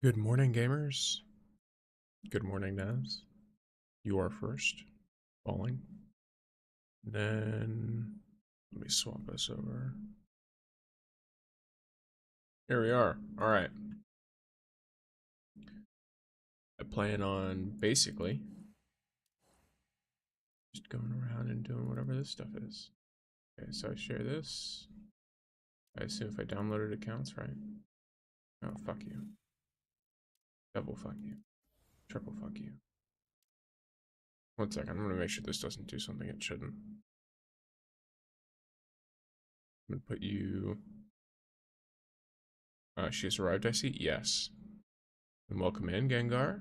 Good morning, gamers. Good morning, Naz. You are first. Falling. Then let me swap this over. Here we are. Alright. I plan on basically just going around and doing whatever this stuff is. Okay, so I share this. I assume if I downloaded it counts, right? Oh, fuck you. Double fuck you. Triple fuck you. One second, I'm gonna make sure this doesn't do something it shouldn't. I'm gonna put you... she has arrived, I see? Yes. And welcome in, Gengar.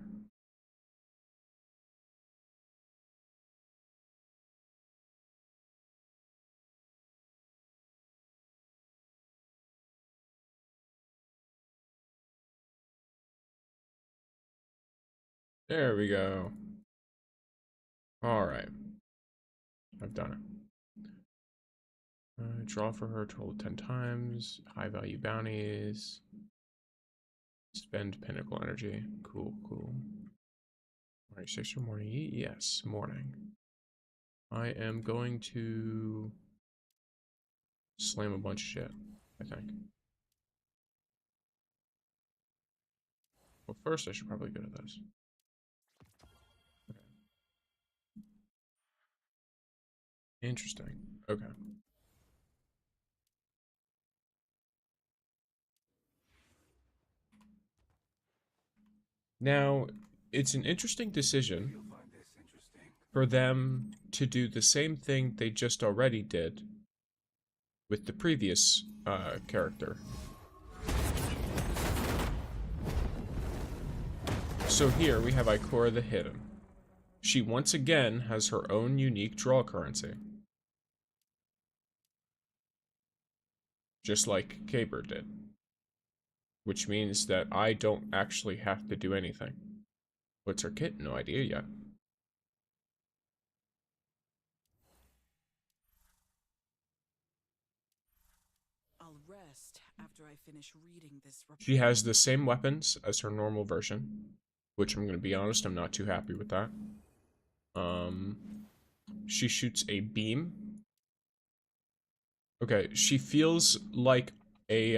There we go. Alright. I've done it. Draw for her, total 10 times. High value bounties. Spend pinnacle energy. Cool, cool. Morning 6 or morning eat? Yes, morning. I am going to slam a bunch of shit, I think. Well, first I should probably go to this. Okay. Interesting. Okay. Now, it's an interesting decision for them to do the same thing they just already did with the previous character. So here we have Ikora the Hidden. She once again has her own unique draw currency. Just like Caber did. Which means that I don't actually have to do anything. What's her kit? No idea yet. I'll rest after I finish reading this report. She has the same weapons as her normal version. Which I'm going to be honest, I'm not too happy with that. She shoots a beam. Okay, she feels like a,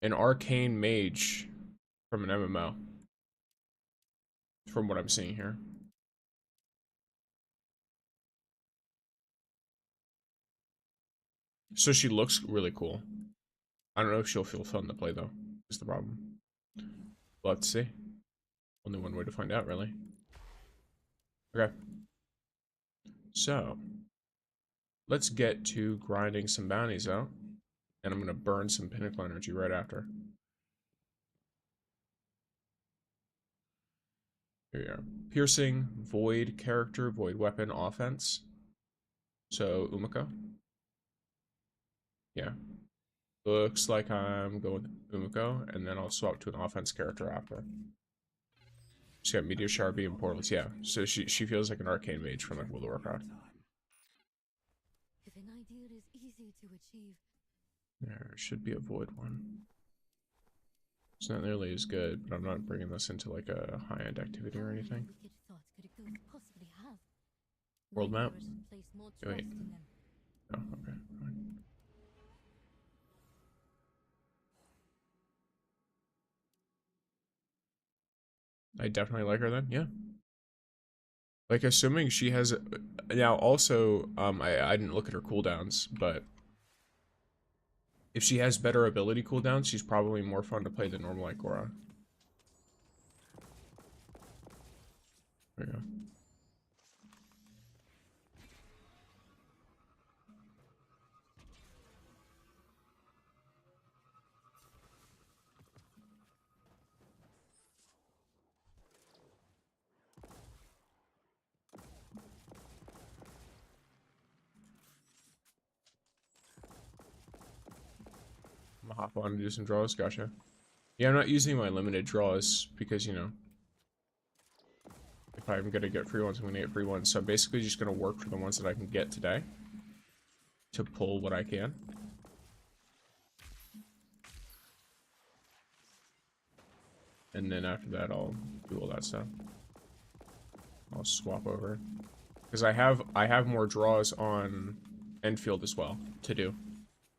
an arcane mage from an MMO. From what I'm seeing here. So she looks really cool. I don't know if she'll feel fun to play, though, is the problem. Let's see. Only one way to find out, really. Okay. So, let's get to grinding some bounties out. And I'm going to burn some pinnacle energy right after. Here we are. Piercing, void character, void weapon, offense. So, Umiko. Yeah. Looks like I'm going with Umiko, and then I'll swap to an offense character after. She's got Meteor Shower, Beam, Portals, yeah. So she feels like an arcane mage from like World of Warcraft. If an ideal is easy to achieve, There should be a void one. It's not nearly as good, but I'm not bringing this into like a high-end activity or anything. wicked thoughts could a ghost possibly have? World map? Place more Oh, wait. trust in them. Oh, okay. Fine. I definitely like her then, yeah. Like, assuming she has... Now, also, I didn't look at her cooldowns, but... If she has better ability cooldowns, she's probably more fun to play than normal Ikora. There we go. I'm gonna hop on and do some draws, gotcha. Yeah, I'm not using my limited draws because, you know, if I'm gonna get free ones, I'm gonna get free ones. So I'm basically just gonna work for the ones that I can get today to pull what I can. and then after that I'll do all that stuff. I'll swap over because I have more draws on Endfield as well to do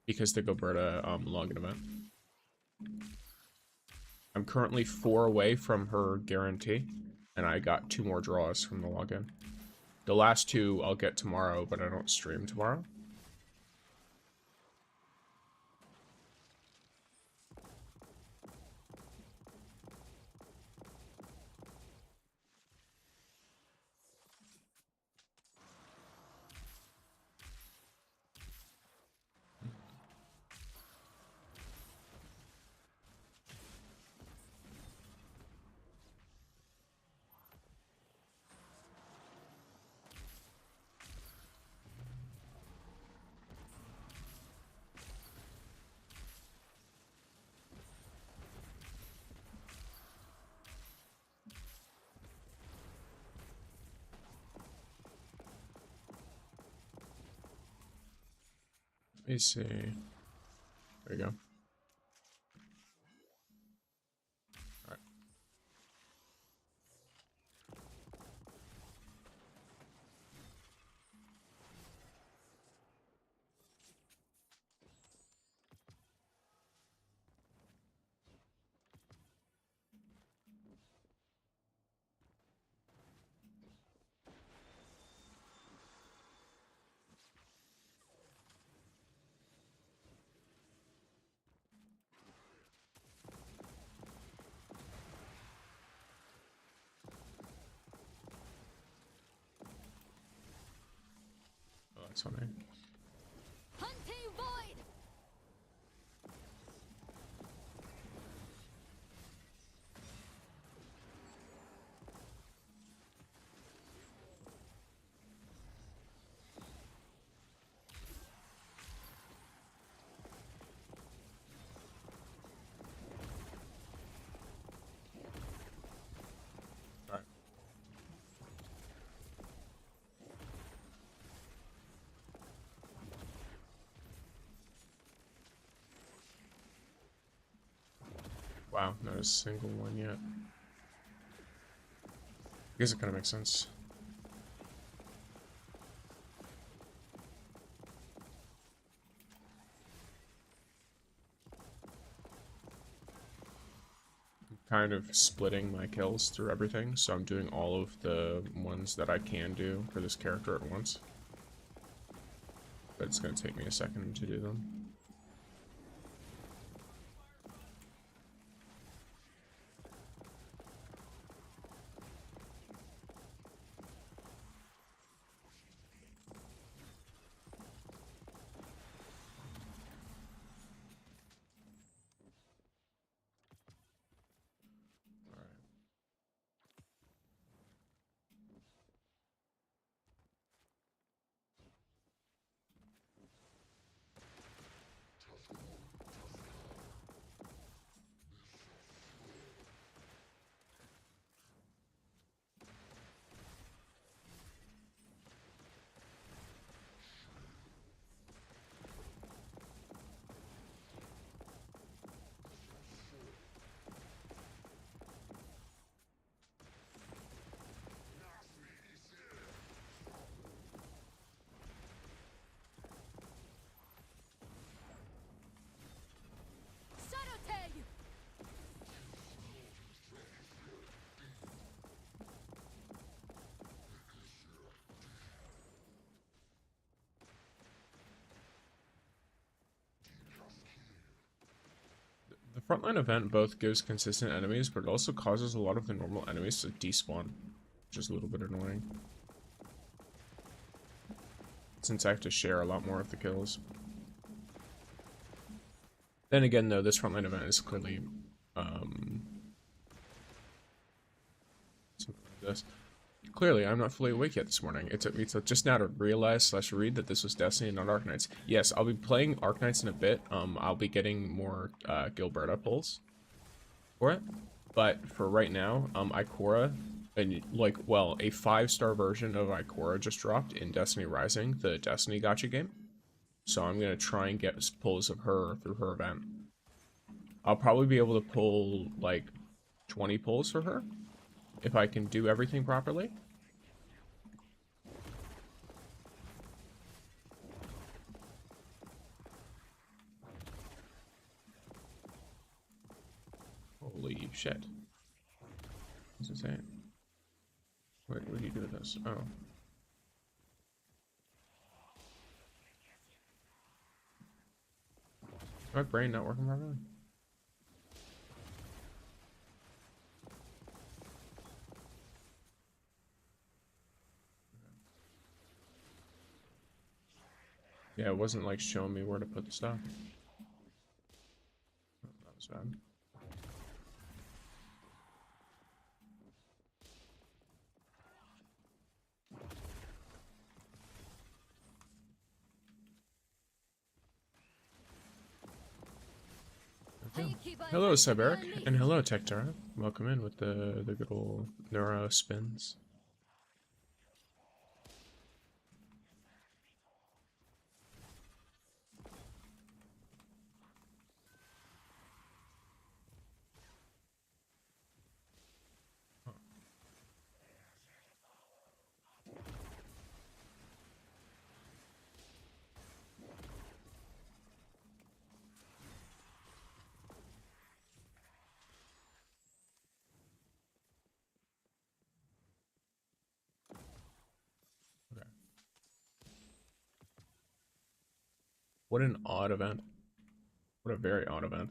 because the Goberta login event. I'm currently 4 away from her guarantee, and I got 2 more draws from the login. The last 2 I'll get tomorrow, but I don't stream tomorrow. Let me see. There you go. Alright. Oh, that's funny. Hunting void. Alright. Wow, not a single one yet. I guess it kind of makes sense. I'm kind of splitting my kills through everything, so I'm doing all of the ones that I can do for this character at once. But it's going to take me a second to do them. The frontline event both gives consistent enemies, but it also causes a lot of the normal enemies to despawn, which is a little bit annoying. Since I have to share a lot more of the kills. Then again, though, this frontline event is clearly, something like this. Clearly, I'm not fully awake yet this morning. It took me just now to realize / read that this was Destiny and not Arknights. Yes, I'll be playing Arknights in a bit. I'll be getting more Gilberta pulls for it. But for right now, Ikora, and like, well, a 5-star version of Ikora just dropped in Destiny Rising, the Destiny gacha game. So I'm gonna try and get pulls of her through her event. I'll probably be able to pull like 20 pulls for her. If I can do everything properly. Holy shit. What's it saying? Wait, what do you do with this? Oh. My brain not working properly? Yeah, it wasn't like showing me where to put the stuff. Oh, that was bad. Okay. Hello, Cyberic, and hello, Tektara. Welcome in with the good old neuro spins. Okay. What an odd event. What a very odd event.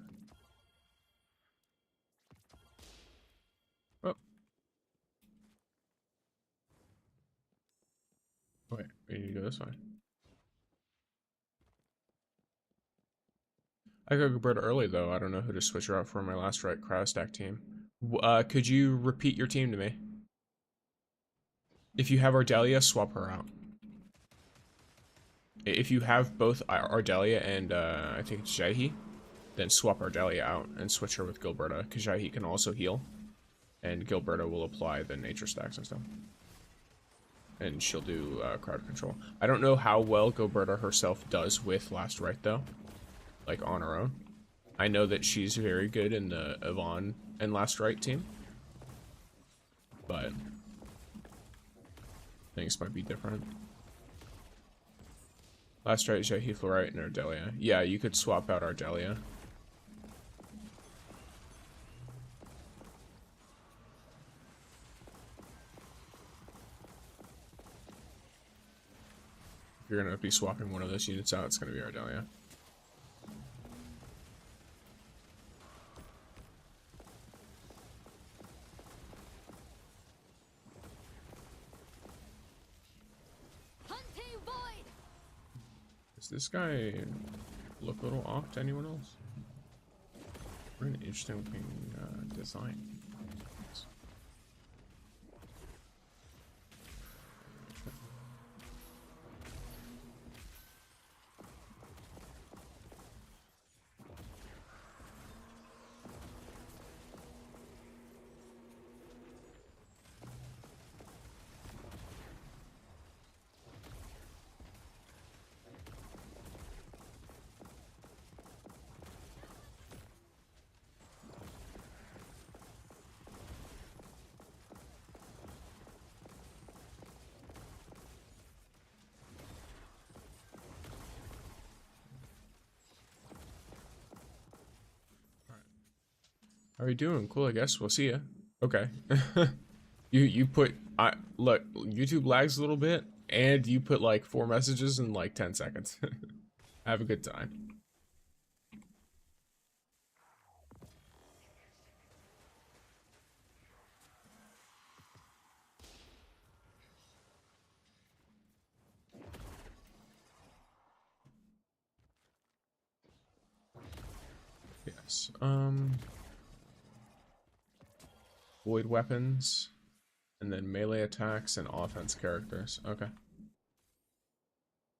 Oh. Wait, we need to go this way. I got Gilberta early, though. I don't know who to switch her out for my last right crowd stack team. Could you repeat your team to me? If you have Ardelia, swap her out. If you have both Ardelia and I think it's Jahi, then swap Ardelia out and switch her with Gilberta, because Jahi can also heal. And Gilberta will apply the nature stacks and stuff. And she'll do crowd control. I don't know how well Gilberta herself does with Last Right, though. Like, on her own. I know that she's very good in the Yvonne and Last Right team. But things might be different. Last Right, Jahi, Fluorite, and Ardelia. Yeah, you could swap out Ardelia. If you're gonna be swapping one of those units out, it's gonna be Ardelia. Does this guy look a little off to anyone else? What an interesting looking design. How are you doing? Cool, I guess. We'll see ya. Okay. you put look, YouTube lags a little bit, and you put like 4 messages in like 10 seconds. Have a good time. Yes. Void weapons, and then melee attacks and offense characters. Okay.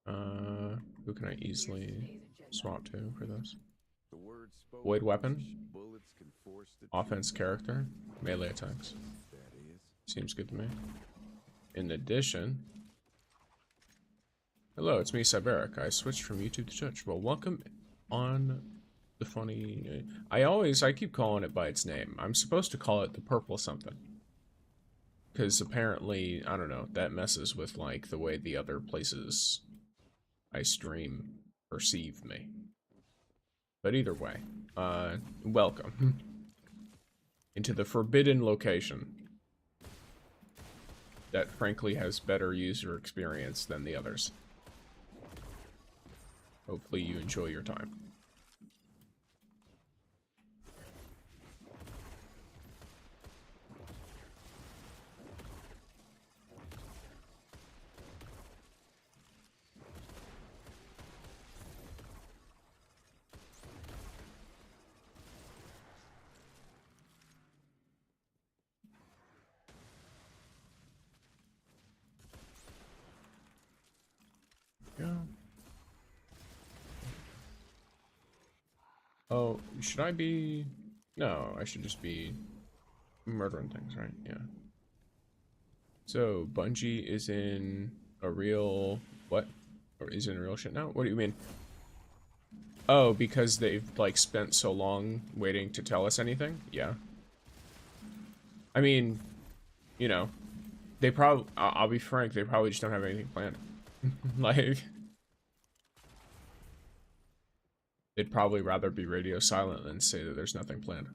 Who can I easily swap to for this? Void weapon, offense character, melee attacks. Seems good to me. In addition, hello, it's me, Cyberic. I switched from YouTube to Twitch. Well, welcome on the funny... I keep calling it by its name. I'm supposed to call it the purple something. Because apparently, I don't know, that messes with, like, the way the other places I stream perceive me. But either way, welcome into the forbidden location that frankly has better user experience than the others. Hopefully you enjoy your time. Yeah. Oh, should I be... No, I should just be murdering things, right? Yeah. So, Bungie is in a real... What? Or is in real shit now? What do you mean? Oh, because they've, like, spent so long waiting to tell us anything? Yeah. I mean, you know, they probably... I'll be frank, they probably just don't have anything planned. Like... They'd probably rather be radio silent than say that there's nothing planned.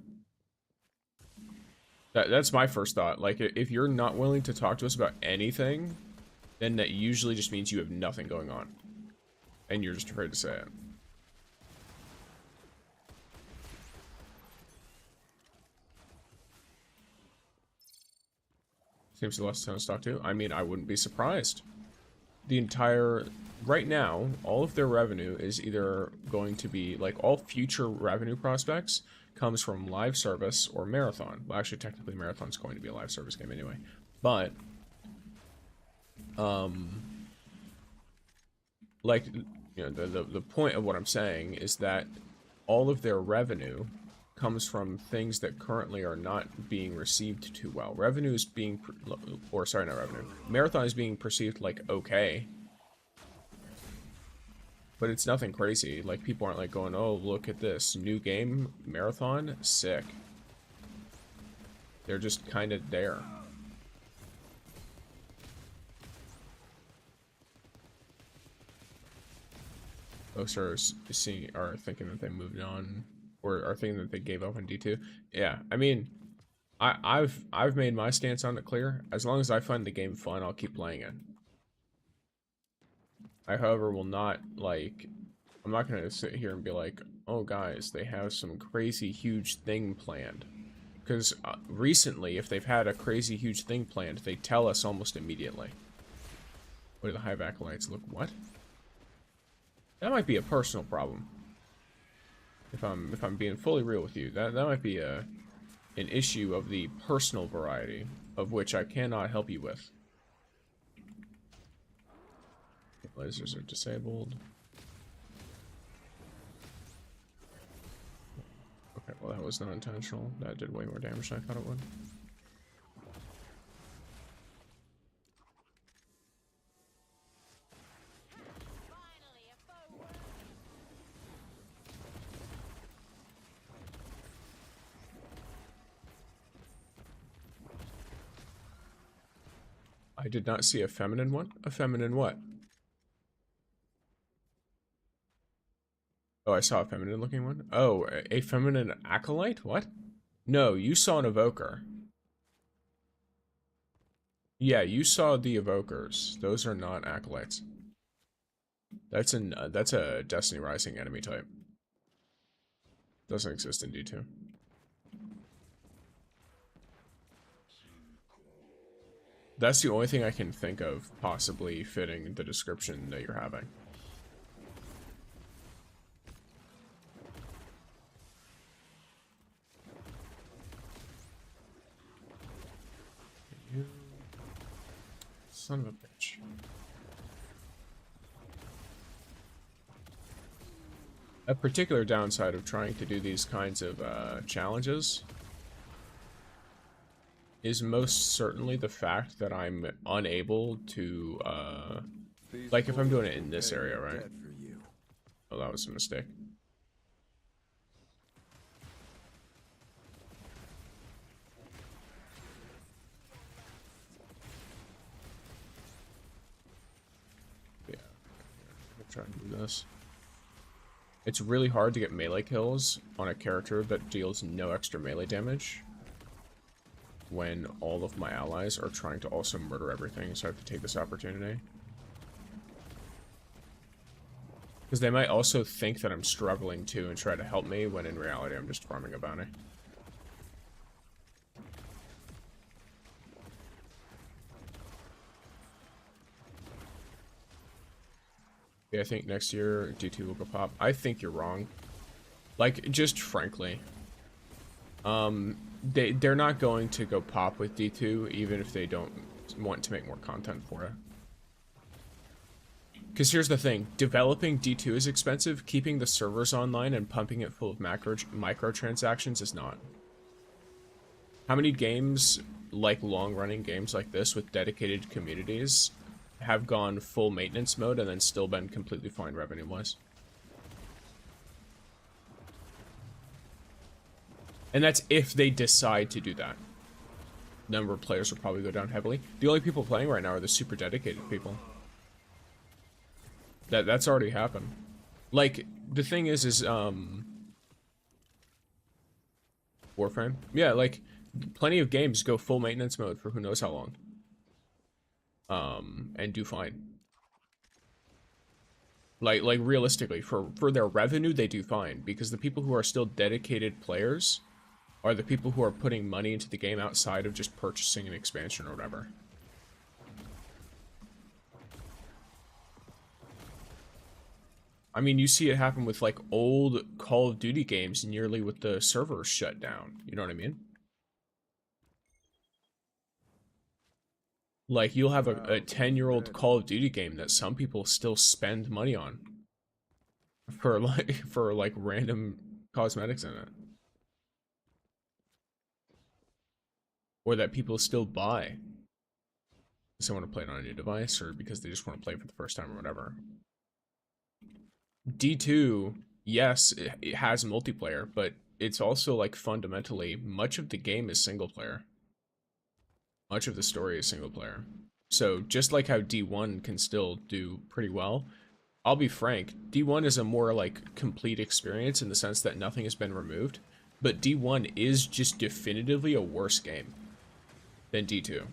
That's my first thought. Like, if you're not willing to talk to us about anything, then that usually just means you have nothing going on. And you're just afraid to say it. Seems the less to talk to. I mean, I wouldn't be surprised. The entire... Right now, all of their revenue is either going to be, like, all future revenue prospects comes from live service or Marathon. Well, actually, technically, Marathon's going to be a live service game anyway. But, like, you know, the point of what I'm saying is that all of their revenue comes from things that currently are not being received too well. Revenue is being, or sorry, not revenue. Marathon is being perceived like okay. But it's nothing crazy. Like, people aren't like going, oh, look at this. New game, Marathon, sick. They're just kind of there. Folks are thinking that they moved on, or are thinking that they gave up on D2. Yeah, I mean, I've made my stance on it clear. As long as I find the game fun, I'll keep playing it. I, however, will not, like, I'm not going to sit here and be like, oh, guys, they have some crazy huge thing planned. Because recently, if they've had a crazy huge thing planned, they tell us almost immediately. What do the Hive Acolytes look? What? That might be a personal problem. If I'm being fully real with you, that might be an issue of the personal variety, of which I cannot help you with. Lasers are disabled. Okay, well that was not intentional. That did way more damage than I thought it would. I did not see a feminine one. A feminine what? Oh, I saw a feminine looking one. Oh, a feminine acolyte? What? No, you saw an evoker. Yeah, you saw the evokers. Those are not acolytes. That's a Destiny Rising enemy type. Doesn't exist in D2. That's the only thing I can think of possibly fitting the description that you're having. You son of a bitch. A particular downside of trying to do these kinds of challenges is most certainly the fact that I'm unable to, like if I'm doing it in this area, right? Oh, that was a mistake. Try and do this. It's really hard to get melee kills on a character that deals no extra melee damage when all of my allies are trying to also murder everything, so I have to take this opportunity. Because they might also think that I'm struggling too and try to help me, when in reality I'm just farming a bounty. Yeah, I think next year D2 will go pop. I think you're wrong. Like, just frankly. They're not going to go pop with D2, even if they don't want to make more content for it. Because here's the thing, developing D2 is expensive, keeping the servers online and pumping it full of microtransactions is not. How many games, like long-running games like this with dedicated communities, have gone full maintenance mode and then still been completely fine revenue-wise? And that's if they decide to do that. Number of players will probably go down heavily. The only people playing right now are the super dedicated people. That's already happened. Like, the thing is Warframe? Yeah, like, plenty of games go full maintenance mode for who knows how long. And do fine. Like realistically, for their revenue, they do fine, because the people who are still dedicated players are the people who are putting money into the game outside of just purchasing an expansion or whatever. I mean, you see it happen with, like, old Call of Duty games nearly with the servers shut down. You know what I mean? Like, you'll have a 10-year-old Call of Duty game that some people still spend money on. For, like, random cosmetics in it. Or that people still buy. Because they want to play it on a new device, or because they just want to play it for the first time or whatever. D2, yes, it has multiplayer, but it's also, like, fundamentally, much of the game is single player. Much of the story is single player. So, just like how D1 can still do pretty well, I'll be frank, D1 is a more, like, complete experience in the sense that nothing has been removed, but D1 is just definitively a worse game than D2.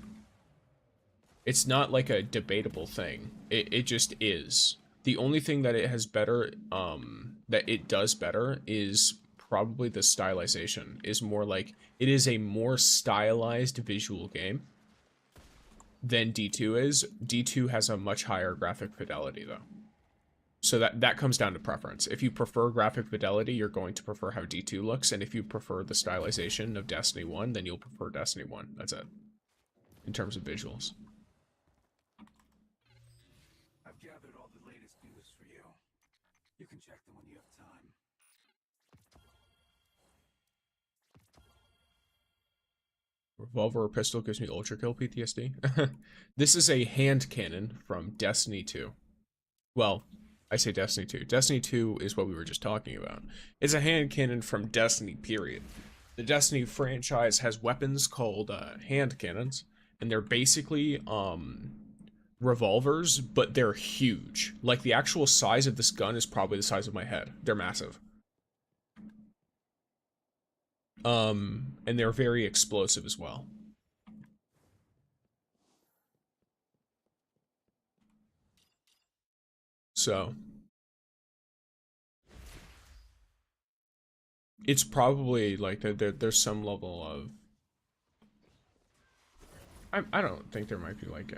It's not, like, a debatable thing. It just is. The only thing that it has better, that it does better is probably the stylization. Is more like, it is a more stylized visual game than D2 is. D2 has a much higher graphic fidelity, though. So that comes down to preference. If you prefer graphic fidelity, you're going to prefer how D2 looks, and if you prefer the stylization of Destiny 1, then you'll prefer Destiny 1. That's it. In terms of visuals. You can check them when you have time. Revolver or pistol gives me ultra kill PTSD. This is a hand cannon from Destiny 2. Well, I say Destiny 2. Destiny 2 is what we were just talking about. It's a hand cannon from Destiny, period. The Destiny franchise has weapons called hand cannons, and they're basically revolvers, but they're huge. Like, the actual size of this gun is probably the size of my head. They're massive. And they're very explosive as well. So it's probably like there's some level of, I don't think there might be like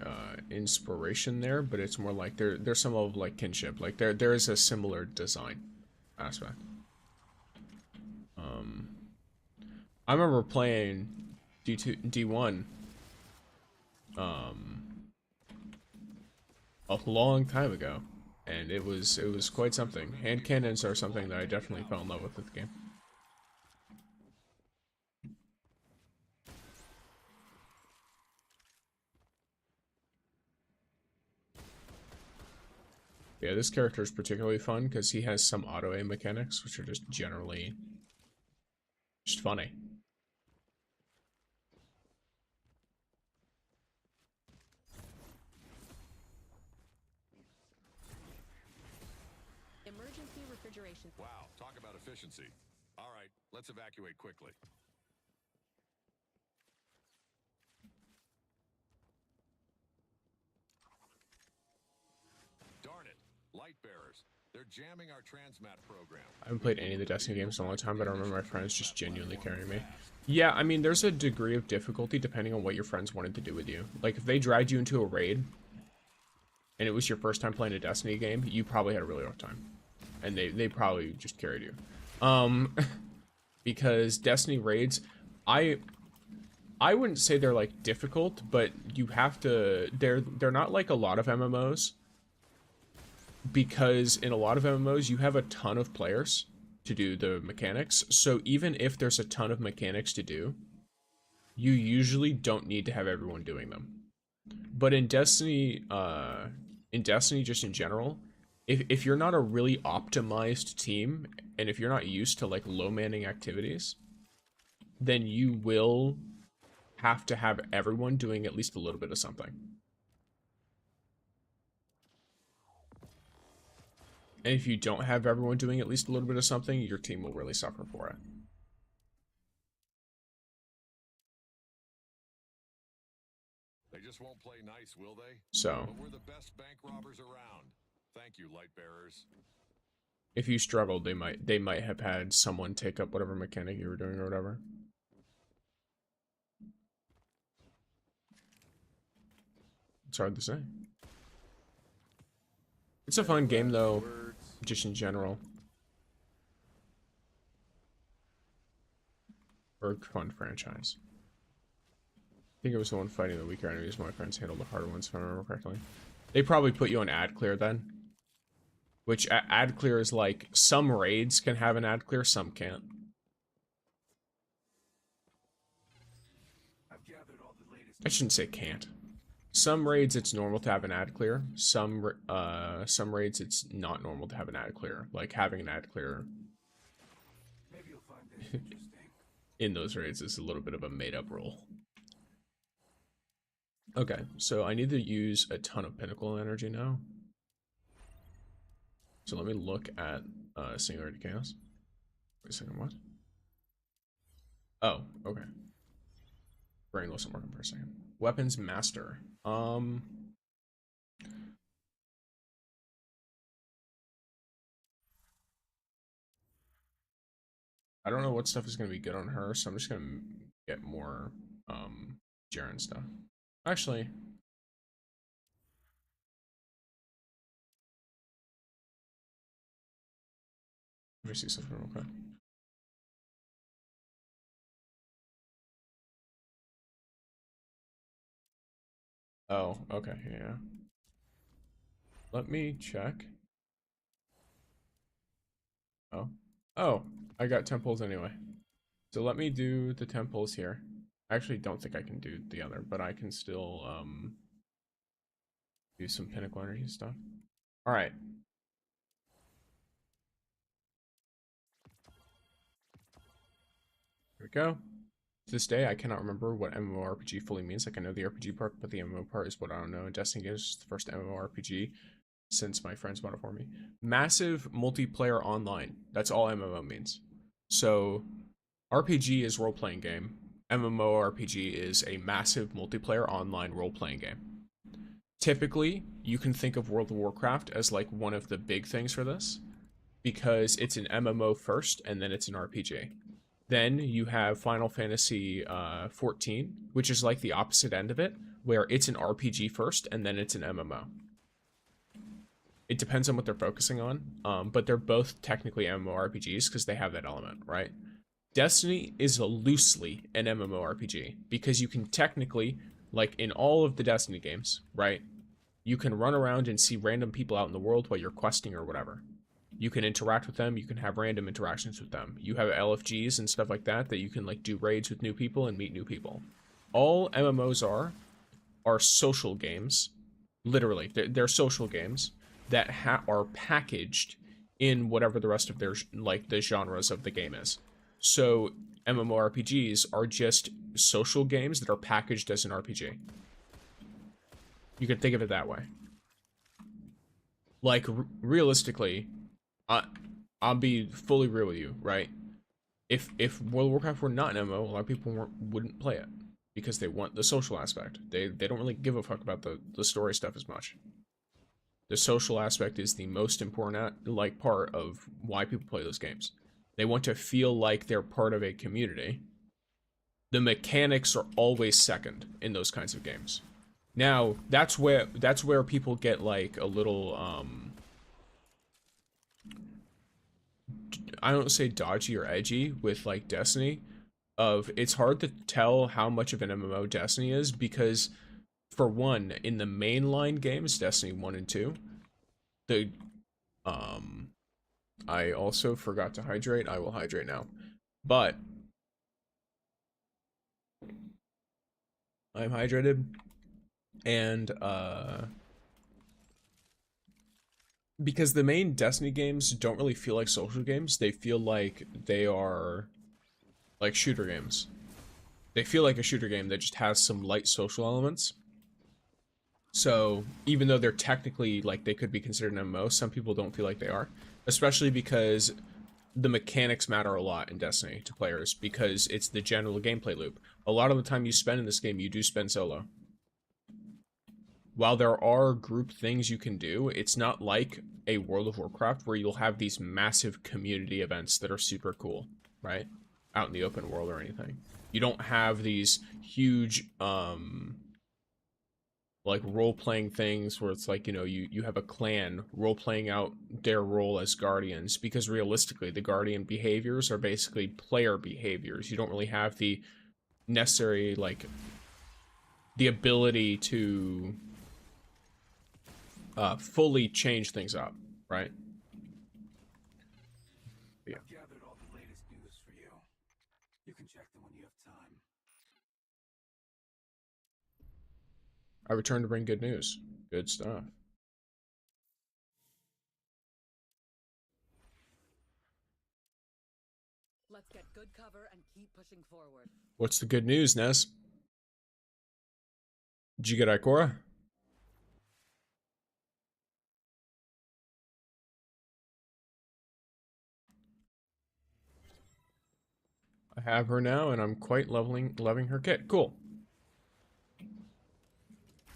inspiration there, but it's more like there's some level of like kinship. Like there is a similar design aspect. I remember playing D1 a long time ago, and it was quite something. Hand cannons are something that I definitely fell in love with the game. Yeah, this character is particularly fun because he has some auto aim mechanics, which are just generally just funny. duration. Wow, talk about efficiency. All right, let's evacuate quickly. Darn it, light bearers. They're jamming our transmat program. I haven't played any of the Destiny games in a long time, but I remember my friends just genuinely carrying me. Yeah, I mean, there's a degree of difficulty depending on what your friends wanted to do with you. Like, if they dragged you into a raid, and it was your first time playing a Destiny game, you probably had a really rough time. And they probably just carried you. Because Destiny raids, I wouldn't say they're, like, difficult, but you have to... They're not like a lot of MMOs. Because in a lot of MMOs, you have a ton of players to do the mechanics. So even if there's a ton of mechanics to do, you usually don't need to have everyone doing them. But in Destiny just in general, if you're not a really optimized team, and if you're not used to like low manning activities, then you will have to have everyone doing at least a little bit of something. And if you don't have everyone doing at least a little bit of something, your team will really suffer for it. They just won't play nice, will they? So, But we're the best bank robbers around. Thank you, light bearers. if you struggled, they might have had someone take up whatever mechanic you were doing or whatever. It's hard to say. It's a fun game though, just in general. Or a fun franchise. I think it was the one fighting the weaker enemies. My friends handled the harder ones, if I remember correctly. They probably put you on ad clear then. Which ad clear is like, some raids can have an ad clear, some can't. I've gathered all the latest. I shouldn't say can't. Some raids it's normal to have an ad clear. Some raids it's not normal to have an ad clear. Like having an ad clear Maybe you'll find this interesting. in those raids is a little bit of a made up rule. Okay, so I need to use a ton of pinnacle energy now. So let me look at Singularity Chaos. Wait a second, what? Oh, okay. Brain wasn't working for a second. Weapons Master. I don't know what stuff is going to be good on her, so I'm just going to get more Jaren stuff. Actually, let me see something real quick. Oh, okay, yeah. Let me check. Oh. Oh, I got temples anyway. So let me do the temples here. I actually don't think I can do the other, but I can still do some pinnacle energy stuff. Alright. Here we go. To this day, I cannot remember what MMORPG fully means. Like, I know the RPG part, but the MMO part is what I don't know. And Destiny is the first MMORPG since my friends bought it for me. Massive multiplayer online. That's all MMO means. So, RPG is role-playing game. MMORPG is a massive multiplayer online role-playing game. Typically, you can think of World of Warcraft as like one of the big things for this, because it's an MMO first, and then it's an RPG. Then you have Final Fantasy 14, which is like the opposite end of it, where it's an RPG first, and then it's an MMO. It depends on what they're focusing on, but they're both technically MMORPGs because they have that element, right? Destiny is loosely an MMORPG because you can technically, like in all of the Destiny games, right? You can run around and see random people out in the world while you're questing or whatever. You can interact with them, you can have random interactions with them. You have LFGs and stuff like that you can like do raids with new people and meet new people. All MMOs are social games. Literally, they're social games that are packaged in whatever the rest of their, like, the genres of the game is. So MMORPGs are just social games that are packaged as an RPG. You could think of it that way. Like, realistically, I'll be fully real with you, right? If World of Warcraft were not an MMO, a lot of people wouldn't play it because they want the social aspect. They don't really give a fuck about the story stuff as much. The social aspect is the most important like part of why people play those games. They want to feel like they're part of a community. The mechanics are always second in those kinds of games. Now, that's where people get like a little I don't say dodgy or edgy with like Destiny. It's hard to tell how much of an MMO Destiny is because, for one, in the mainline games, Destiny 1 and 2, the I also forgot to hydrate. I will hydrate now. But I'm hydrated, and because the main Destiny games don't really feel like social games, they feel like they are like shooter games. They feel like a shooter game that just has some light social elements. So even though they're technically like they could be considered an MMO, some people don't feel like they are, especially because the mechanics matter a lot in Destiny to players because it's the general gameplay loop. A lot of the time you spend in this game, you do spend solo. While there are group things you can do, it's not like a World of Warcraft where you'll have these massive community events that are super cool, right? Out in the open world or anything. You don't have these huge, like role-playing things where it's like, you know, you have a clan role-playing out their role as guardians, because realistically, the guardian behaviors are basically player behaviors. You don't really have the necessary, like, the ability to fully change things up, right? Yeah. I've gathered all the latest news for you. You can check them when you have time. I returned to bring good news. Good stuff. Let's get good cover and keep pushing forward. What's the good news, Ness? Did you get Ikora? I have her now, and I'm quite loving her kit. Cool. I'm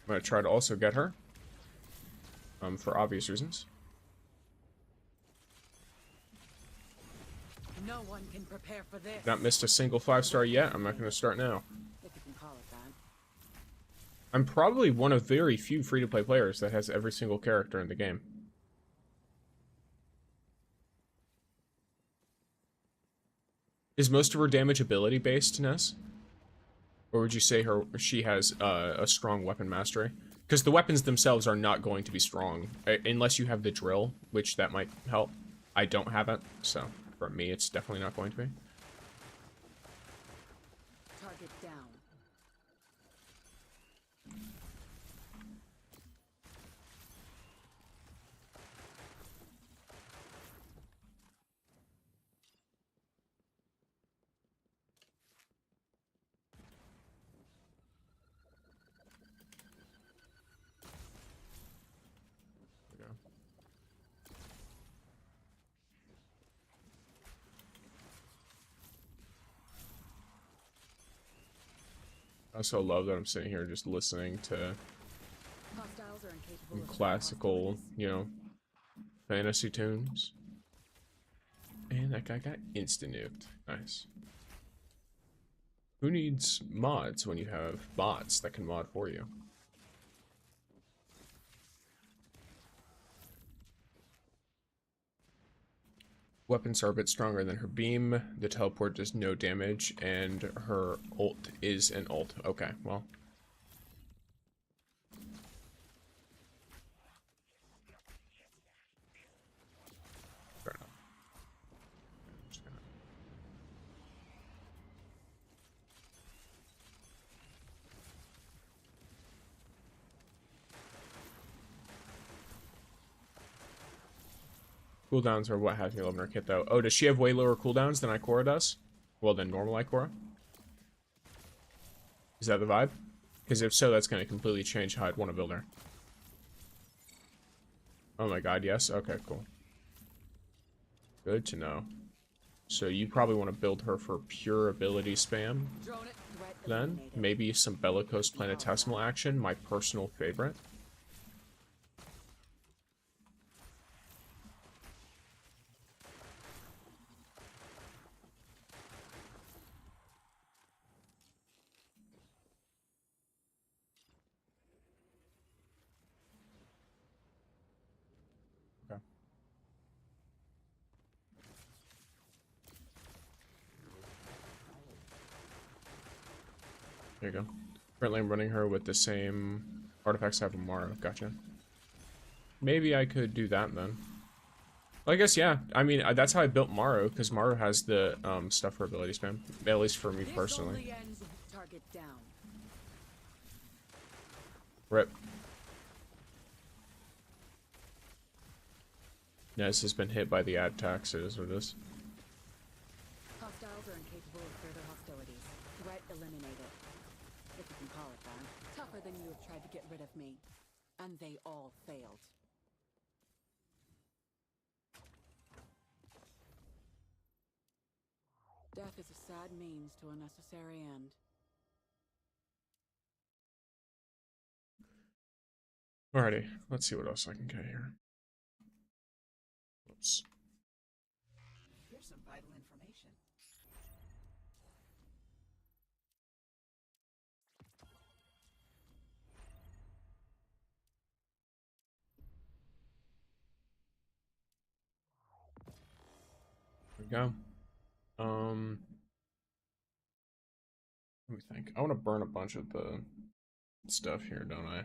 gonna try to also get her. For obvious reasons. No one can prepare for this. Not missed a single 5-star yet. I'm not gonna start now. If you can call it that. I'm probably one of very few free-to-play players that has every single character in the game. Is most of her damage ability based, Ness? Or would you say she has a strong weapon mastery? Because the weapons themselves are not going to be strong, unless you have the drill, which that might help. I don't have it, so for me it's definitely not going to be. Target down. I also love that I'm sitting here just listening to Hostiles are incapable some of classical, hostilities. you know, fantasy tunes. And that guy got insta-nuked. Nice. Who needs mods when you have bots that can mod for you? Weapons are a bit stronger than her beam. The teleport does no damage, and her ult is an ult. Okay, well. Fair enough. Just gonna... Cooldowns are what has me loving her kit, though. Oh, does she have way lower cooldowns than Ikora does? Well, than normal Ikora? Is that the vibe? Because if so, that's going to completely change how I'd want to build her. Oh my god, yes? Okay, cool. Good to know. So you probably want to build her for pure ability spam. Drone it. Threat Then eliminated. maybe some bellicose planetesimal action, my personal favorite. Okay. There you go. Currently I'm running her with the same artifacts I have with Mara. Gotcha. Maybe I could do that then. Well, I guess, yeah. I mean, that's how I built Maru, because Maru has the stuff for ability spam. At least for me This personally. only ends with target down. Rip. Nez has been hit by the ad tax, it is what it is. Hostiles are incapable of further hostilities. Threat eliminated. If you can call it that. Tougher than you have tried to get rid of me. And they all failed. Death is a sad means to a necessary end. Alrighty, let's see what else I can get here. Oops. Here's some vital information. There we go. Let me think. I want to burn a bunch of the stuff here, don't I?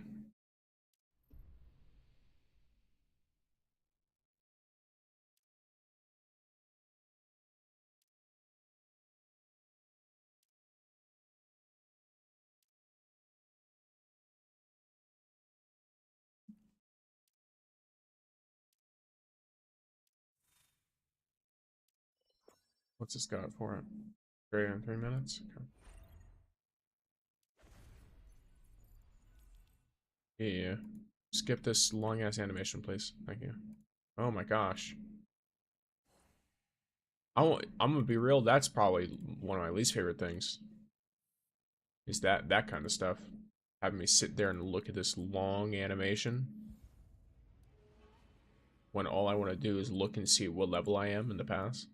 What's this got for it? Greater than 3 minutes? Okay. Yeah. Skip this long ass animation, please. Thank you. Oh my gosh. I'm gonna be real, that's probably one of my least favorite things. Is that kind of stuff. Having me sit there and look at this long animation. When all I want to do is look and see what level I am in the past.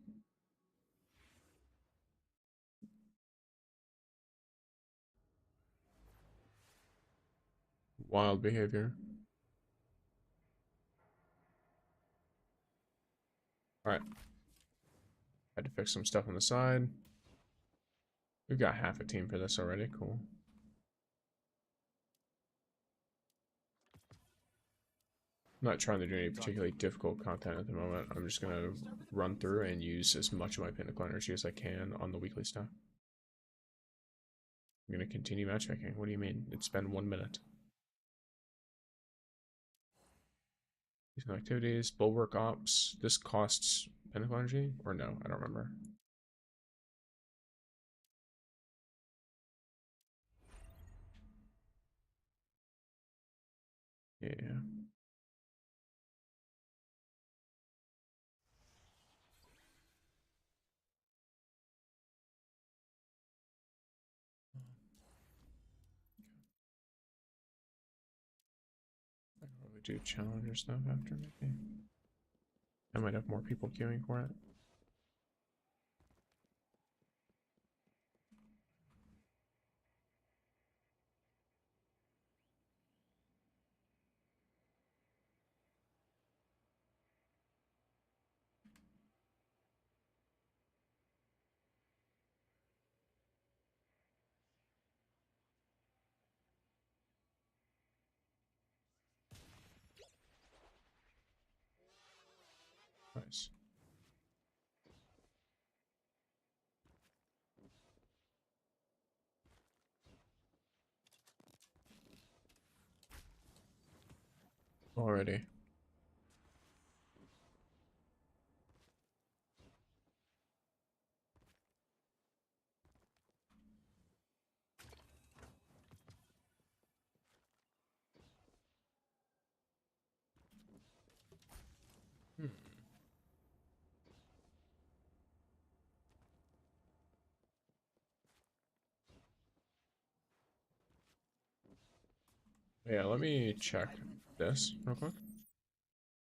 Wild behavior. Alright. Had to fix some stuff on the side. We've got half a team for this already. Cool. I'm not trying to do any particularly difficult content at the moment. I'm just gonna run through and use as much of my pinnacle energy as I can on the weekly stuff. I'm gonna continue matchmaking. What do you mean? It's been 1 minute. These activities, bulwark ops. This costs pinnacle energy? Or no? I don't remember. Yeah. I can probably do challenger stuff after, maybe. I might have more people queuing for it. Nice. Already. Yeah, let me check this real quick.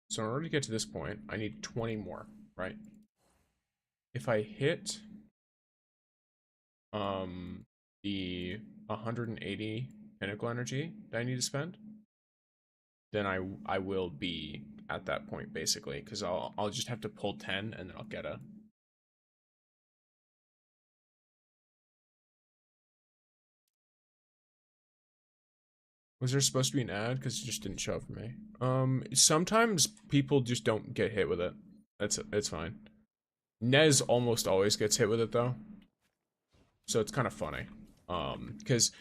So in order to get to this point, I need 20 more, right? If I hit the 180 pinnacle energy that I need to spend, then I will be at that point basically, because I'll just have to pull 10 and then I'll get a. Was there supposed to be an ad? Because it just didn't show up for me. Sometimes people just don't get hit with it. It's fine. Nez almost always gets hit with it though, so it's kind of funny. Because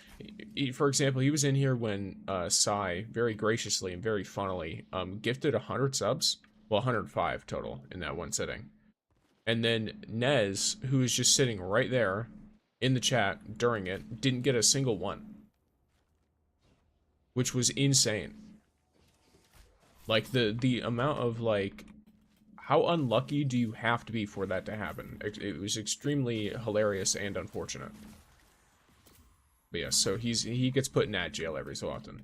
for example, he was in here when Sai very graciously and very funnily gifted 100 subs, well 105 total in that one sitting, and then Nez, who was just sitting right there in the chat during it, didn't get a single one, which was insane. Like the amount of like, how unlucky do you have to be for that to happen? It was extremely hilarious and unfortunate. But yeah, so he gets put in that jail every so often.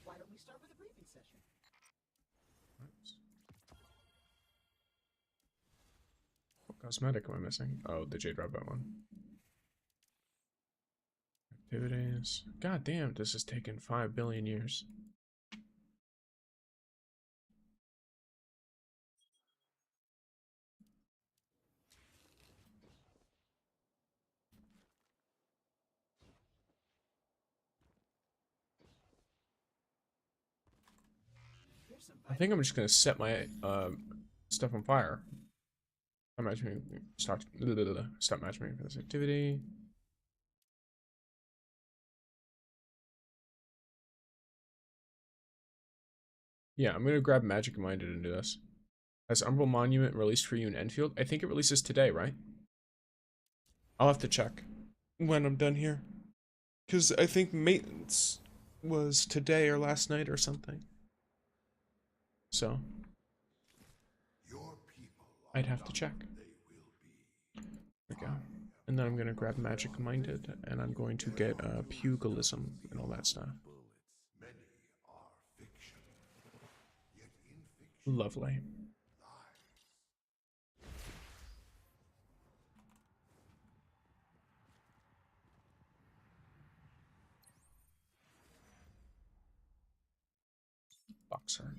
Why don't we start with a briefing session? What cosmetic am I missing? Oh, the Jade Rabbit one. Activities. God damn, this has taken 5 billion years. I think I'm just gonna set my stuff on fire. Stop matchmaking. Stop matchmaking for this activity. Yeah, I'm gonna grab Magic Minded and do this. Has Umbral Monument released for you in Enfield? I think it releases today, right? I'll have to check when I'm done here, because I think maintenance was today or last night or something. So I'd have to check. There we go. And then I'm gonna grab Magic Minded, and I'm going to get Pugilism and all that stuff. Lovely. Boxer.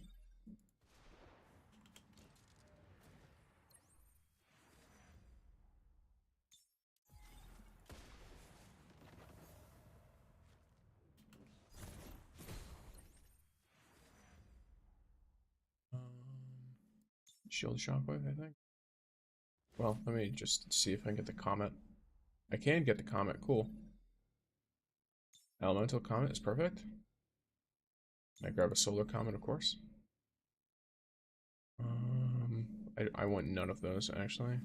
Shield Shockwave, I think. Well, let me just see if I can get the Comet. I can get the Comet, cool. Elemental Comet is perfect. I grab a Solar Comet, of course. I want none of those, actually.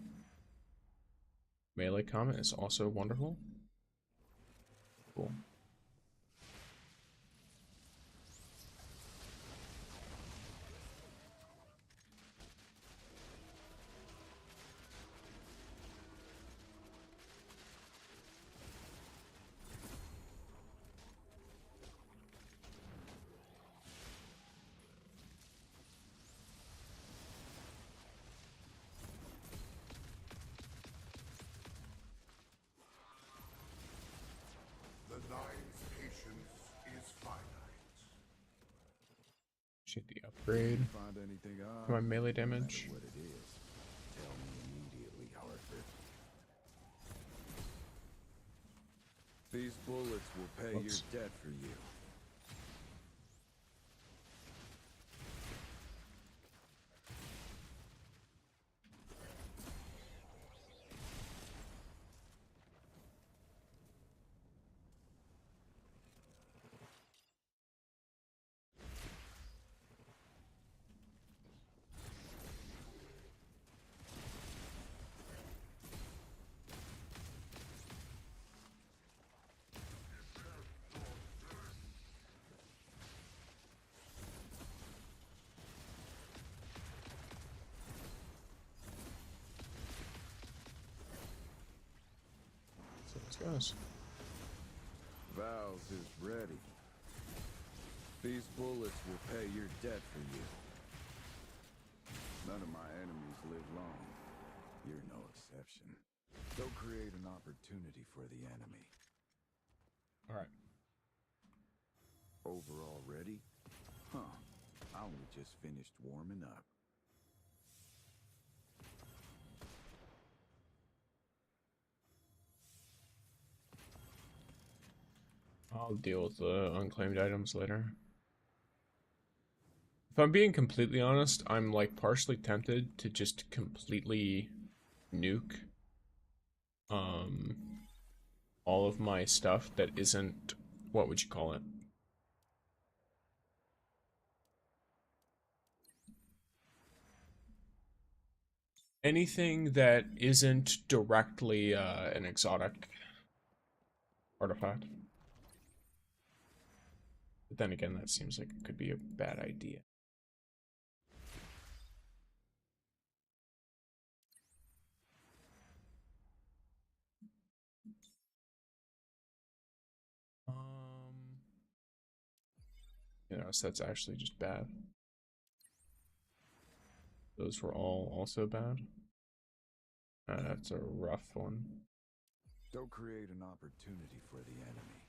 Melee Comet is also wonderful. Cool. Shoot the upgrade for my melee damage. These bullets will pay your debt for you. knows? Val's is ready. These bullets will pay your debt for you. None of my enemies live long. You're no exception. They'll create an opportunity for the enemy. All right. Overall ready? Huh. I only just finished warming up. I'll deal with the unclaimed items later. If I'm being completely honest, I'm like partially tempted to just completely nuke all of my stuff that isn't, what would you call it? Anything that isn't directly an exotic artifact. But then again, that seems like it could be a bad idea. You know, so that's actually just bad. Those were all also bad. That's a rough one. They'll create an opportunity for the enemy.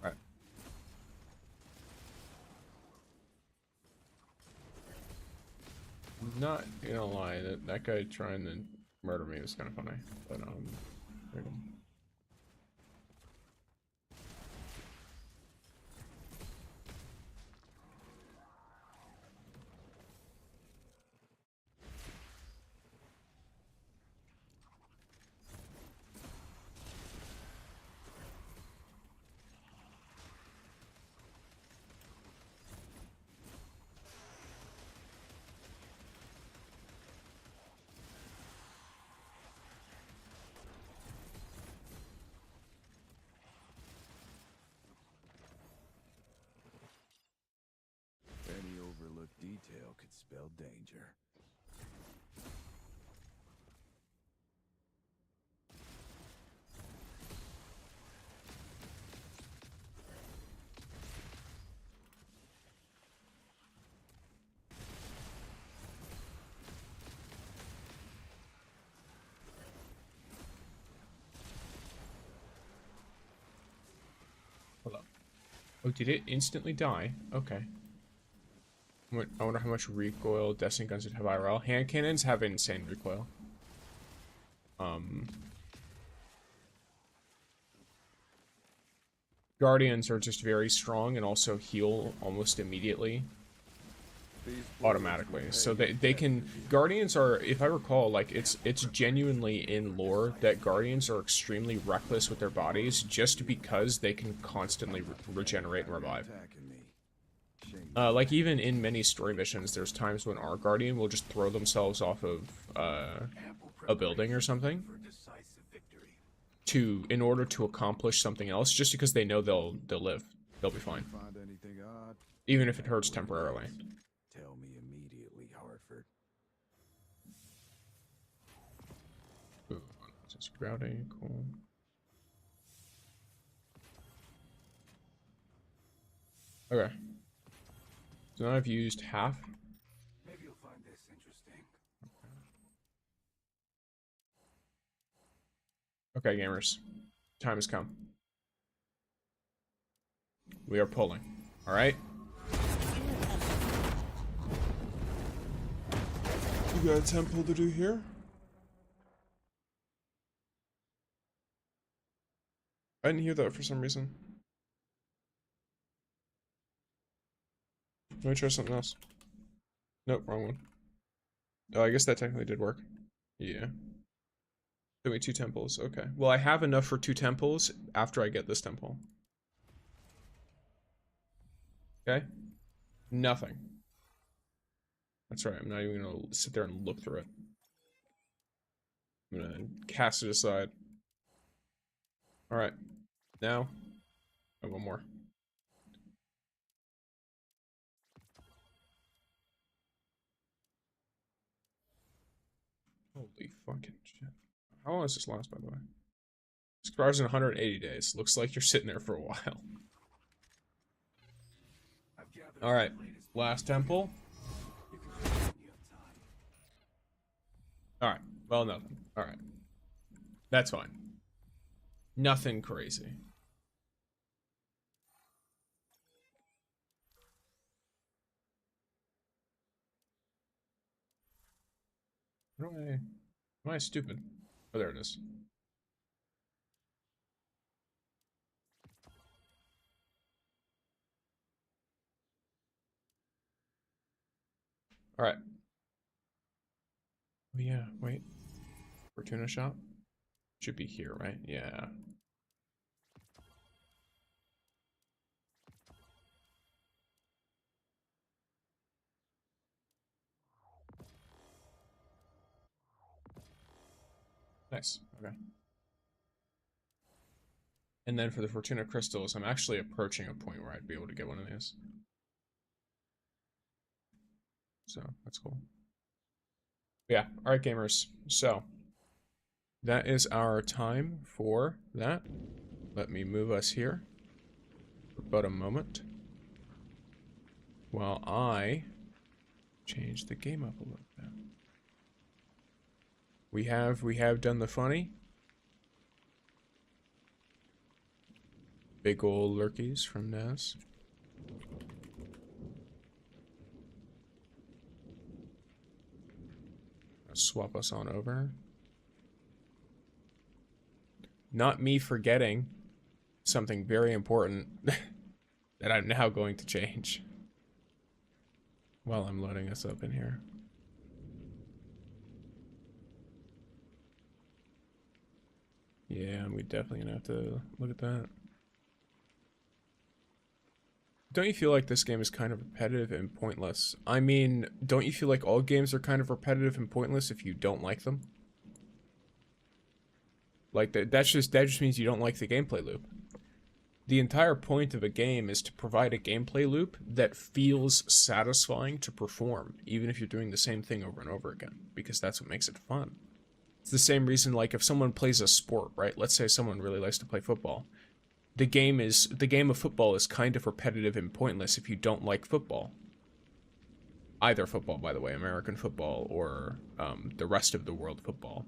Alright. I'm not gonna lie, that guy trying to murder me was kind of funny. But, there you go. Any overlooked detail could spell danger. Hold up. Oh, did it instantly die? Okay. I wonder how much recoil Destiny guns would have IRL. Hand cannons have insane recoil. Guardians are just very strong and also heal almost immediately. Automatically. So they can... Guardians are, if I recall, like, it's genuinely in lore that Guardians are extremely reckless with their bodies just because they can constantly regenerate and revive. Like, even in many story missions, there's times when our Guardian will just throw themselves off of a building or something in order to accomplish something else, just because they know they'll live. They'll be fine. Even if it hurts temporarily. Tell me immediately, Hartford. Ooh, just grouting, cool. Okay. So now I've used half. Maybe you'll find this interesting. Okay, gamers. Time has come. We are pulling. Alright? You got a temple to do here? I didn't hear that for some reason. Let me try something else. Nope, wrong one. Oh, I guess that technically did work. Yeah. Took me 2 temples. Okay. Well, I have enough for 2 temples after I get this temple. Okay? Nothing. That's right. I'm not even gonna sit there and look through it. I'm gonna cast it aside. Alright. Now, I have one more. Holy Holy fucking shit. How long does this last, by the way? Expires in 180 days. Looks like you're sitting there for a while. Alright, last temple. Alright, well, nothing. Alright. That's fine. Nothing crazy. Am I stupid? Oh, there it is. Alright. Oh yeah, wait. Fortuna shop? Should be here, right? Yeah. Nice. Okay. And then for the Fortuna crystals, I'm actually approaching a point where I'd be able to get one of these. So, that's cool. Yeah, alright gamers. So, that is our time for that. Let me move us here for but a moment. While I change the game up a little bit. We have done the funny. Big ol' lurkies from Naz. Swap us on over. Not me forgetting something very important that I'm now going to change while I'm loading us up in here. Yeah, we definitely gonna have to look at that. Don't you feel like this game is kind of repetitive and pointless? I mean, don't you feel like all games are kind of repetitive and pointless if you don't like them? Like that just means you don't like the gameplay loop. The entire point of a game is to provide a gameplay loop that feels satisfying to perform, even if you're doing the same thing over and over again, because that's what makes it fun. It's the same reason, like, if someone plays a sport, right? Let's say someone really likes to play football. The game of football is kind of repetitive and pointless if you don't like football. Either football, by the way, American football or the rest of the world football.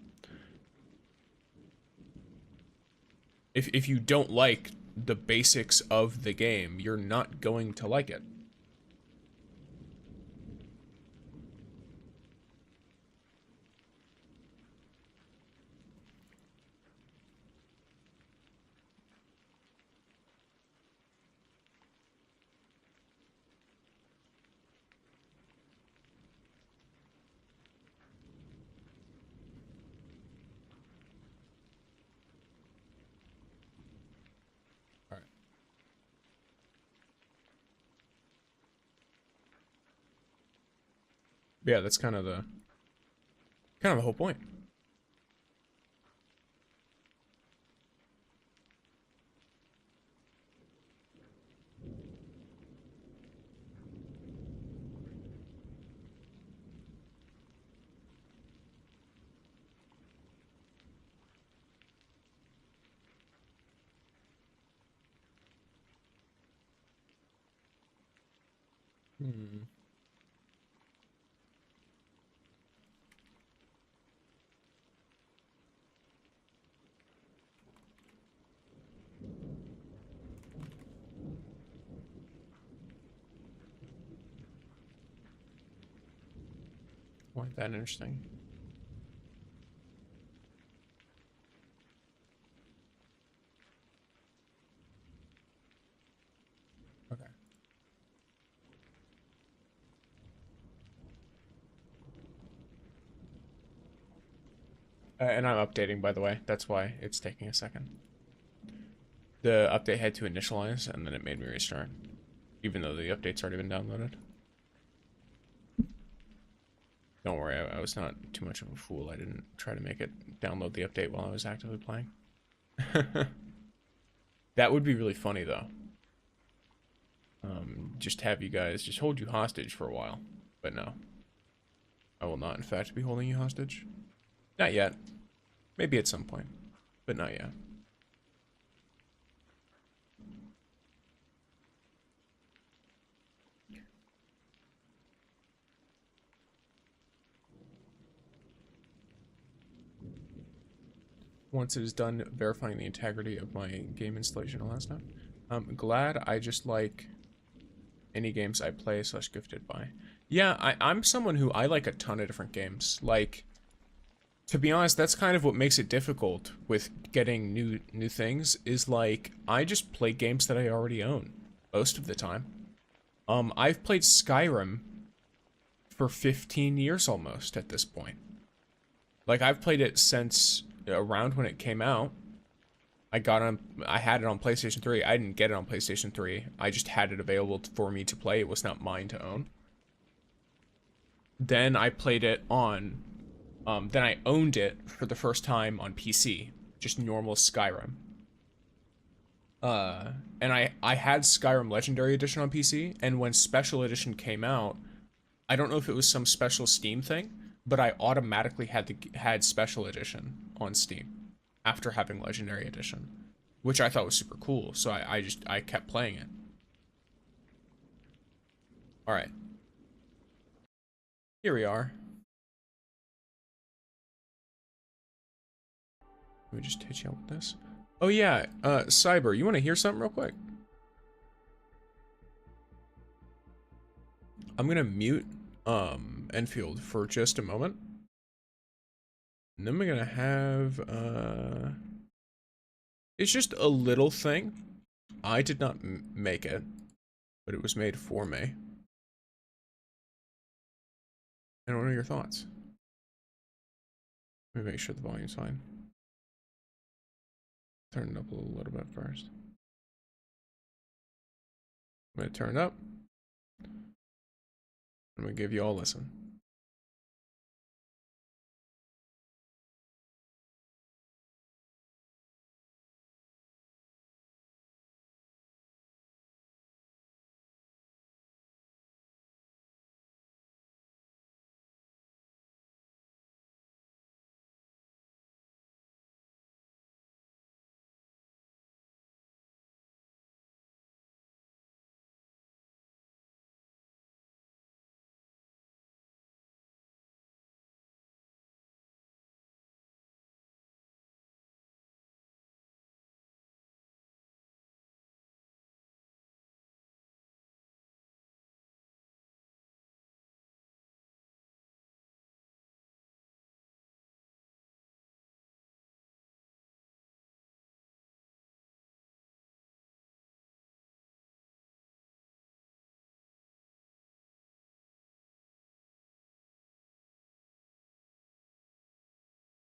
If you don't like the basics of the game, you're not going to like it. Yeah, that's kind of the whole point. Hmm. Why that interesting? Okay. And I'm updating, by the way. That's why it's taking a second. The update had to initialize, and then it made me restart. Even though the update's already been downloaded. Don't worry, I was not too much of a fool. I didn't try to make it download the update while I was actively playing. That would be really funny, though. Just have you guys just hold you hostage for a while. But no. I will not, in fact, be holding you hostage. Not yet. Maybe at some point, but not yet. Once it is done verifying the integrity of my game installation and all that stuff. I'm glad I just like any games I play / gifted by. Yeah, I'm someone who I like a ton of different games. Like, to be honest, that's kind of what makes it difficult with getting new things, is like, I just play games that I already own most of the time. I've played Skyrim for 15 years almost at this point. Like, I've played it since around when it came out. I had it on PlayStation 3. I didn't get it on PlayStation 3. I just had it available for me to play. It was not mine to own. Then I played it on, then I owned it for the first time on PC. Just normal Skyrim. And I had Skyrim Legendary Edition on PC, and when Special Edition came out, I don't know if it was some special Steam thing, but I automatically had Special Edition on Steam after having Legendary Edition, which I thought was super cool, so I kept playing it. Alright. Here we are. Let me just hit you out with this. Oh yeah, Cyber, you want to hear something real quick? I'm gonna mute Enfield for just a moment. And then we're gonna have it's just a little thing. I did not make it, but it was made for me. And what are your thoughts? Let me make sure the volume's fine. Turn it up a little bit first. I'm gonna turn it up. I'm gonna give you all a listen.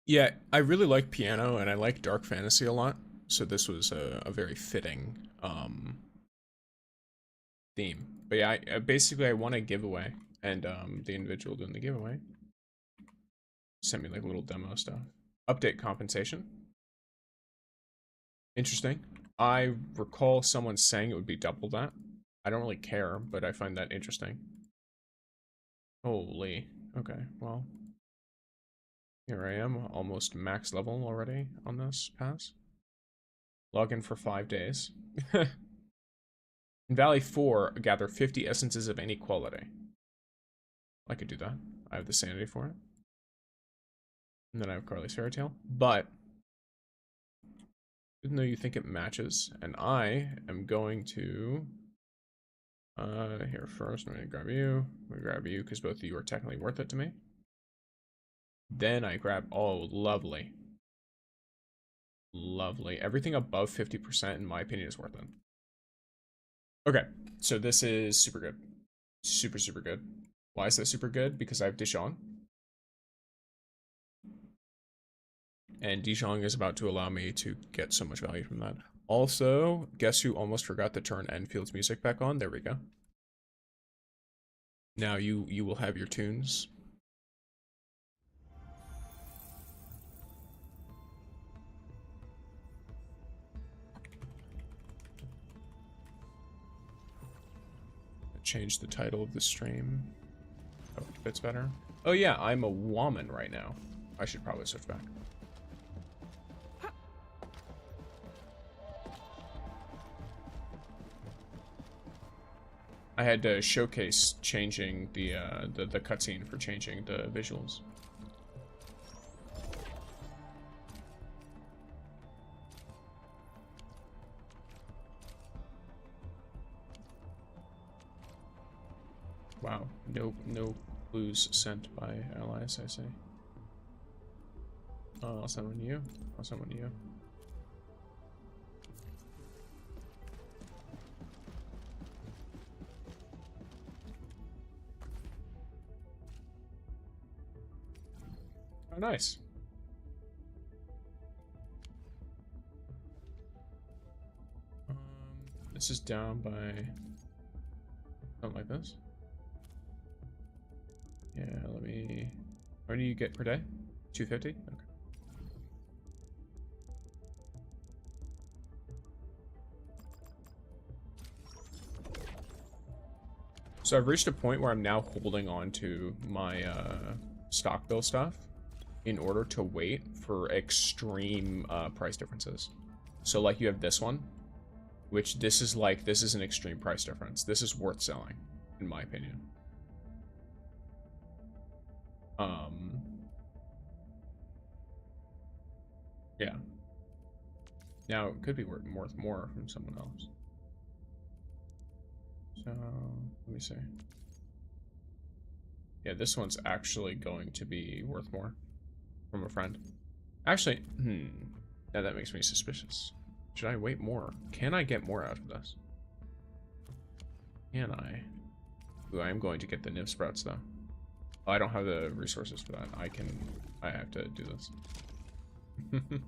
Yeah, I really like piano and I like dark fantasy a lot, so this was a very fitting theme. But yeah, basically I won a giveaway, and the individual doing the giveaway sent me like little demo stuff. Update compensation. Interesting. I recall someone saying it would be double that. I don't really care, but I find that interesting. Holy. Okay, well. Here I am, almost max level already on this pass. Login for 5 days. In Valley 4, gather 50 essences of any quality. I could do that. I have the sanity for it. And then I have Carly's Fairy Tale. But, even though you think it matches, and I am going to... here first, I'm going to grab you. I'm going to grab you, because both of you are technically worth it to me. Then I grab, oh, lovely. Lovely. Everything above 50%, in my opinion, is worth it. Okay, so this is super good. Super, super good. Why is that super good? Because I have Dijon. And Dijon is about to allow me to get so much value from that. Also, guess who almost forgot to turn Enfield's music back on? There we go. Now you will have your tunes. Change the title of the stream. Oh, it fits better. Oh yeah, I'm a woman right now. I should probably switch back. I had to showcase changing the cutscene for changing the visuals. Wow, no clues sent by allies, I see. Oh, I'll send one to you. I'll send one to you. Oh, nice. This is down by something like this. Yeah, let me. How many do you get per day? 250? Okay. So I've reached a point where I'm now holding on to my stock bill stuff in order to wait for extreme price differences. So like you have this one, which this is an extreme price difference. This is worth selling, in my opinion. Yeah. Now it could be worth more from someone else. So let me see. Yeah, this one's actually going to be worth more from a friend. Actually, now that makes me suspicious. Should I wait more? Can I get more out of this? Can I? Ooh, I am going to get the Niv Sprouts though. Oh, I don't have the resources for that. I have to do this. I'm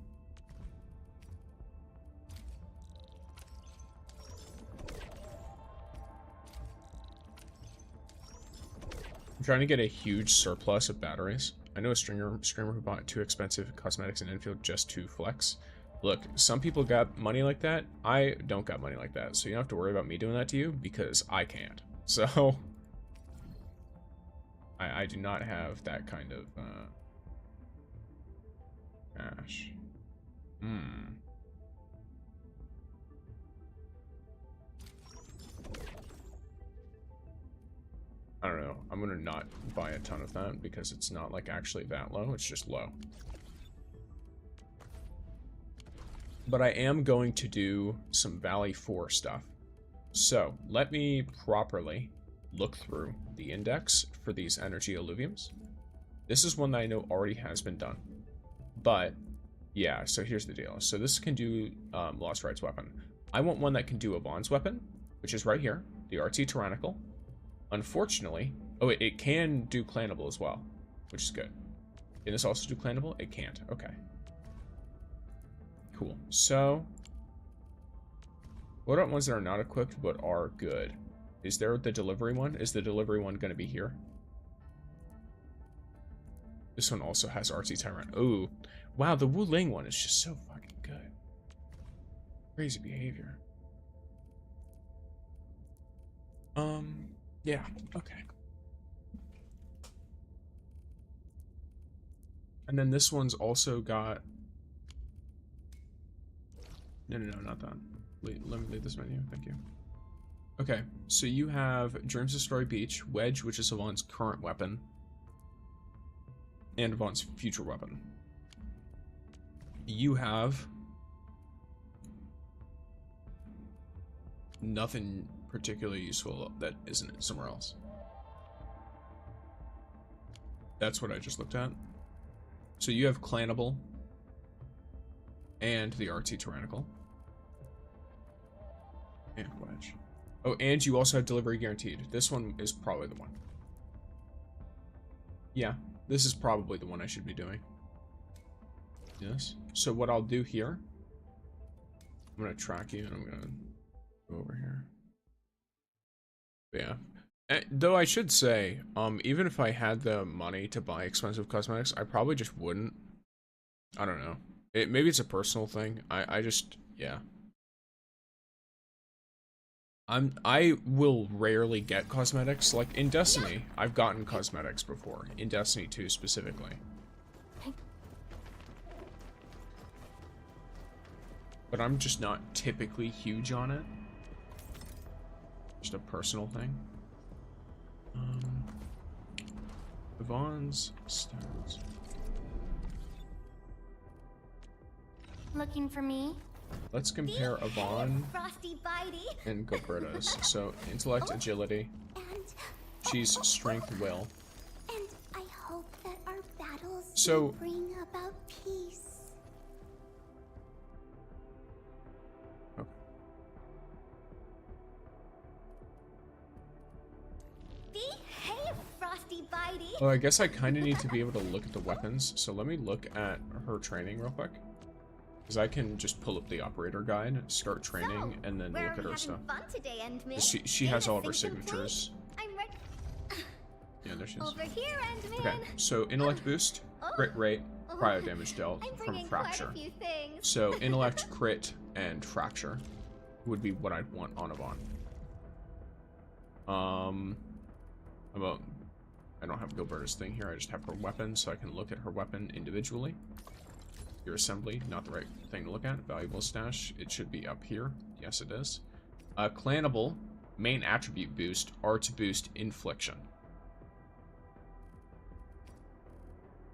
trying to get a huge surplus of batteries. I know a streamer who bought 2 expensive cosmetics in Endfield just to flex. Look, some people got money like that. I don't got money like that, so you don't have to worry about me doing that to you because I can't. So I do not have that kind of cash. I don't know. I'm gonna not buy a ton of that because it's not like actually that low. It's just low. But I am going to do some Valley 4 stuff. So let me properly look through the index for these energy alluviums. This is one that I know already has been done. But yeah, so here's the deal. So this can do Lost Rights weapon. I want one that can do Avon's weapon, which is right here, the RT Tyrannical. Unfortunately, oh, it can do clanable as well, which is good. Can this also do clanable? It can't. Okay. Cool. So, what are ones that are not equipped but are good? Is there the delivery one? Is the delivery one going to be here? This one also has RT Tyrant. Ooh. Wow, the Wu Ling one is just so fucking good. Crazy behavior. Yeah, okay. And then this one's also got... No, not that. Wait, let me leave this menu, thank you. Okay, so you have Dreams of Story Beach, Wedge, which is Avon's current weapon, and Avon's future weapon. You have nothing particularly useful that isn't somewhere else. That's what I just looked at. So you have Clanable and the RT Tyrannical. And Wedge. Oh, and you also have Delivery Guaranteed. This one is probably the one. Yeah, this is probably the one I should be doing. Yes. So what I'll do here, I'm going to track you and I'm going to go over here. But yeah. Though I should say, even if I had the money to buy expensive cosmetics, I probably just wouldn't. I don't know. Maybe it's a personal thing. I just, yeah. I will rarely get cosmetics. Like in Destiny, I've gotten cosmetics before. In Destiny 2 specifically. but I'm just not typically huge on it. Just a personal thing. Yvonne's stats. Looking for me? Let's compare Yvonne Frosty Bitey. and Gilberta's. So, intellect, agility. And She's strength, will. and I hope that our battles So- will bring about peace. Okay. Hey, Frosty Bitey. Oh, I guess I kind of need to be able to look at the weapons. So let me look at her training real quick. Because I can just pull up the operator guide, start training, and then look at her stuff. Fun today, Endman. She has all of her signatures. I'm ready. Yeah, there she is. Over here, Endman. Okay, so intellect boost, crit rate, cryo damage dealt I'm from bringing quite fracture. a few things. So intellect, crit, and fracture would be what I'd want on Yvonne. I don't have Gilberta's thing here. I just have her weapon, so I can look at her weapon individually. Your assembly, not the right thing to look at. Valuable stash, it should be up here. Yes, it is. Clannable, main attribute boost, R to boost infliction.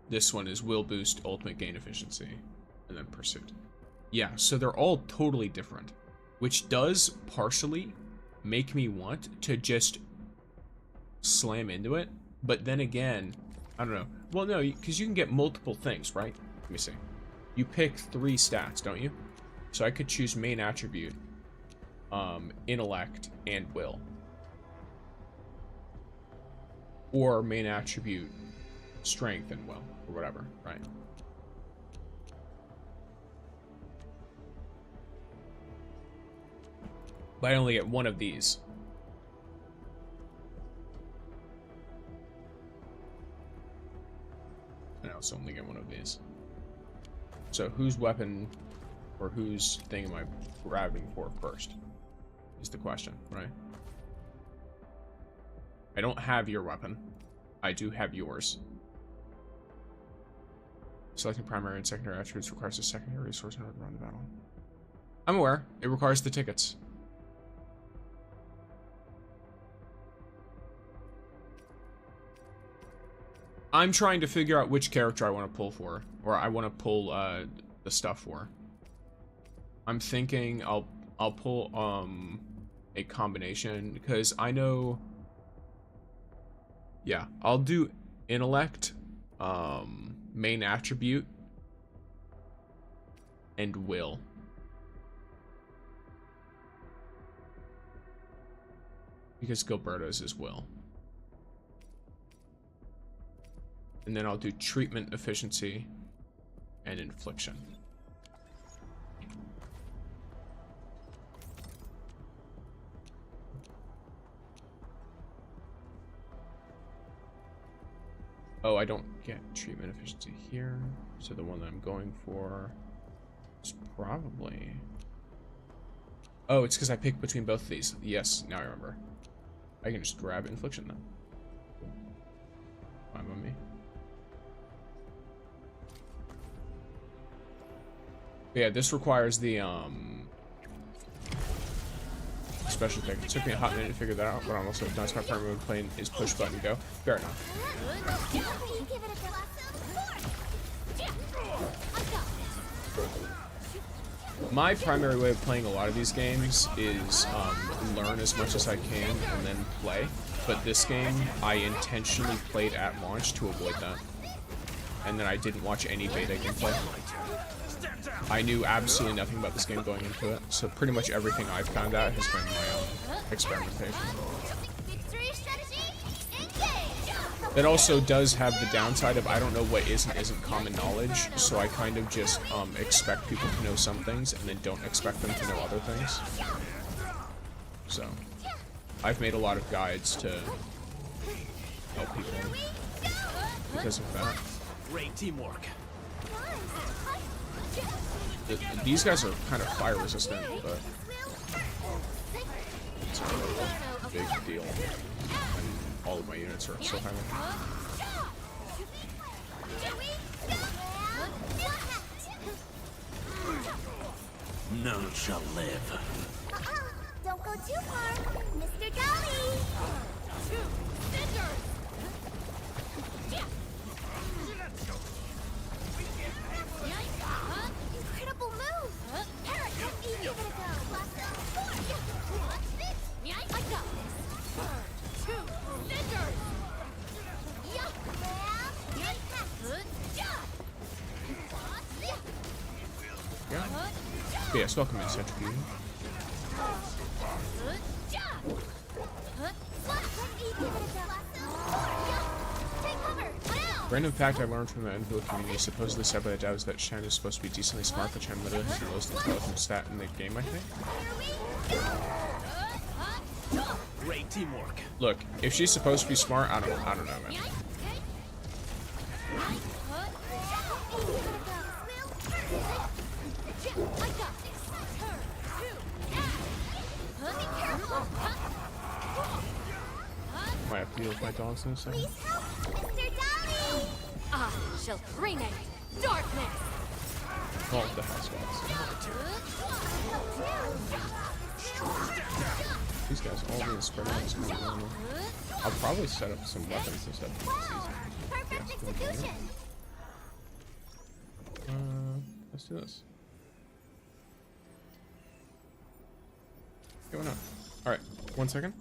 This one is will boost, ultimate gain efficiency, and then pursuit. Yeah, so they're all totally different, which does partially make me want to just slam into it. But then again, I don't know. Well, no, because you can get multiple things, right? Let me see. You pick 3 stats, don't you? So I could choose main attribute, intellect, and will. Or main attribute, strength and will, or whatever, right? But I only get one of these. I also only get one of these. So whose weapon or whose thing am I grabbing for first? Is the question, right? I don't have your weapon. I do have yours. Selecting primary and secondary attributes requires a secondary resource in order to run the battle. I'm aware. It requires the tickets. I'm trying to figure out which character I want to pull for, or I want to pull the stuff for. I'm thinking I'll pull a combination because I know. Yeah, I'll do intellect, main attribute, and will. Because Gilberta's is will. And then I'll do treatment efficiency and infliction. Oh, I don't get treatment efficiency here. So the one that I'm going for is probably... Oh, it's because I picked between both of these. Yes, now I remember. I can just grab infliction then. Fine by me. But yeah, this requires the special thing. It took me a hot minute to figure that out, but I'm also done. My primary move playing is push button go. Fair enough. My primary way of playing a lot of these games is learn as much as I can and then play. But this game, I intentionally played at launch to avoid that. And then I didn't watch any beta gameplay. I knew absolutely nothing about this game going into it, so pretty much everything I've found out has been my own experimentation. It also does have the downside of I don't know what is and isn't common knowledge, so I kind of just expect people to know some things and then don't expect them to know other things. So, I've made a lot of guides to help people because of that. Great teamwork. These guys are kind of fire resistant, but it's not a big deal. And all of my units are so high. None shall live. Don't go too far, Mr. Dolly! Two scissors! Yeah. Incredible move! Parrot, let's give it a go! Watch this! I got this. Two scissors! Grab, and catch! Yes, welcome in, Centrifuge. Random fact I learned from the Endfield community, supposedly said by the devs, that Shen is supposed to be decently smart, but Shen literally has the most intelligent stat in the game, I think. Great teamwork. Look, if she's supposed to be smart, I don't know, man. Might have to deal with my dogs in a second. Mr. Dolly! I shall rename darkness. Well, the house dogs. These guys all being spread out is kind of normal. I'll probably set up some weapons and stuff for the season. Perfect execution! Let's do this. What's going on? Alright, 1 second.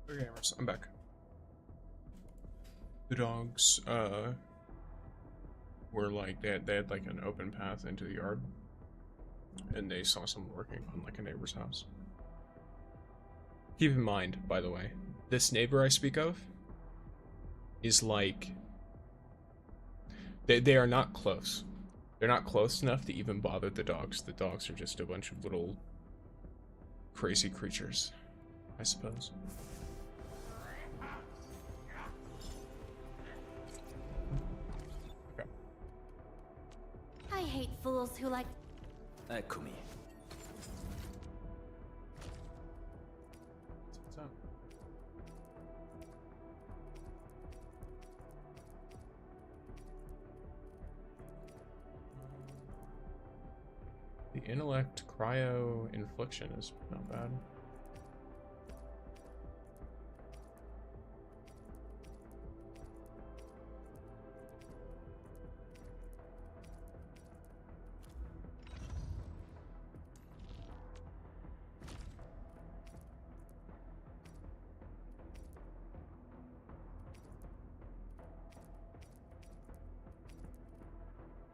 Okay, gamers, I'm back. The dogs, were like, they had like an open path into the yard, and they saw someone working on like a neighbor's house. Keep in mind, by the way, this neighbor I speak of is like, they are not close. They're not close enough to even bother the dogs. The dogs are just a bunch of little crazy creatures, I suppose. Okay. I hate fools who like... Eccomi. What's up? intellect cryo infliction is not bad.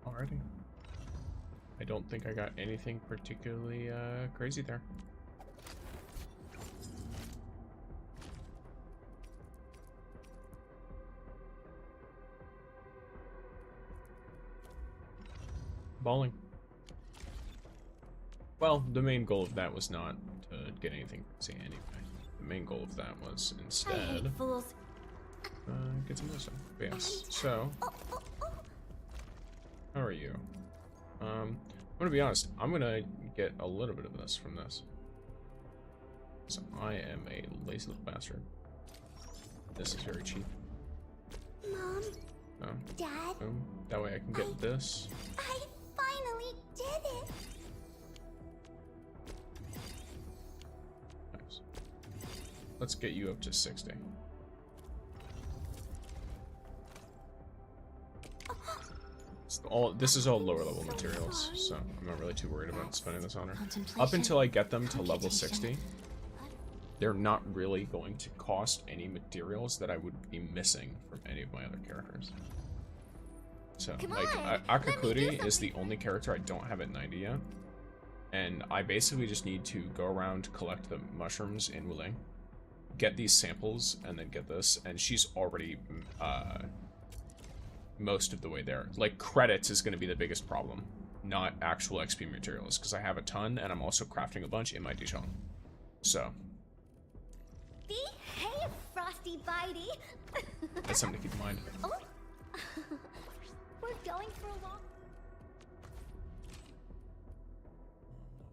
Alrighty. I don't think I got anything particularly crazy there. Balling. Well, the main goal of that was not to get anything crazy anyway. The main goal of that was I instead hate fools. get some wisdom. But yes, so how are you? I'm gonna be honest, I'm gonna get a little bit of this from this. So I am a lazy little bastard. This is very cheap. Mom, Oh, Dad, boom. That way I can get this. I finally did it. Nice. Let's get you up to 60. This is all lower level materials, so I'm not really too worried about spending this on her. Up until I get them to level 60, they're not really going to cost any materials that I would be missing from any of my other characters. So, like, Akakuri is the only character I don't have at 90 yet, and I basically just need to go around, collect the mushrooms in Wuling, get these samples, and then get this, and she's already most of the way there. Like, credits is going to be the biggest problem, not actual XP materials, because I have a ton, and I'm also crafting a bunch in my Dijon. So, Behave, Frosty Bitey. that's something to keep in mind. Oh, we're going for a walk.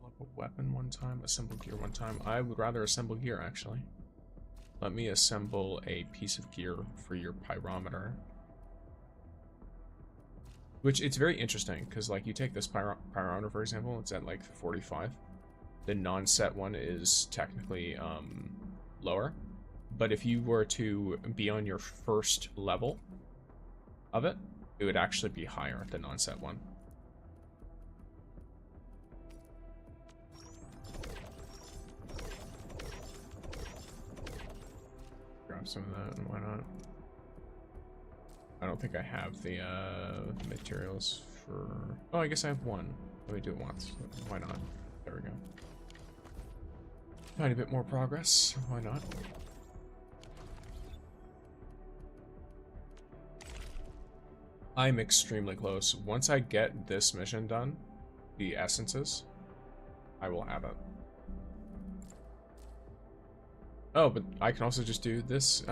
Level weapon one time, assemble gear one time. I would rather assemble gear, actually. Let me assemble a piece of gear for your pyrometer. Which, it's very interesting, because, like, you take this pyrometer, for example, it's at, like, 45. The non-set one is technically, lower. But if you were to be on your first level of it, it would actually be higher, the non-set one. Grab some of that, and why not? I don't think I have the materials for... Oh, I guess I have one. Let me do it once. Why not? There we go. Tiny bit more progress. Why not? I'm extremely close. Once I get this mission done, the essences, I will have it. Oh, but I can also just do this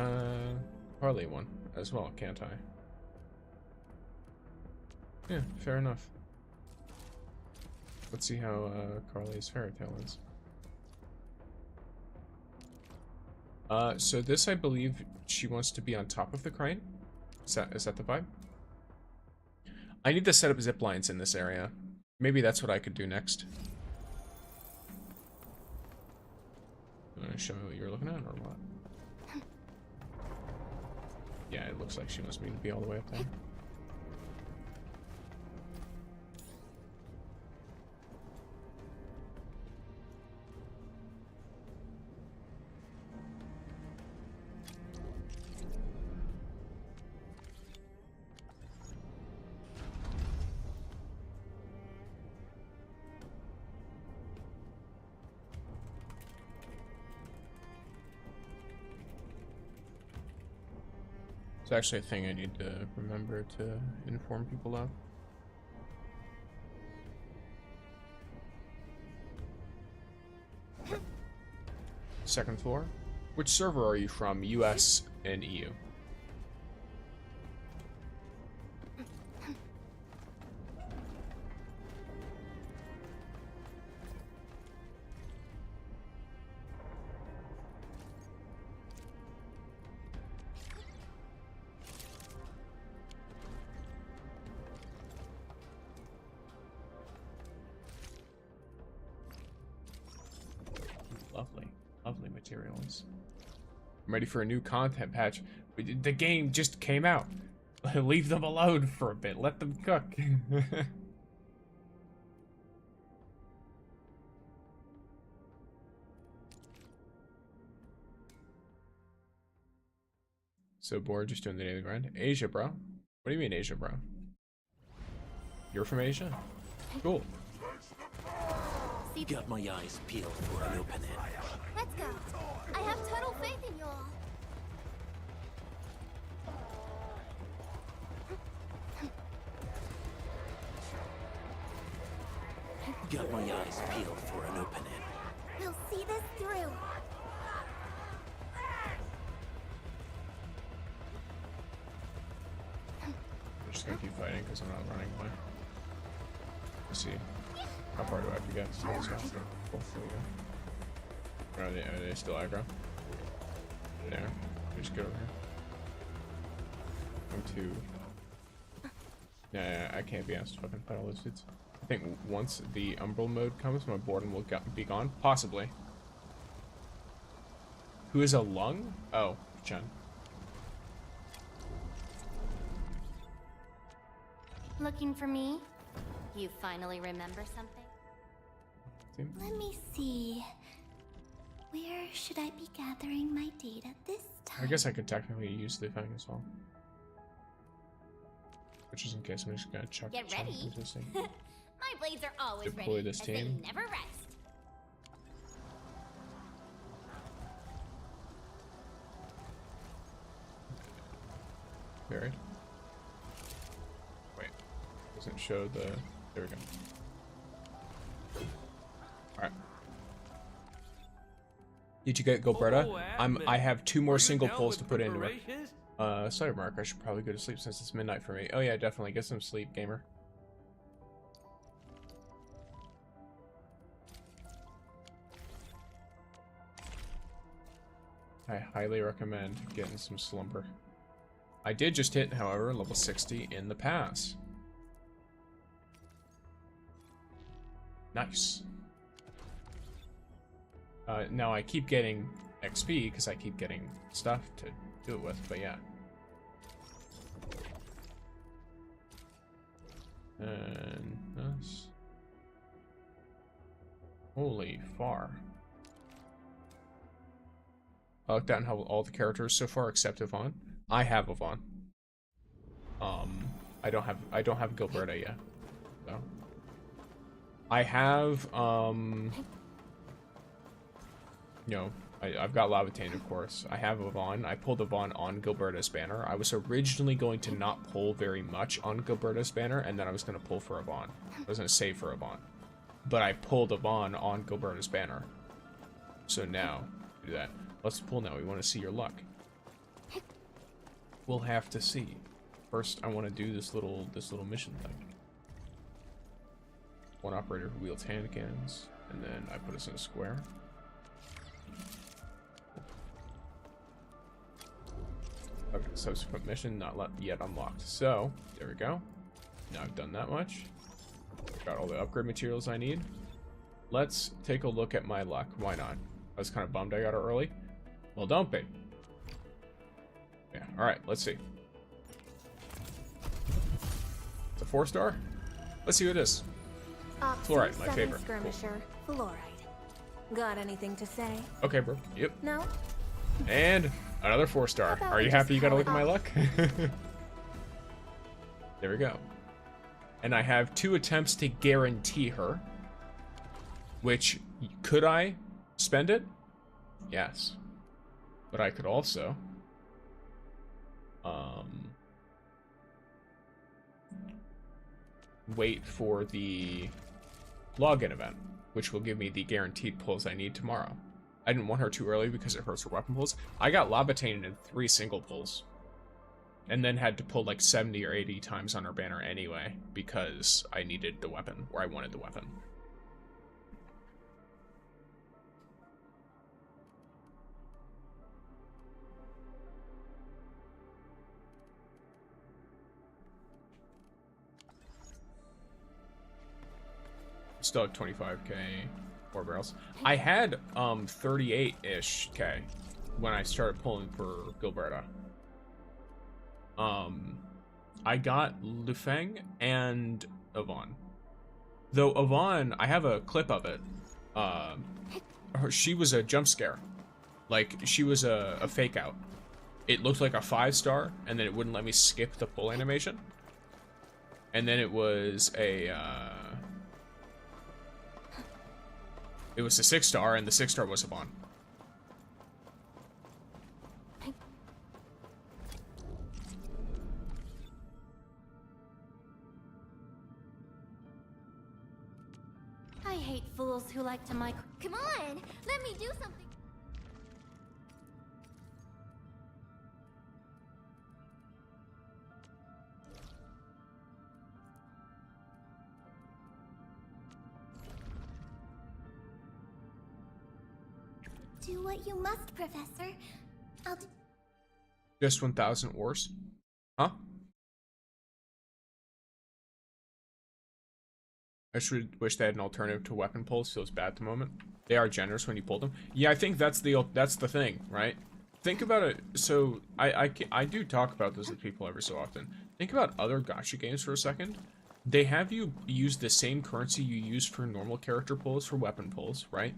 Harley one as well, can't I? Yeah, fair enough. Let's see how Carly's fairy tale is. So this, I believe, she wants to be on top of the crane. Is that the vibe? I need to set up zip lines in this area. Maybe that's what I could do next. You want to show me what you're looking at, or what? Yeah, it looks like she wants me to be all the way up there. It's actually a thing I need to remember to inform people of. Second floor. Which server are you from? US and EU. materials. I'm ready for a new content patch. The game just came out. Leave them alone for a bit. Let them cook. So bored just doing the daily grind. Asia, bro. What do you mean Asia, bro? You're from Asia? Cool. Got my eyes peeled for an opening. Let's go. I have total faith in you all. Got my eyes peeled for an opening. We'll see this through. I'm just gonna keep fighting because I'm not running away. Let's see. How far do I have to get? Cool, there we go. Are they still aggro? There. Just get over here. I'm too... Yeah, I can't be asked to fucking fight all those dudes. I think once the Umbral mode comes, my boredom will be gone. Possibly. Who is a lung? Oh, Chen. Looking for me? You finally remember something? Let me see. Where should I be gathering my data this time? I guess I could technically use the thing as well. Which is in case I'm just gonna chuck. Get ready. This thing. My blades are always Deploy ready, this as team. they never rest. Buried. Wait. Doesn't show the. There we go. Alright. Did you get Gilberta? I have 2 more single pulls to put into it. Sorry, Mark. I should probably go to sleep since it's midnight for me. Oh yeah, definitely. Get some sleep, gamer. I highly recommend getting some slumber. I did just hit, however, level 60 in the pass. Nice. Now I keep getting XP because I keep getting stuff to do it with, but yeah. And this. Holy far. I looked down how all the characters so far except Yvonne. I have Yvonne. I don't have Gilberta yet. So I have you know, I've got Lavatane, of course. I have Yvonne. I pulled Yvonne on Gilberta's banner. I was originally going to not pull very much on Gilberta's banner, and then I was going to pull for Yvonne. I was going to save for Yvonne. But I pulled Yvonne on Gilberta's banner. So now, do that. Let's pull now. We want to see your luck. We'll have to see. First, I want to do this little mission thing. One operator who wields hand cannons, and then I put us in a square. Okay, subsequent mission not yet unlocked. So, there we go. Now I've done that much. Got all the upgrade materials I need. Let's take a look at my luck. Why not? I was kind of bummed I got it early. Well, don't be. Yeah, alright, let's see. It's a 4-star? Let's see what it is. Fluorite, my favorite. Skirmisher, fluorite. Got anything to say? Okay, bro. Yep. No? And another 4-star. Are you happy you got to look at my luck? There we go. And I have 2 attempts to guarantee her. Which, could I spend it? Yes. But I could also... wait for the login event, which will give me the guaranteed pulls I need tomorrow. I didn't want her too early because it hurts her weapon pulls. I got Labatane in 3 single pulls. And then had to pull like 70 or 80 times on her banner anyway, because I needed the weapon, or I wanted the weapon. Still at 25k. 4 barrels. I had 38-ish K when I started pulling for Gilberta. I got Lufeng and Yvonne. Though Yvonne, I have a clip of it. She was a jump scare. Like, she was a fake out. It looked like a 5-star, and then it wouldn't let me skip the pull animation. And then it was a, it was a 6-star, and the 6-star was Yvonne. I hate fools who like to micro. Come on, let me do something. Do what you must, Professor. I'll do. Just 1,000 ores? Huh? I should wish they had an alternative to weapon pulls. Feels bad at the moment. They are generous when you pull them. Yeah, I think that's the thing, right? Think about it. So I do talk about this with people every so often. Think about other gacha games for a second. They have you use the same currency you use for normal character pulls for weapon pulls, right?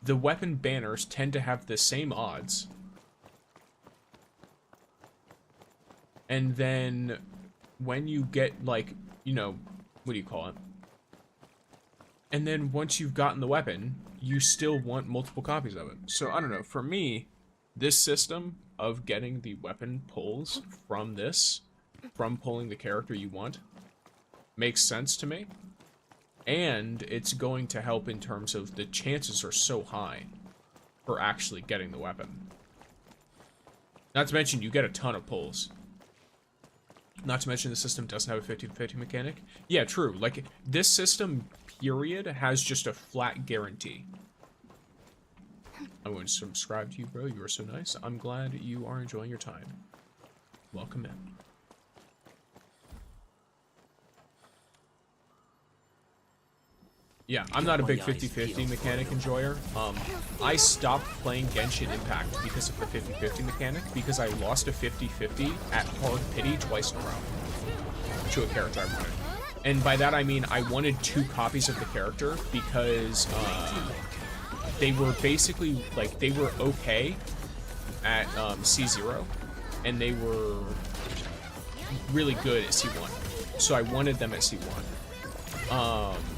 The weapon banners tend to have the same odds. And then when you get, like, you know, what do you call it? And then once you've gotten the weapon, you still want multiple copies of it. So, I don't know, for me, this system of getting the weapon pulls from pulling the character you want, makes sense to me. And it's going to help in terms of the chances are so high for actually getting the weapon. Not to mention, you get a ton of pulls. Not to mention the system doesn't have a 50-50 mechanic. Yeah, true. Like, this system, period, has just a flat guarantee. I'm going to subscribe to you, bro. You are so nice. I'm glad you are enjoying your time. Welcome in. Yeah, I'm not a big 50-50 mechanic enjoyer. I stopped playing Genshin Impact because of the 50-50 mechanic, because I lost a 50-50 at Hard Pity twice in a row to a character I wanted. And by that I mean I wanted 2 copies of the character because they were basically, like, they were okay at C0, and they were really good at C1. So I wanted them at C1.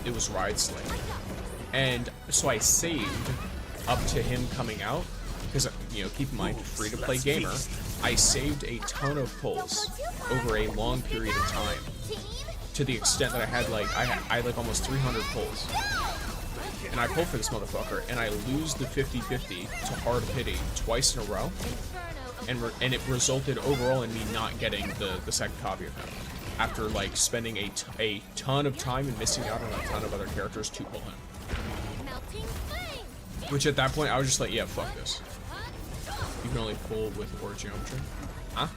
It was Ride Sling. And so I saved up to him coming out, because, you know, keep in mind, free-to-play gamer, I saved a ton of pulls over a long period of time, to the extent that I had, like, I had like almost 300 pulls. And I pull for this motherfucker, and I lose the 50-50 to Hard Pity twice in a row, and it resulted overall in me not getting the second copy of him. After, like, spending a ton of time and missing out on a ton of other characters to pull him. Which at that point, I was just like, yeah, fuck this. You can only pull with ore geometry. Huh?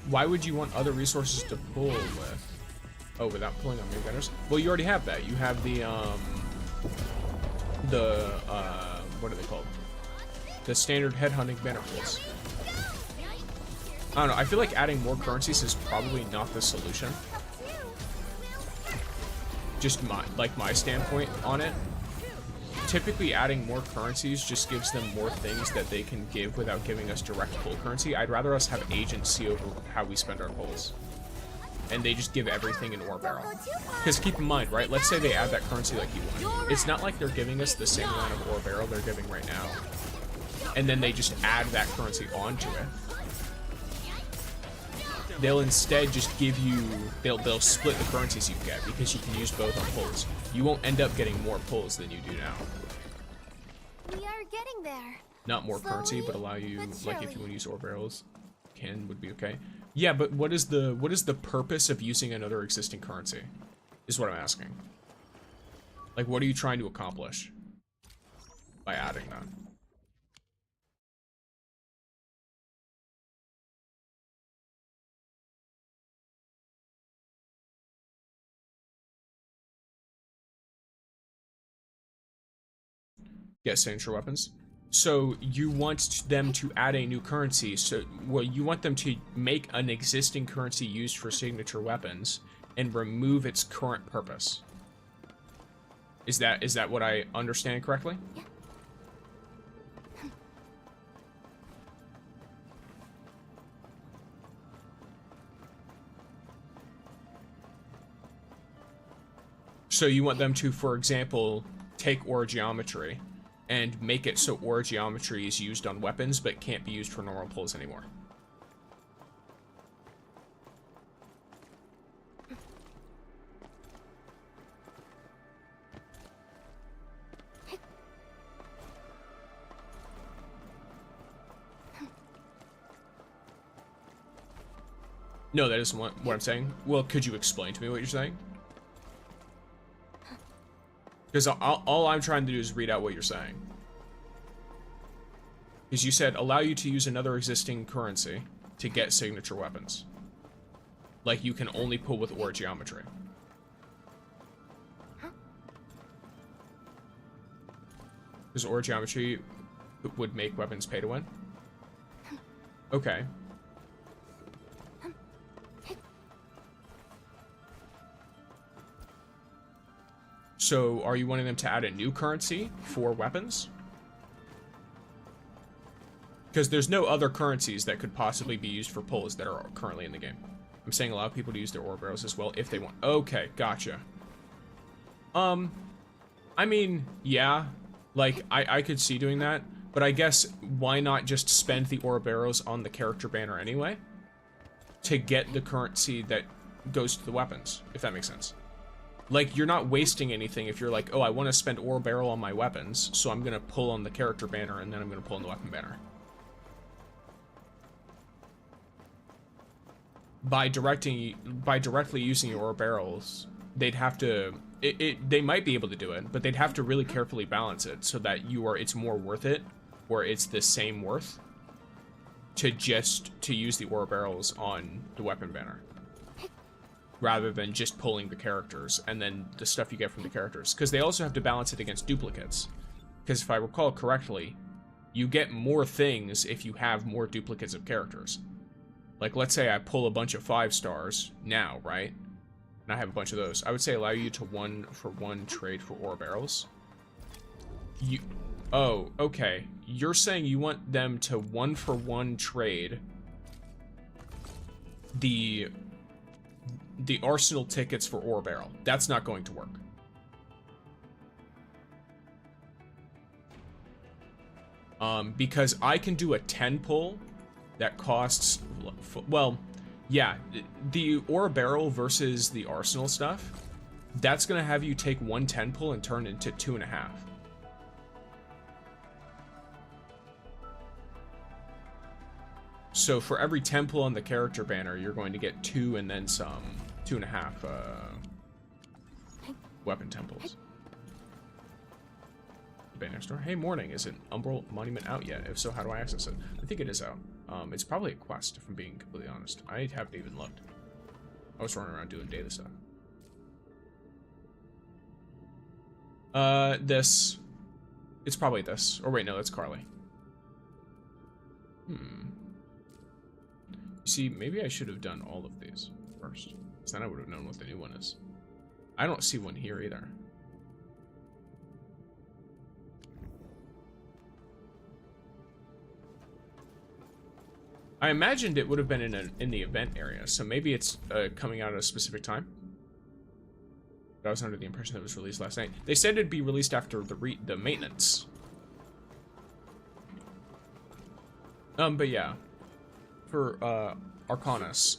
Why would you want other resources to pull with? Oh, without pulling on main banners? Well, you already have that. You have the, what are they called? The standard headhunting banner pulls. I don't know, I feel like adding more currencies is probably not the solution. Just my standpoint on it. Typically adding more currencies just gives them more things that they can give without giving us direct pull currency. I'd rather us have agency over how we spend our pulls. And they just give everything in ore barrel. Because keep in mind, right, let's say they add that currency like you want. It's not like they're giving us the same amount of ore barrel they're giving right now. And then they just add that currency onto it. They'll instead just give you, they'll split the currencies you get, because you can use both on pulls. You won't end up getting more pulls than you do now. We are getting there. Not more currency, but allow you, like, if you want to use ore barrels, would be okay. Yeah, but what is the purpose of using another existing currency? Is what I'm asking. Like, what are you trying to accomplish by adding that? get signature weapons. So you want them to add a new currency. So, well, you want them to make an existing currency used for signature weapons and remove its current purpose. Is that what I understand correctly? Yeah. So you want them to, for example, take ore geometry and make it so ore geometry is used on weapons but can't be used for normal pulls anymore. No, that isn't what I'm saying. Well, could you explain to me what you're saying? Because all I'm trying to do is read out what you're saying. Because you said, allow you to use another existing currency to get signature weapons. Like, you can only pull with ore geometry. Because ore geometry would make weapons pay to win? Okay. So, are you wanting them to add a new currency for weapons? Because there's no other currencies that could possibly be used for pulls that are currently in the game. I'm saying allow people to use their ore barrels as well if they want. Okay, gotcha. I mean, yeah. Like, I could see doing that. But I guess, why not just spend the ore barrels on the character banner anyway? To get the currency that goes to the weapons, if that makes sense. Like, you're not wasting anything if you're like, oh, I want to spend ore barrel on my weapons, so I'm going to pull on the character banner, and then I'm going to pull on the weapon banner. By directly using your ore barrels, they'd have to... They might be able to do it, but they'd have to really carefully balance it so that it's more worth it, or it's the same worth, to use the ore barrels on the weapon banner. Rather than just pulling the characters and then the stuff you get from the characters. Because they also have to balance it against duplicates. Because if I recall correctly, you get more things if you have more duplicates of characters. Like, let's say I pull a bunch of 5 stars now, right? And I have a bunch of those. I would say allow you to 1-for-1 trade for ore barrels. Oh, okay. You're saying you want them to 1-for-1 trade the arsenal tickets for ore barrel. That's not going to work. Because I can do a 10 pull that costs, well, yeah, the ore barrel versus the arsenal stuff, that's gonna have you take 1 10 pull and turn into 2.5. So for every 10 pull on the character banner, you're going to get 2 and then some 2.5 weapon temples. The banner store. Hey, morning. Is an Umbral monument out yet? If so, how do I access it? I think it is out. It's probably a quest, if I'm being completely honest. I haven't even looked. I was running around doing data stuff. This. It's probably this. Or wait, no, that's Carly. See, maybe I should have done all of these first. Because then I would have known what the new one is. I don't see one here either. I imagined it would have been in the event area, so maybe it's coming out at a specific time. But I was under the impression that it was released last night. They said it'd be released after the maintenance. But yeah. For Arcanus.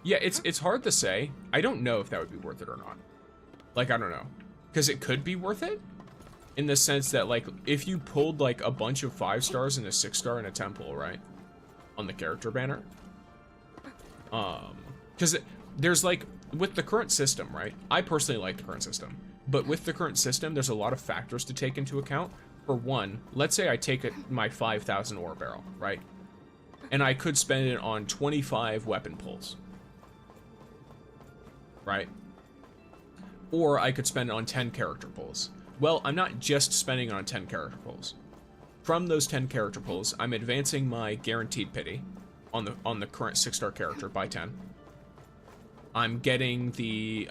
Yeah, it's hard to say. I don't know if that would be worth it or not. Like, I don't know. Because it could be worth it. In the sense that, like, if you pulled, like, a bunch of 5 stars and a 6 star in a temple, right? On the character banner. Because there's, like, with the current system, right? I personally like the current system. But with the current system, there's a lot of factors to take into account. For one, let's say I take my 5,000 ore barrel, right? And I could spend it on 25 weapon pulls. Right? Or I could spend it on 10 character pulls. Well, I'm not just spending on 10 character pulls. From those 10 character pulls, I'm advancing my guaranteed pity on the current 6-star character by 10. I'm getting the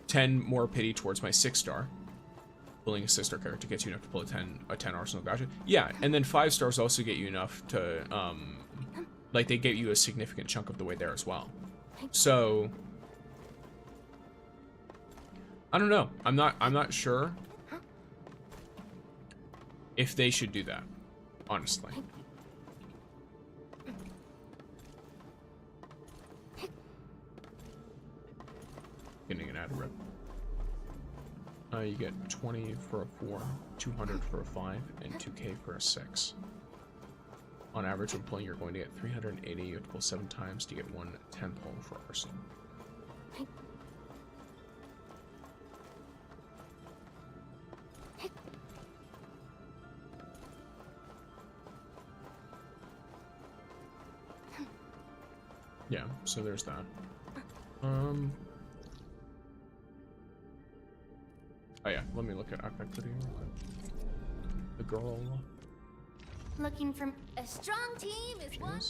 10 more pity towards my 6-star. Pulling a 6-star character gets you enough to pull a 10 arsenal gacha. Yeah, and then 5 stars also get you enough to like they get you a significant chunk of the way there as well. So I don't know. I'm not sure if they should do that, honestly. Getting an ad rip. You get 20 for a 4, 200 for a 5, and 2k for a 6. On average, when pulling, you're going to get 380. You have to pull 7 times to get 1 10 pull for arsenal. Yeah, so there's that. Oh yeah, let me look at activity real quick. The girl. Looking for a strong team is one.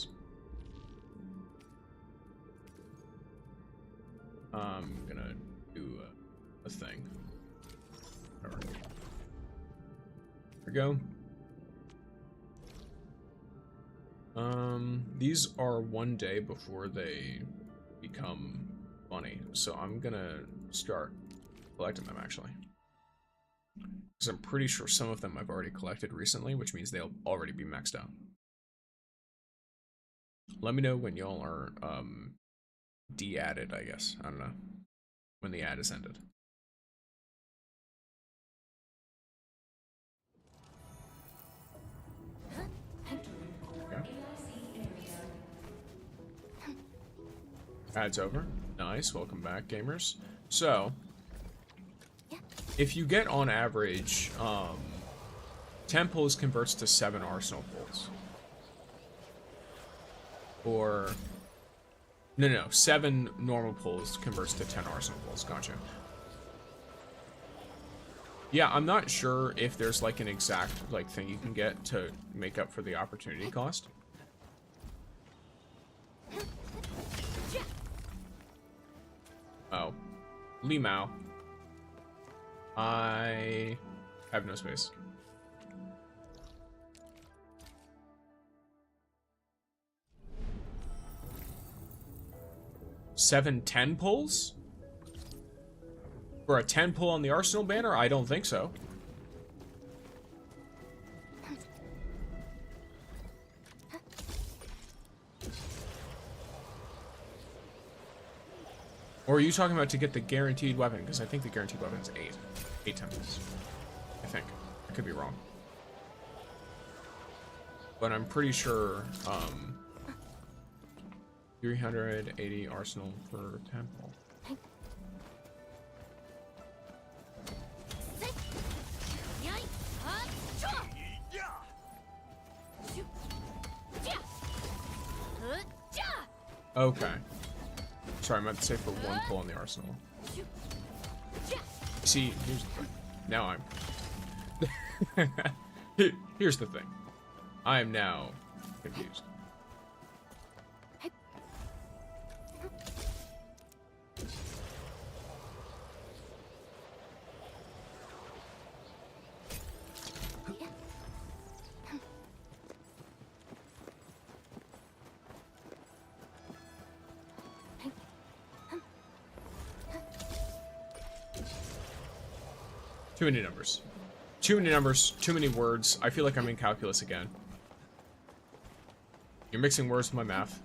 I'm gonna do a thing. Whatever. There we go. These are 1 day before they become money, so I'm gonna start collecting them actually. Because I'm pretty sure some of them I've already collected recently, which means they'll already be maxed out. Let me know when y'all are de-added, I guess. I don't know. When the ad is ended. Okay. Ad's over. Nice. Welcome back, gamers. So, if you get on average 10 pulls converts to 7 arsenal pulls. Or no, 7 normal pulls converts to 10 arsenal pulls. Gotcha. Yeah, I'm not sure if there's like an exact like thing you can get to make up for the opportunity cost. Oh. Lee Mao. I have no space. Seven 10 pulls? For a 10 pull on the Arsenal banner? I don't think so. Or are you talking about to get the guaranteed weapon? Because I think the guaranteed weapon is 8. 8 temples. I think. I could be wrong. But I'm pretty sure, 380 arsenal per temple. Okay. Sorry, I meant to say for 1 pull on the arsenal. See, here's the thing. Now I'm... Here's the thing. I am now confused. Too many numbers. Too many numbers, too many words. I feel like I'm in calculus again. You're mixing words with my math.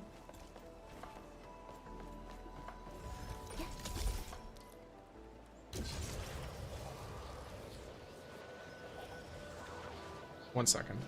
One second.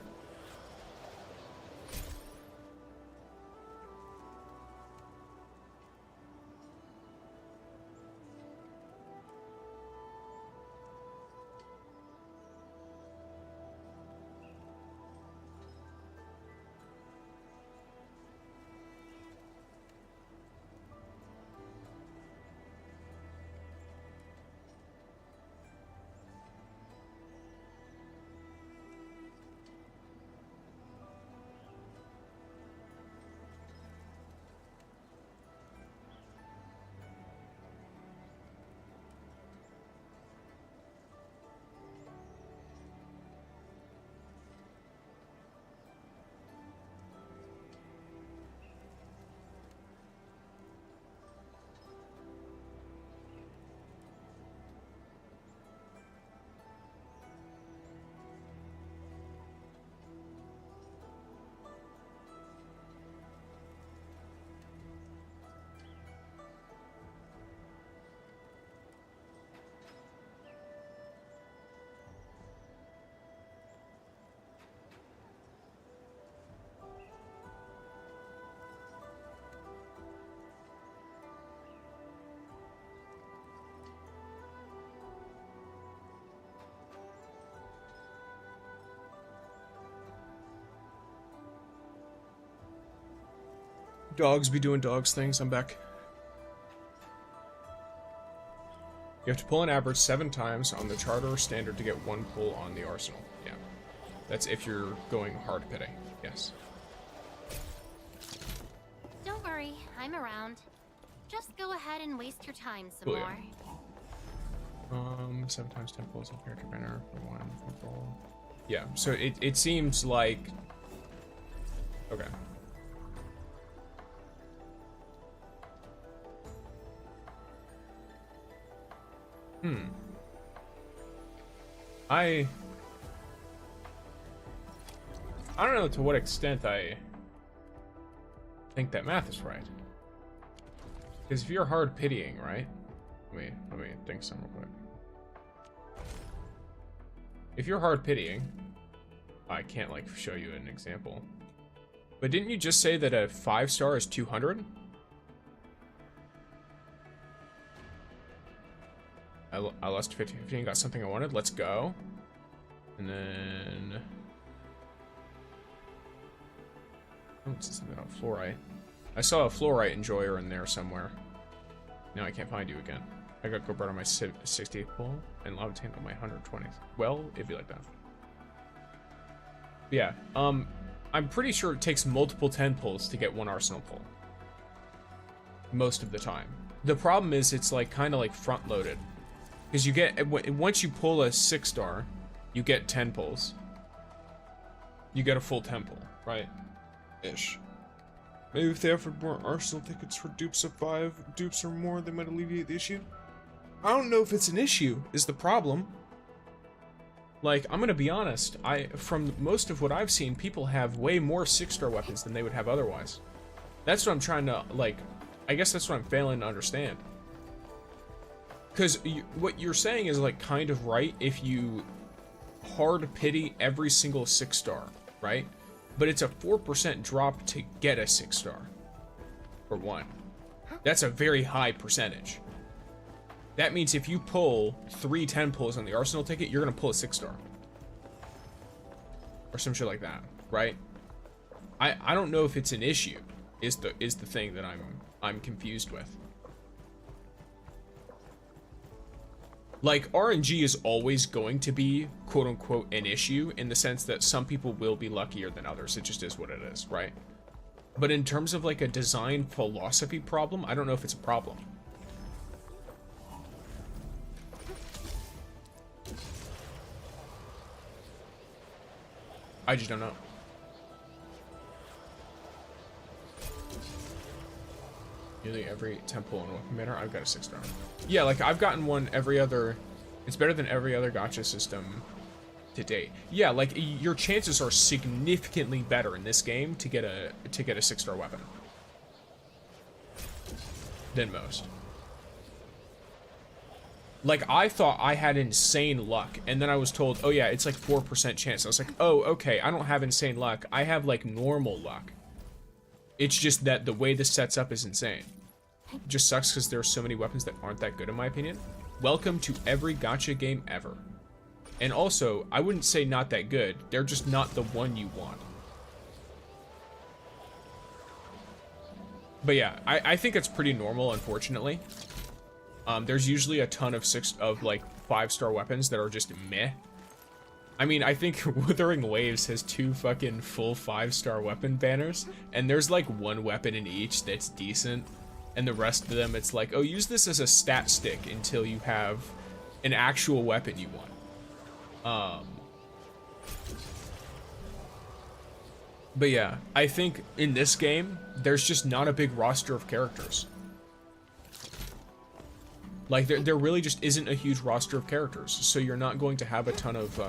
Dogs be doing dogs things. I'm back. You have to pull an average 7 times on the charter or standard to get 1 pull on the arsenal. Yeah. That's if you're going hard pitting. Yes. Don't worry, I'm around. Just go ahead and waste your time some Cool, yeah. more. 7 times 10 pulls on character banner for 1 pull. Yeah, so it seems like... Okay. I don't know to what extent I think that math is right. Because if you're hard pitying, right? Let me think some real quick. If you're hard pitying, I can't like show you an example. But didn't you just say that a 5-star is 200? I lost 15, got something I wanted. Let's go. And then... Oh, it's something about fluorite. I saw a fluorite enjoyer in there somewhere. Now I can't find you again. I got Gobert on my 68th pull and Levitate on my 120th. Well, it'd be like that. But yeah, I'm pretty sure it takes multiple 10 pulls to get 1 arsenal pull. Most of the time. The problem is it's like kind of like front loaded. Because you get, once you pull a 6-star, you get 10 pulls. You get a full 10 pull, right? Ish. Maybe if they offered more arsenal tickets for dupes of 5 dupes or more, they might alleviate the issue. I don't know if it's an issue, is the problem. Like, I'm gonna be honest, from most of what I've seen, people have way more 6-star weapons than they would have otherwise. That's what I'm trying to, like, I guess that's what I'm failing to understand. Because what you're saying is, like, kind of right if you hard pity every single 6-star, right? But it's a 4% drop to get a 6-star. For 1. That's a very high percentage. That means if you pull 3 10 pulls on the arsenal ticket, you're gonna pull a 6-star. Or some shit like that, right? I don't know if it's an issue, is the thing that I'm confused with. Like, RNG is always going to be, quote-unquote, an issue, in the sense that some people will be luckier than others. It just is what it is, right? But in terms of, like, a design philosophy problem, I don't know if it's a problem. I just don't know. Nearly every temple and weapon banner, I've got a 6-star. Yeah, like I've gotten one every other. It's better than every other gacha system to date. Yeah, like your chances are significantly better in this game to get a 6-star weapon than most. Like I thought I had insane luck, and then I was told, oh yeah, it's like 4% chance. I was like, oh okay, I don't have insane luck. I have like normal luck. It's just that the way this sets up is insane. It just sucks because there are so many weapons that aren't that good in my opinion. Welcome to every gacha game ever. And also, I wouldn't say not that good. They're just not the one you want. But yeah, I think it's pretty normal, unfortunately. There's usually a ton of 5-star weapons that are just meh. I mean, I think Withering Waves has 2 fucking full 5-star weapon banners, and there's like 1 weapon in each that's decent, and the rest of them it's like, oh, use this as a stat stick until you have an actual weapon you want. But yeah, I think in this game, there's just not a big roster of characters. Like, there really just isn't a huge roster of characters, so you're not going to have a ton of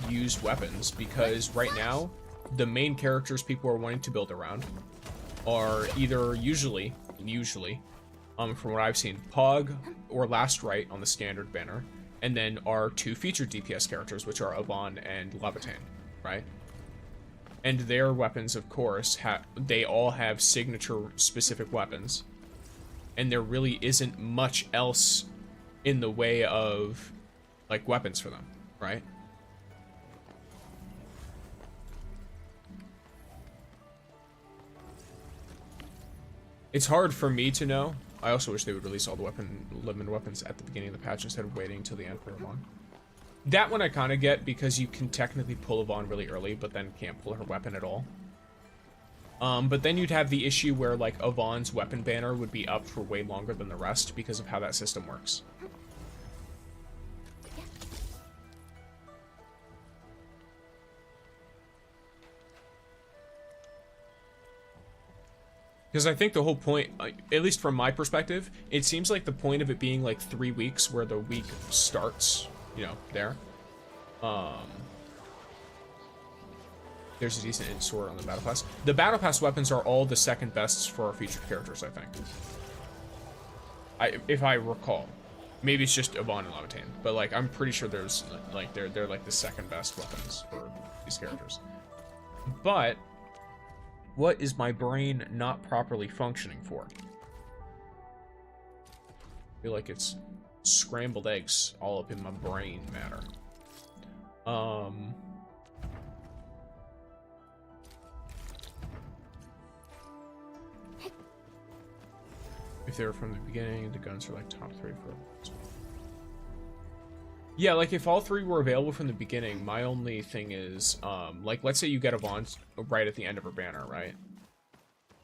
used weapons, because right now, the main characters people are wanting to build around are either usually, from what I've seen, Pog or Last Right on the standard banner, and then our 2 featured DPS characters, which are Aban and Levitain, right? And their weapons, of course, they all have signature-specific weapons. And there really isn't much else in the way of, like, weapons for them, right? It's hard for me to know. I also wish they would release all the limited weapons at the beginning of the patch instead of waiting till the end for Yvonne. That one I kind of get because you can technically pull Yvonne really early, but then can't pull her weapon at all. But then you'd have the issue where, like, Yvonne's weapon banner would be up for way longer than the rest because of how that system works. Because I think the whole point, at least from my perspective, it seems like the point of it being like 3 weeks where the week starts, you know, there. There's a decent int sword on the Battle Pass. The Battle Pass weapons are all the second best for our featured characters, I think. If I recall. Maybe it's just Yvonne and Levitain, but like I'm pretty sure there's like they're like the second best weapons for these characters. But what is my brain not properly functioning for? I feel like it's scrambled eggs all up in my brain matter. If they were from the beginning, the guns are like top 3 for... Yeah, like if all 3 were available from the beginning, my only thing is, like let's say you get Yvonne right at the end of her banner, right?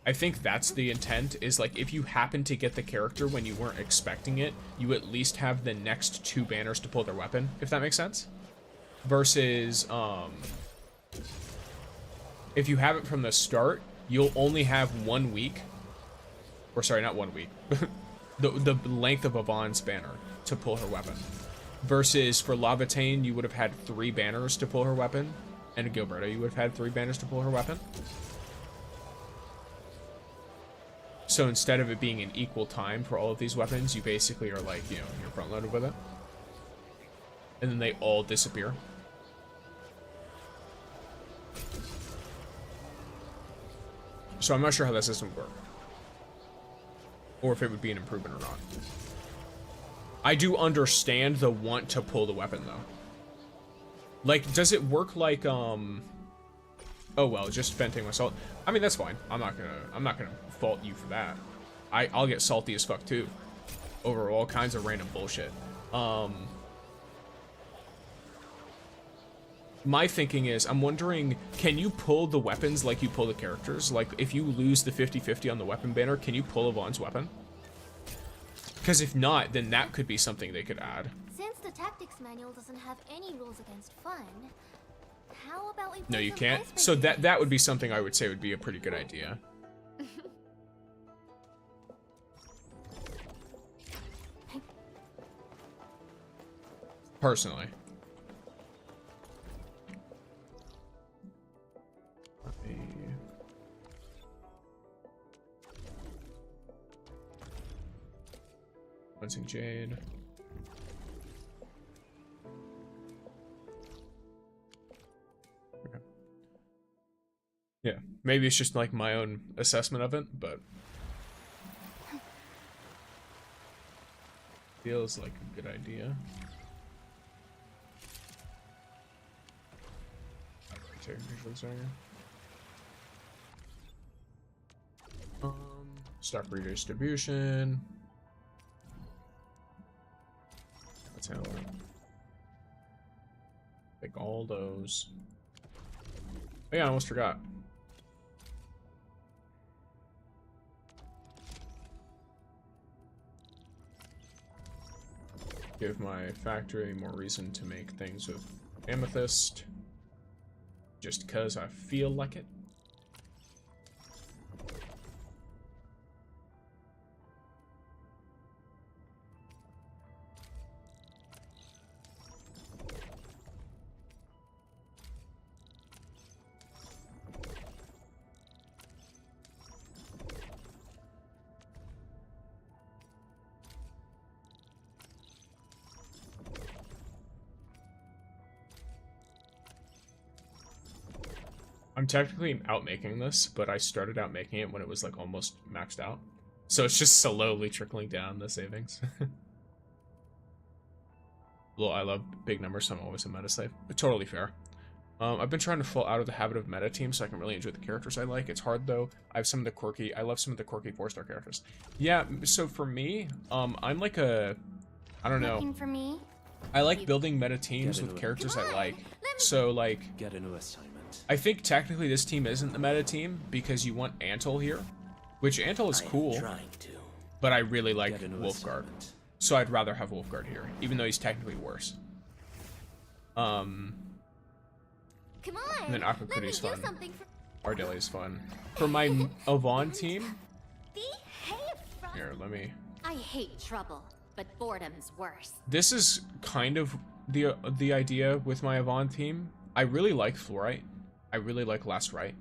I think that's the intent, is like if you happen to get the character when you weren't expecting it, you at least have the next 2 banners to pull their weapon, if that makes sense. Versus, if you have it from the start, you'll only have 1 week. Or sorry, not 1 week. the length of Yvonne's banner to pull her weapon. Versus for Levitain, you would have had 3 banners to pull her weapon. And Gilberto, you would have had 3 banners to pull her weapon. So instead of it being an equal time for all of these weapons, you basically are like, you know, you're front loaded with it. And then they all disappear. So I'm not sure how that system would work. Or if it would be an improvement or not. I do understand the want to pull the weapon though. Like, does it work like, oh well, just venting assault. I mean, that's fine. I'm not gonna fault you for that. I'll get salty as fuck too. Over all kinds of random bullshit. My thinking is, I'm wondering, can you pull the weapons like you pull the characters? Like, if you lose the 50-50 on the weapon banner, can you pull Yvonne's weapon? Because if not, then that could be something they could add. Since the tactics manual doesn't have any rules against fun, how about we play No, you some can't. icebreaker So games? that would be something I would say would be a pretty good idea. Personally. Cleansing Jade. Okay. Yeah, maybe it's just like my own assessment of it, but feels like a good idea. Stock redistribution. Let's handle it. Take all those. Oh yeah, I almost forgot. Give my factory more reason to make things with amethyst. Just because I feel like it. I'm technically out making this, but I started out making it when it was like almost maxed out. So it's just slowly trickling down the savings. Well, I love big numbers, so I'm always a meta slave. But totally fair. I've been trying to fall out of the habit of meta team so I can really enjoy the characters I like. It's hard though. I love some of the quirky 4-star characters. Yeah, so for me, I'm like a, I don't know. Looking for me? I like building meta teams with characters I like. So like, Get a new assignment. I think technically this team isn't the meta team because you want Antle here, which Antle is cool, Trying to. but I really like Get a new Wolfguard. assignment. So I'd rather have Wolfguard here, even though he's technically worse. Come on. And then Let me Aquacute's do fun. something for Ardeli's fun. For my Avon team, behave. here, let me... I hate trouble, but boredom's worse. This is kind of the idea with my Avon team. I really like Fluorite. I really like Last Right.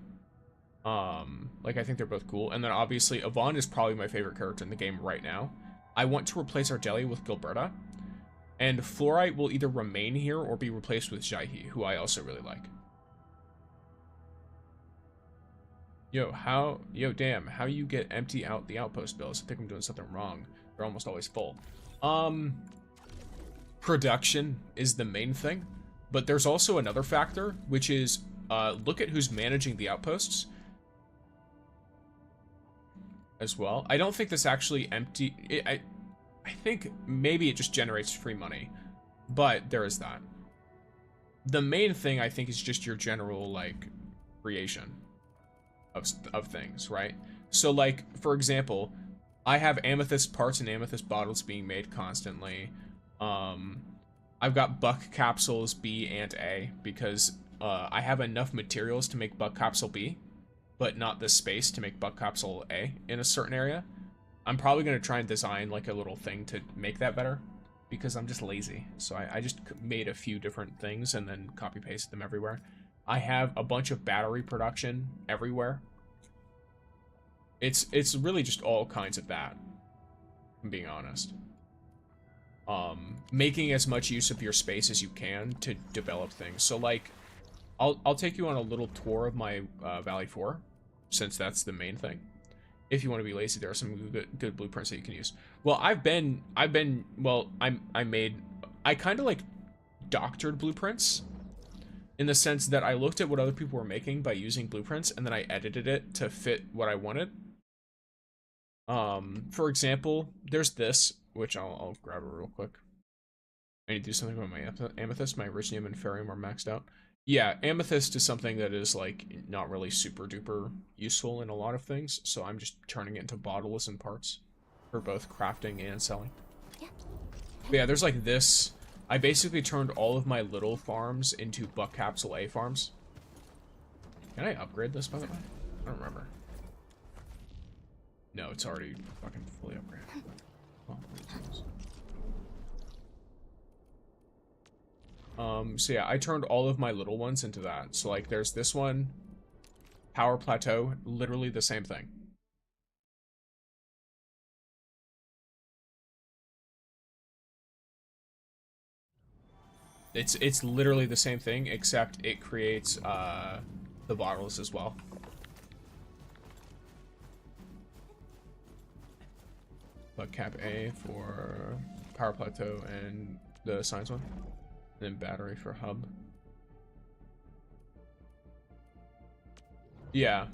Like, I think they're both cool. And then, obviously, Avon is probably my favorite character in the game right now. I want to replace Ardeli with Gilberta. And Fluorite will either remain here or be replaced with Jaihi, who I also really like. Yo, damn, how you get empty out the outpost bills? I think I'm doing something wrong. They're almost always full. Production is the main thing, but there's also another factor, which is, look at who's managing the outposts as well. I don't think this actually I think maybe it just generates free money, but there is that. The main thing, I think, is just your general, like, creation of things, right? So, like, for example, I have amethyst parts and amethyst bottles being made constantly. I've got buck capsules B and A because I have enough materials to make buck capsule B, but not the space to make buck capsule A in a certain area. I'm probably going to try and design like a little thing to make that better because I'm just lazy. So I just made a few different things and then copy pasted them everywhere. I have a bunch of battery production everywhere. It's really just all kinds of that, if I'm being honest. Making as much use of your space as you can to develop things. So like, I'll take you on a little tour of my Valley 4, since that's the main thing. If you want to be lazy, there are some good blueprints that you can use. Well, I kind of like doctored blueprints in the sense that I looked at what other people were making by using blueprints and then I edited it to fit what I wanted. For example, there's this, which I'll grab it real quick. I need to do something with my amethyst. My Iridium and Ferrium are maxed out. Yeah, amethyst is something that is like not really super duper useful in a lot of things, so I'm just turning it into bottles and parts for both crafting and selling. Yeah. But yeah, there's like this. I basically turned all of my little farms into buck capsule A farms. Can I upgrade this, by the way? I don't remember. No, it's already fucking fully upgraded. So yeah, I turned all of my little ones into that. So like, there's this one, Power Plateau, literally the same thing. It's literally the same thing, except it creates the bottles as well. But cap A for Power Plateau and the science one. And then battery for hub. Yeah.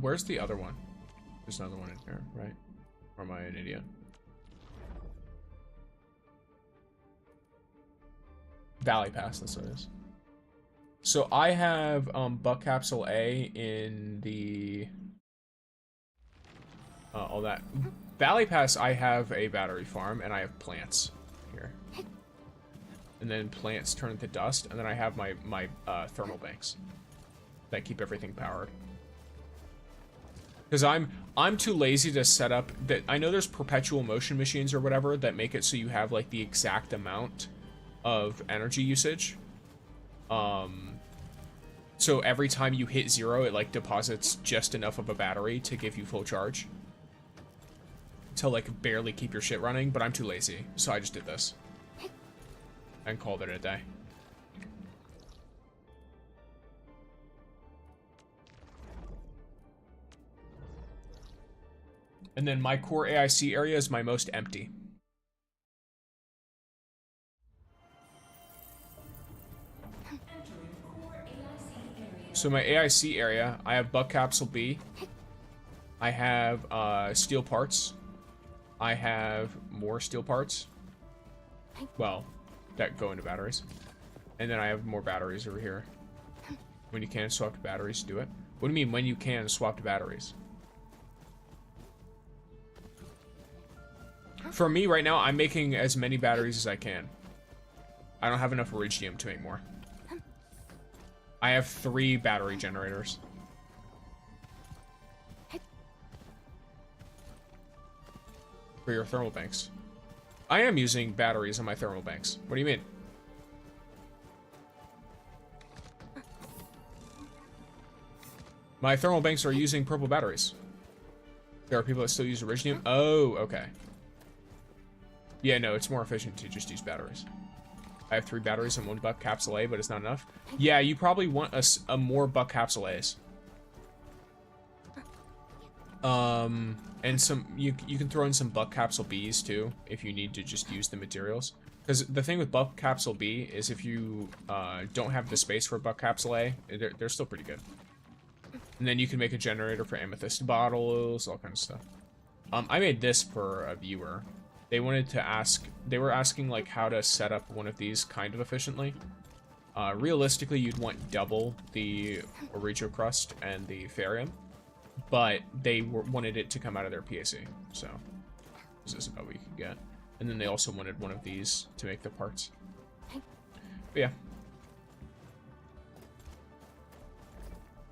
Where's the other one? There's another one in here, right? Or am I an idiot? Valley Pass, that's what it is. So I have Buck Capsule A in the all that. Valley Pass, I have a battery farm and I have plants here. And then plants turn into dust, and then I have my thermal banks that keep everything powered. Because I'm too lazy to set up that. I know there's perpetual motion machines or whatever that make it so you have like the exact amount of energy usage. So every time you hit 0, it like deposits just enough of a battery to give you full charge. To like barely keep your shit running, but I'm too lazy, so I just did this. And called it a day. And then my core AIC area is my most empty. So my AIC area, I have Buck Capsule B. I have steel parts. I have more steel parts. Well, that go into batteries. And then I have more batteries over here. When you can swap to batteries, do it. What do you mean when you can swap to batteries? For me right now, I'm making as many batteries as I can. I don't have enough iridium to make more. I have 3 battery generators. For your thermal banks. I am using batteries on my thermal banks. What do you mean? My thermal banks are using purple batteries. There are people that still use iridium. Oh, okay. Yeah, no, it's more efficient to just use batteries. I have 3 batteries and 1 Buck Capsule A, but it's not enough. Yeah, you probably want a more Buck Capsule A's. And some you can throw in some Buck Capsule B's too if you need to just use the materials. Because the thing with Buck Capsule B is if you don't have the space for Buck Capsule A, they're still pretty good. And then you can make a generator for amethyst bottles, all kinds of stuff. I made this for a viewer. They wanted to ask, they were asking like how to set up one of these kind of efficiently. Realistically, you'd want double the Aurigio crust and the Farium, but they wanted it to come out of their PAC, so this is about what you can get. And then they also wanted one of these to make the parts. But yeah.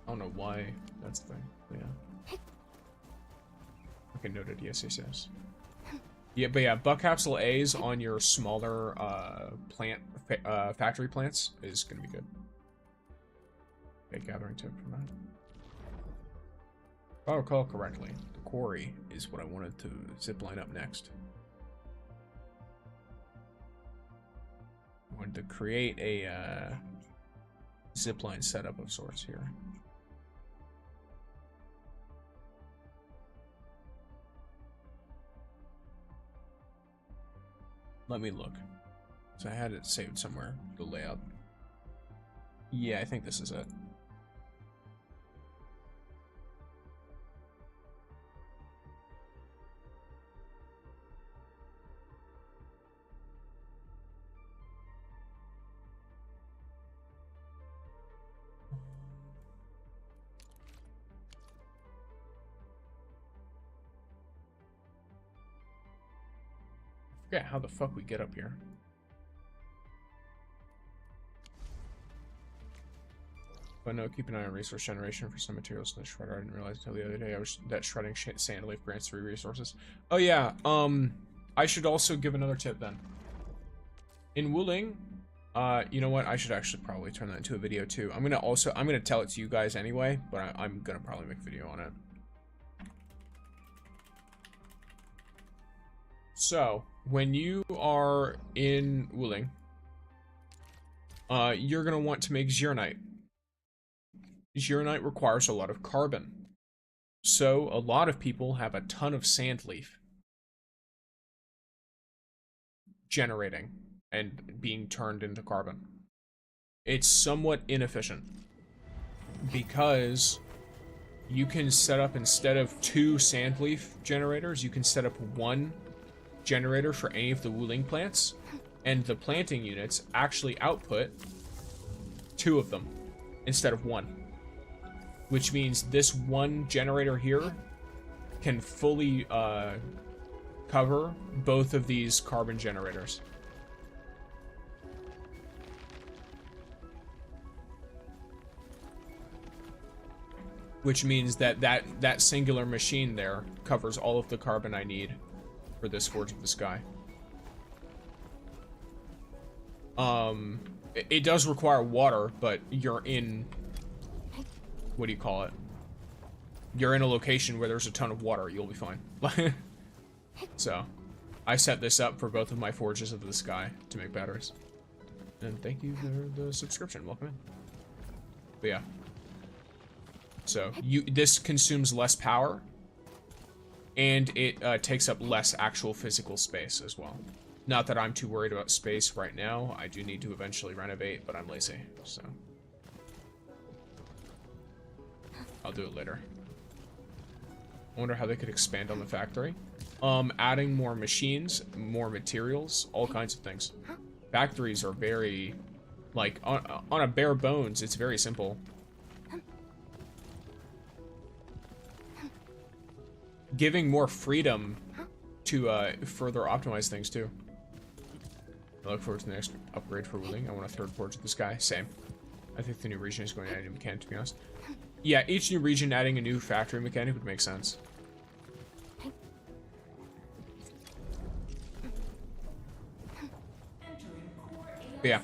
I don't know why that's the thing, but yeah. Okay, noted, yes. Yeah, but yeah, Buck Capsule A's on your smaller factory plants is gonna be good. Okay, gathering tip from that. If I recall correctly, the quarry is what I wanted to zipline up next. I wanted to create a zipline setup of sorts here. Let me look. So I had it saved somewhere, the layout. Yeah, I think this is it. I forget how the fuck we get up here. But no, keep an eye on resource generation for some materials in the shredder. I didn't realize until the other day that shredding sand leaf grants 3 resources. Oh yeah, I should also give another tip then. In Wuling, you know what? I should actually probably turn that into a video too. I'm gonna tell it to you guys anyway, but I'm gonna probably make a video on it. So, when you are in Wuling, you're gonna want to make Zirnite. Zirnite requires a lot of carbon. So, a lot of people have a ton of sand leaf generating and being turned into carbon. It's somewhat inefficient because you can set up, instead of 2 sand leaf generators, you can set up 1 generator for any of the Wuling plants, and the planting units actually output 2 of them instead of 1, which means this 1 generator here can fully cover both of these carbon generators. Which means that singular machine there covers all of the carbon I need for this Forge of the Sky. It does require water, but you're in, what do you call it? You're in a location where there's a ton of water, you'll be fine. So, I set this up for both of my Forges of the Sky to make batteries. And thank you for the subscription, welcome in. But yeah. So, this consumes less power, and it takes up less actual physical space as well. Not that I'm too worried about space right now. I do need to eventually renovate, but I'm lazy, so. I'll do it later. I wonder how they could expand on the factory. Adding more machines, more materials, all kinds of things. Factories are very, like, on a bare bones, it's very simple. Giving more freedom to further optimize things too. I look forward to the next upgrade for wheeling. I want a third port to the sky. Same. I think the new region is going to add a new mechanic, to be honest. Yeah, each new region adding a new factory mechanic would make sense. But yeah.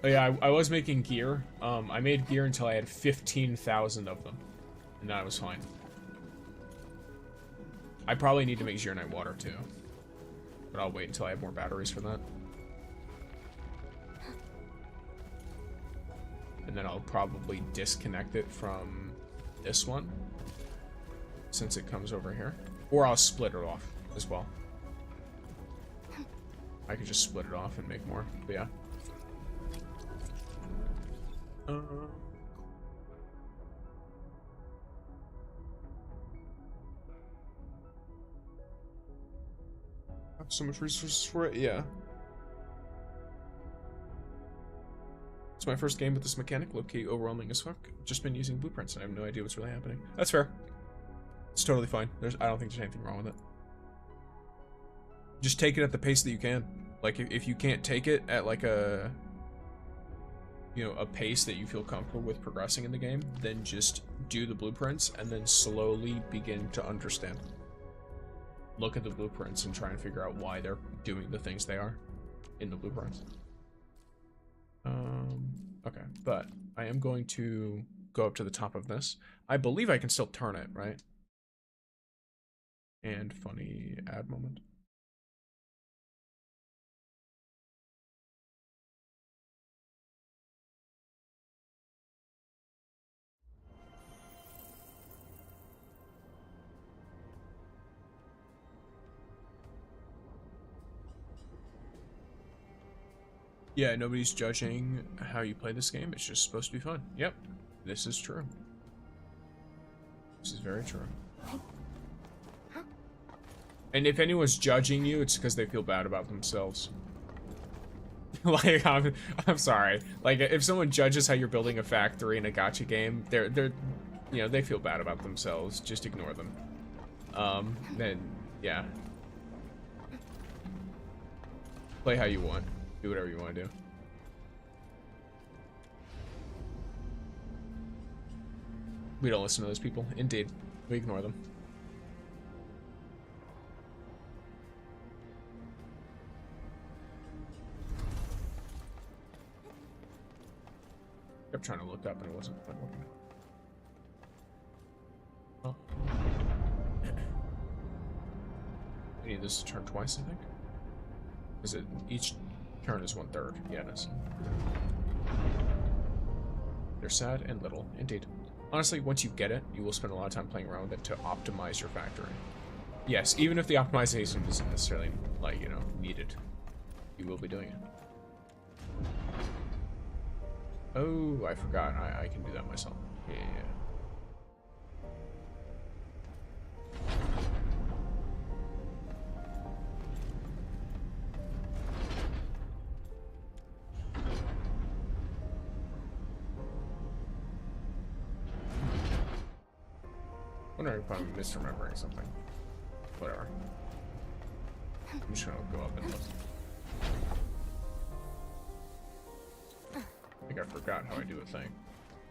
Oh yeah, I was making gear. I made gear until I had 15,000 of them. And then I was fine. I probably need to make Zeronite water too. But I'll wait until I have more batteries for that. And then I'll probably disconnect it from this one, since it comes over here. Or I'll split it off as well. I could just split it off and make more, but yeah. Have so much resources for it, yeah. It's my first game with this mechanic, low-key overwhelming as fuck. Just been using blueprints and I have no idea what's really happening. That's fair. It's totally fine. I don't think there's anything wrong with it. Just take it at the pace that you can. Like, if you can't take it at, like, a pace that you feel comfortable with progressing in the game, then just do the blueprints and then slowly begin to understand. Look at the blueprints and try and figure out why they're doing the things they are in the blueprints. Okay, but I am going to go up to the top of this. I believe I can still turn it, right? And funny ad moment. Yeah, nobody's judging how you play this game. It's just supposed to be fun. Yep, this is true. This is very true. And if anyone's judging you, it's because they feel bad about themselves. Like, I'm sorry. Like, if someone judges how you're building a factory in a gacha game, they're they feel bad about themselves. Just ignore them. Then, yeah. Play how you want. Do whatever you want to do. We don't listen to those people. Indeed. We ignore them. I kept trying to look up and it wasn't quite working. Oh. I need this to turn twice, I think. Is it each turn is 1/3? Yeah, it is. They're sad and little, indeed. Honestly, once you get it, you will spend a lot of time playing around with it to optimize your factory. Yes, even if the optimization isn't necessarily, like, needed, you will be doing it. Oh, I forgot. I can do that myself. Yeah. I wonder if I'm misremembering something. Whatever. I'm just gonna go up and look. I think I forgot how I do a thing.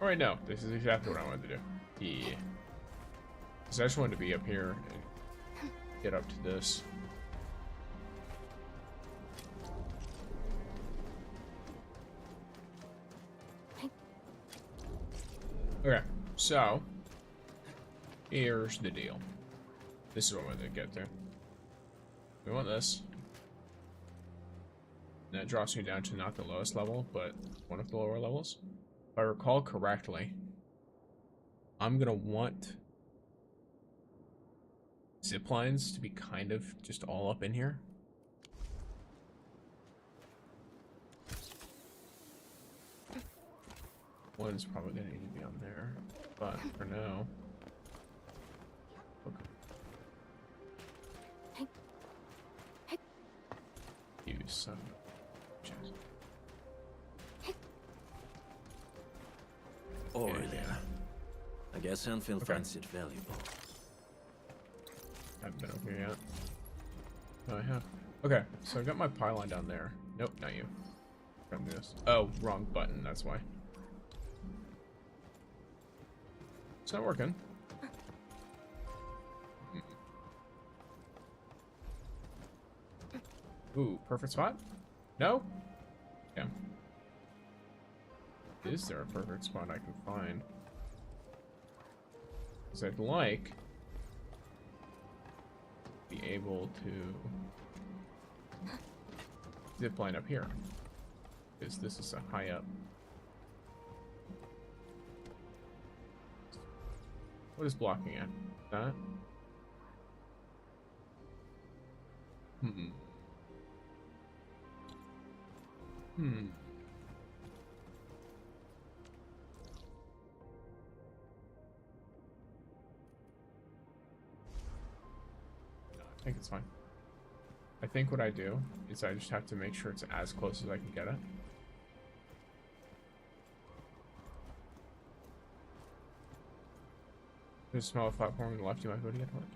Alright, no. This is exactly what I wanted to do. Yeah. Because I just wanted to be up here and get up to this. Okay, so here's the deal. This is what we're gonna get to. We want this. That drops me down to not the lowest level, but one of the lower levels. If I recall correctly, I'm gonna want zip lines to be kind of just all up in here. One's probably gonna need to be on there, but for now. Okay. Use some. Or there. I guess Endfield finds it valuable. I haven't been over here yet. No, I have. Okay, so I've got my pylon down there. Nope, not you. Trying to do this. Oh, wrong button, that's why. It's not working. Ooh, perfect spot? No? Yeah. Is there a perfect spot I can find? Because I'd like to be able to zip line up here. Because this is a high up. What is blocking it? That? I think it's fine. I think what I do is I just have to make sure it's as close as I can get it. There's a smaller platform on the left, you might go to get one.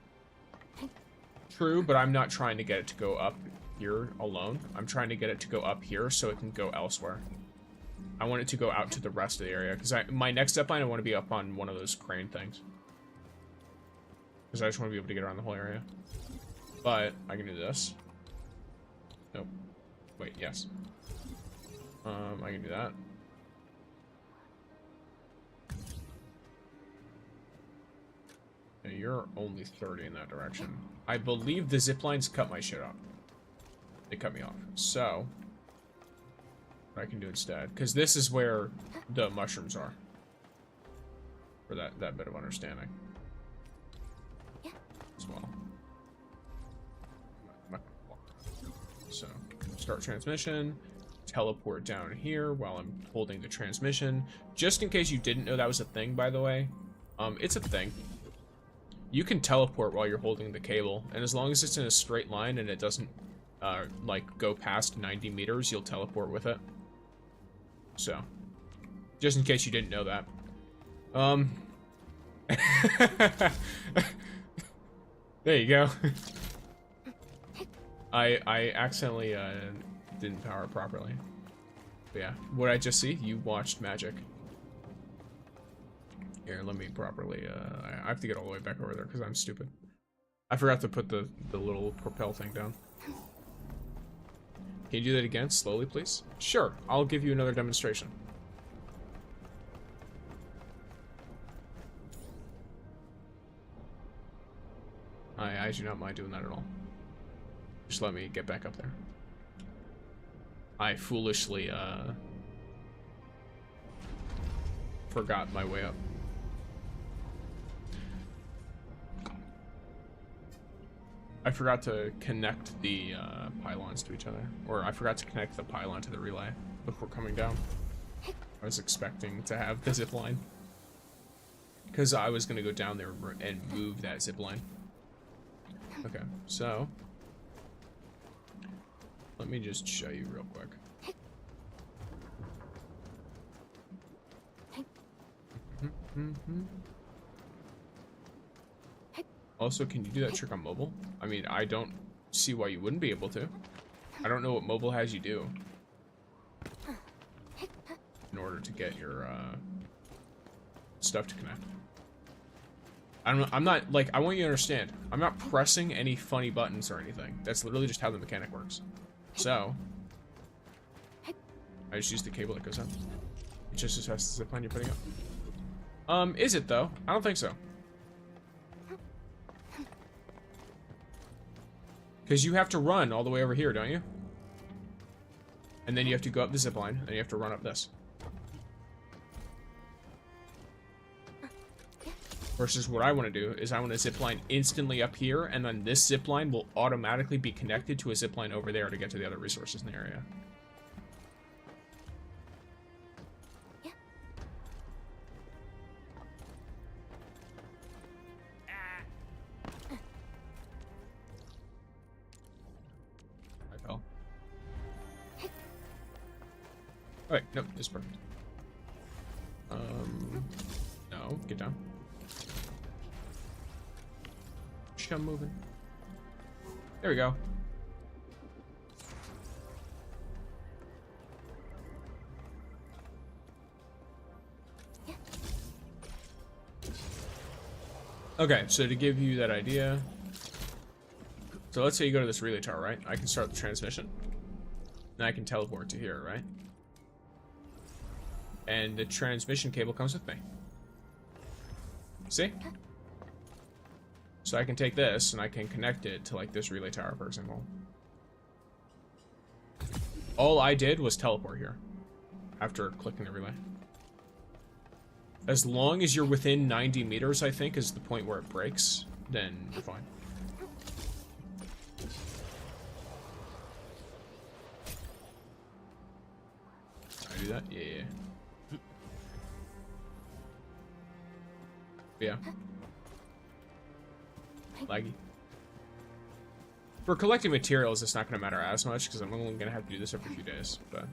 True, but I'm not trying to get it to go up here alone. I'm trying to get it to go up here so it can go elsewhere. I want it to go out to the rest of the area, because my next zipline, I want to be up on one of those crane things. Because I just want to be able to get around the whole area. But I can do this. Nope. Wait, yes. I can do that. Now you're only 30 in that direction. I believe the zip lines cut my shit off. They cut me off. So what I can do instead, because this is where the mushrooms are. For that bit of understanding. As well. So start transmission, teleport down here while I'm holding the transmission. Just in case you didn't know that was a thing, by the way. It's a thing. You can teleport while you're holding the cable, and as long as it's in a straight line and it doesn't like go past 90 meters, you'll teleport with it. So, just in case you didn't know that. There you go. I accidentally didn't power it properly. But yeah, what I just see? You watched magic. Here, let me properly, I have to get all the way back over there because I'm stupid. I forgot to put the little propel thing down. Can you do that again, slowly, please? Sure, I'll give you another demonstration. I do not mind doing that at all. Just let me get back up there. I foolishly, forgot my way up. I forgot to connect the pylons to each other. Or I forgot to connect the pylon to the relay before coming down. I was expecting to have the zip line. Because I was going to go down there and move that zip line. Okay, so let me just show you real quick. Also, can you do that trick on mobile? I mean, I don't see why you wouldn't be able to. I don't know what mobile has you do in order to get your stuff to connect. I'm not, like, I want you to understand, I'm not pressing any funny buttons or anything. That's literally just how the mechanic works. So, I just use the cable that goes up. It's just as fast as the zipline you're putting up. Is it, though? I don't think so. Because you have to run all the way over here, don't you? And then you have to go up the zipline, and you have to run up this. Versus what I want to do is I want to zipline instantly up here, and then this zipline will automatically be connected to a zipline over there to get to the other resources in the area. Yeah. I fell. Oh, wait, nope, this is perfect. No, get down. I'm moving. There we go. Yeah. Okay, so to give you that idea, so let's say you go to this relay tower, right? I can start the transmission. And I can teleport to here, right? And the transmission cable comes with me. See? So I can take this and I can connect it to like this relay tower, for example. All I did was teleport here after clicking the relay. As long as you're within 90 meters, I think, is the point where it breaks, then you're fine. Can I do that? Yeah. Yeah. Laggy. For collecting materials, it's not going to matter as much, because I'm only going to have to do this every few days, but...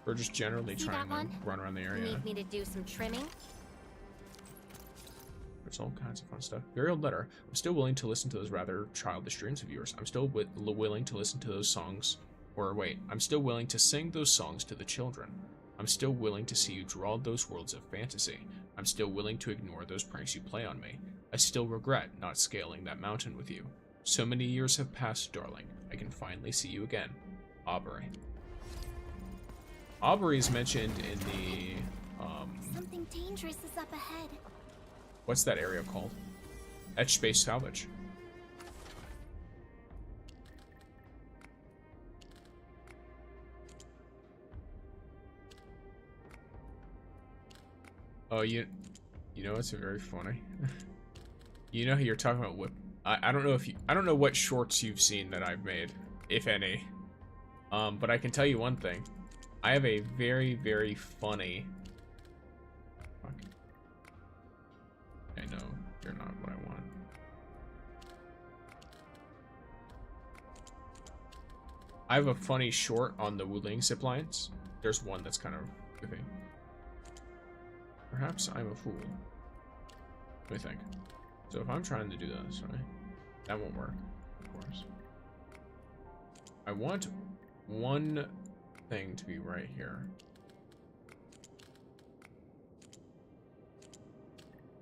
We're just generally See trying that to run around the You area. need me to do some trimming? There's all kinds of fun stuff. Very old letter. I'm still willing to listen to those rather childish dreams of yours. I'm still willing to listen to those songs. Or wait, I'm still willing to sing those songs to the children. I'm still willing to see you draw those worlds of fantasy. I'm still willing to ignore those pranks you play on me. I still regret not scaling that mountain with you. So many years have passed, darling. I can finally see you again. Aubrey. Aubrey is mentioned in the, Something dangerous is up ahead. what's that area called? Etch Space Salvage. Oh, you know what's very funny? You know how you're talking about whip. I don't know if you, I don't know what shorts you've seen that I've made, if any. But I can tell you one thing. I have a very, very funny. Fuck. I know you're not what I want. I have a funny short on the Wuling ziplines. There's one that's kind of goofy. Perhaps I'm a fool. What do you think? So if I'm trying to do this, right? That won't work, of course. I want one thing to be right here.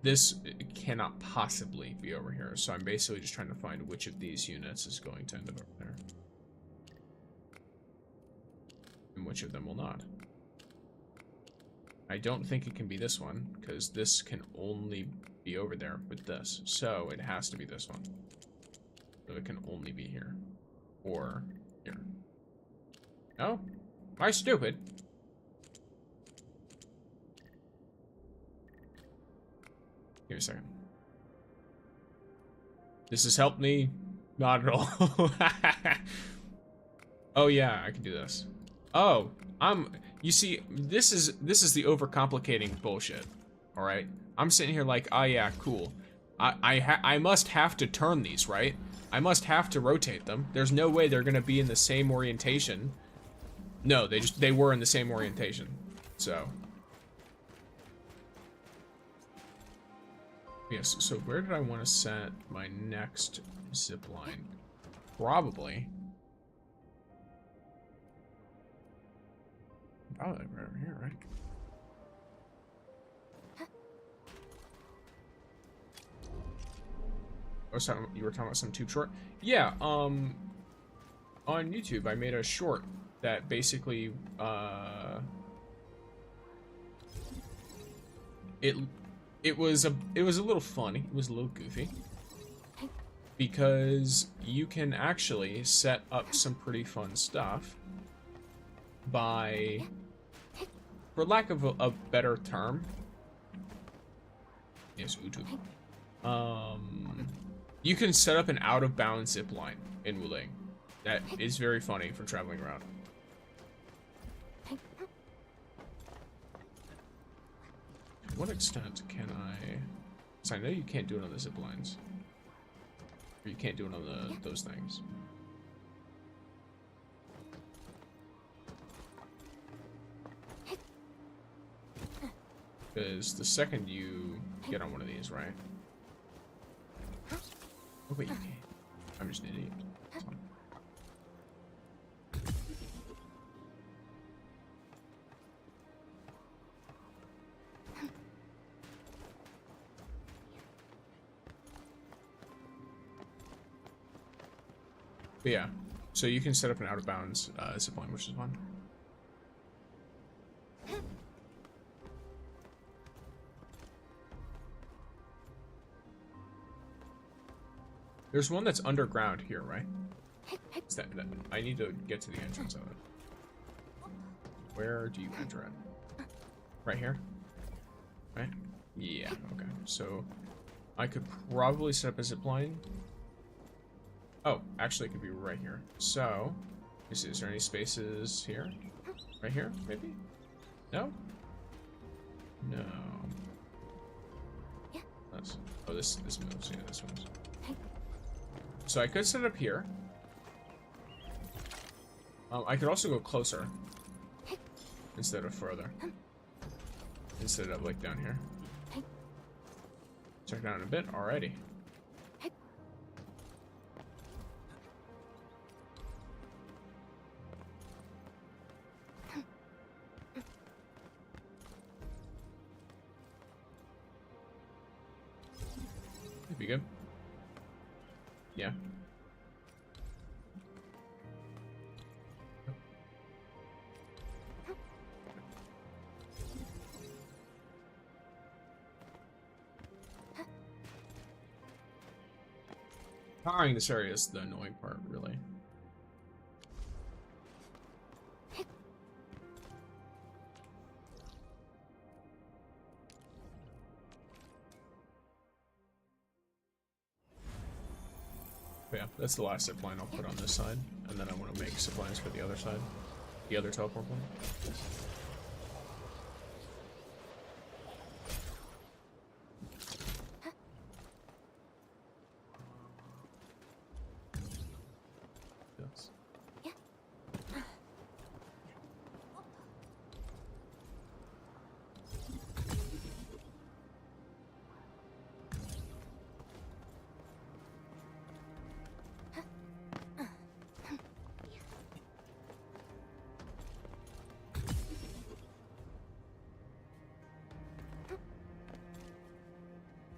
This cannot possibly be over here, so I'm basically just trying to find which of these units is going to end up over there. And which of them will not. I don't think it can be this one, because this can only be over there with this. So it has to be this one. So it can only be here. Or here. No? Am I stupid? Give me a second. This has helped me? Not at all. Oh yeah, I can do this. Oh, you see, this is the overcomplicating bullshit. All right, I'm sitting here like, oh yeah, cool. I must have to turn these, right? I must have to rotate them. There's no way they're gonna be in the same orientation. No, they were in the same orientation. So. Yes, so where did I want to set my next zip line? Probably right over here, right? You were talking about some tube short? Yeah, on YouTube I made a short that basically it was a little funny, it was a little goofy, because you can actually set up some pretty fun stuff by, for lack of a better term, Yes, YouTube. You can set up an out-of-bounds zip line in Wuling. That is very funny for traveling around. To what extent can I... So I know you can't do it on the zip lines. Or you can't do it on those things. Because the second you get on one of these, right? Oh wait, you can't. I'm just an idiot. It's fine. But yeah, so you can set up an out-of-bounds zipline, which is fun. There's one that's underground here, right? That, I need to get to the entrance of it. Where do you enter it? Right here? Right? Yeah, okay. So, I could probably set up a zipline. Oh, actually it could be right here. So, is there any spaces here? Right here, maybe? No? No. That's, oh, this moves. Yeah, this moves. So I could set it up here. I could also go closer instead of further. Instead of like down here. Check down a bit. Alrighty. That'd be good. Yeah. Powering this area is the annoying part, really. But yeah, that's the last zip line I'll put on this side, and then I want to make zip lines for the other side, the other teleport one. Yes.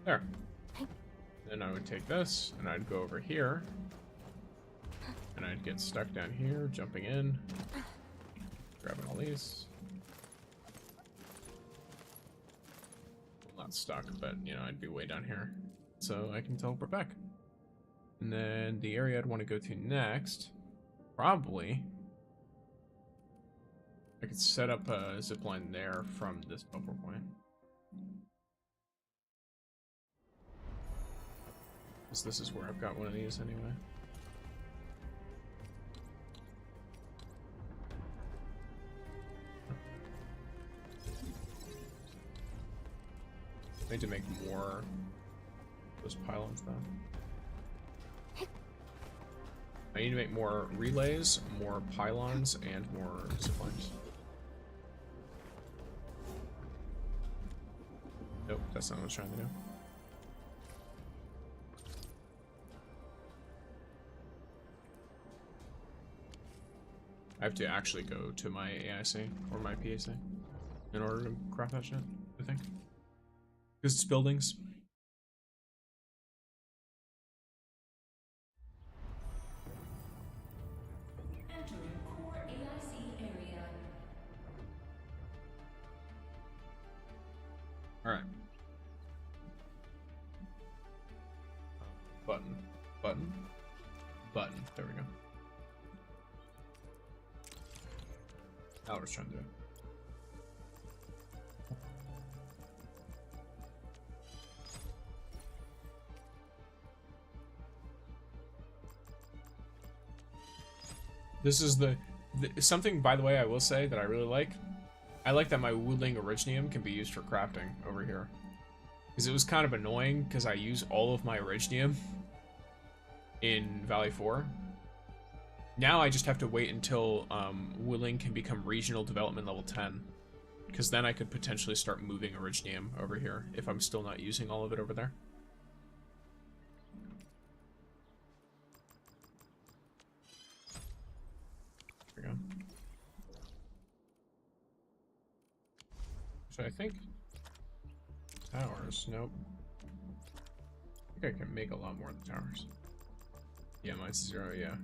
There. Then I would take this, and I'd go over here. And I'd get stuck down here, jumping in. Grabbing all these. Well, not stuck, but, you know, I'd be way down here. So I can teleport back. And then the area I'd want to go to next, probably, I could set up a zipline there from this teleport point. This is where I've got one of these anyway. I need to make more of those pylons though. I need to make more relays, more pylons, and more ziplines. Nope, that's not what I was trying to do. I have to actually go to my AIC or my PAC in order to craft that shit, I think. Because it's buildings. Entering core AIC area. Alright. Button. Button. Button. There we go. I was trying to do it. This is something, by the way, I will say that I really like. I like that my Wuling Originium can be used for crafting over here. Because it was kind of annoying, because I use all of my Originium in Valley 4. Now I just have to wait until Wuling can become Regional Development level 10. Because then I could potentially start moving Originium over here, if I'm still not using all of it over there. There we go. So I think towers, nope. I think I can make a lot more of the towers. Yeah, mine's 0, yeah.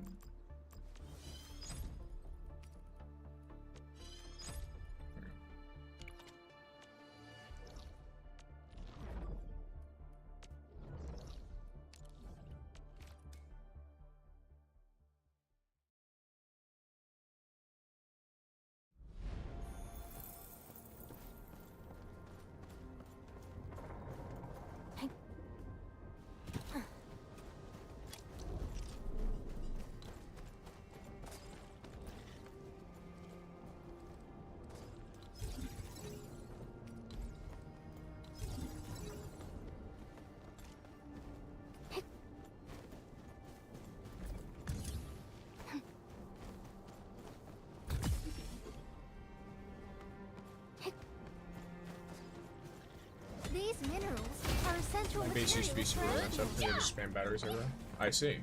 These minerals are essential My base used to be super materials expensive because I just spam batteries everywhere. I see.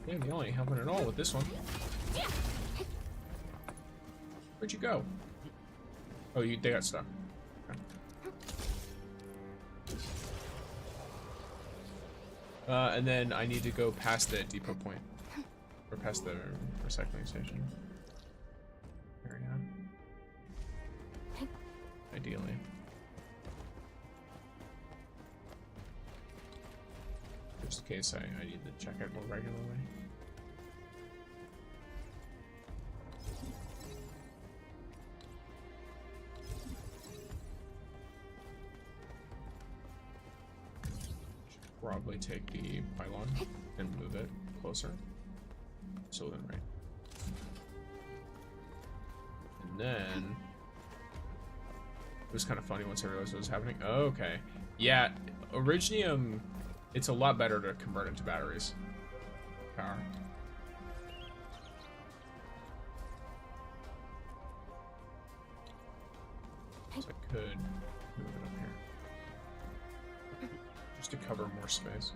Damn, you only helping at all with this one. Where'd you go? Oh, they got stuck. Okay. And then I need to go past the depot point. Or past the recycling station. There we go. Ideally. Just in case I need to check it more regularly. Probably take the pylon and move it closer. So then, right. And then it was kind of funny once I realized what was happening. Oh, okay. Yeah, Originium, it's a lot better to convert into batteries. Power. So I could move it up here. Just to cover more space.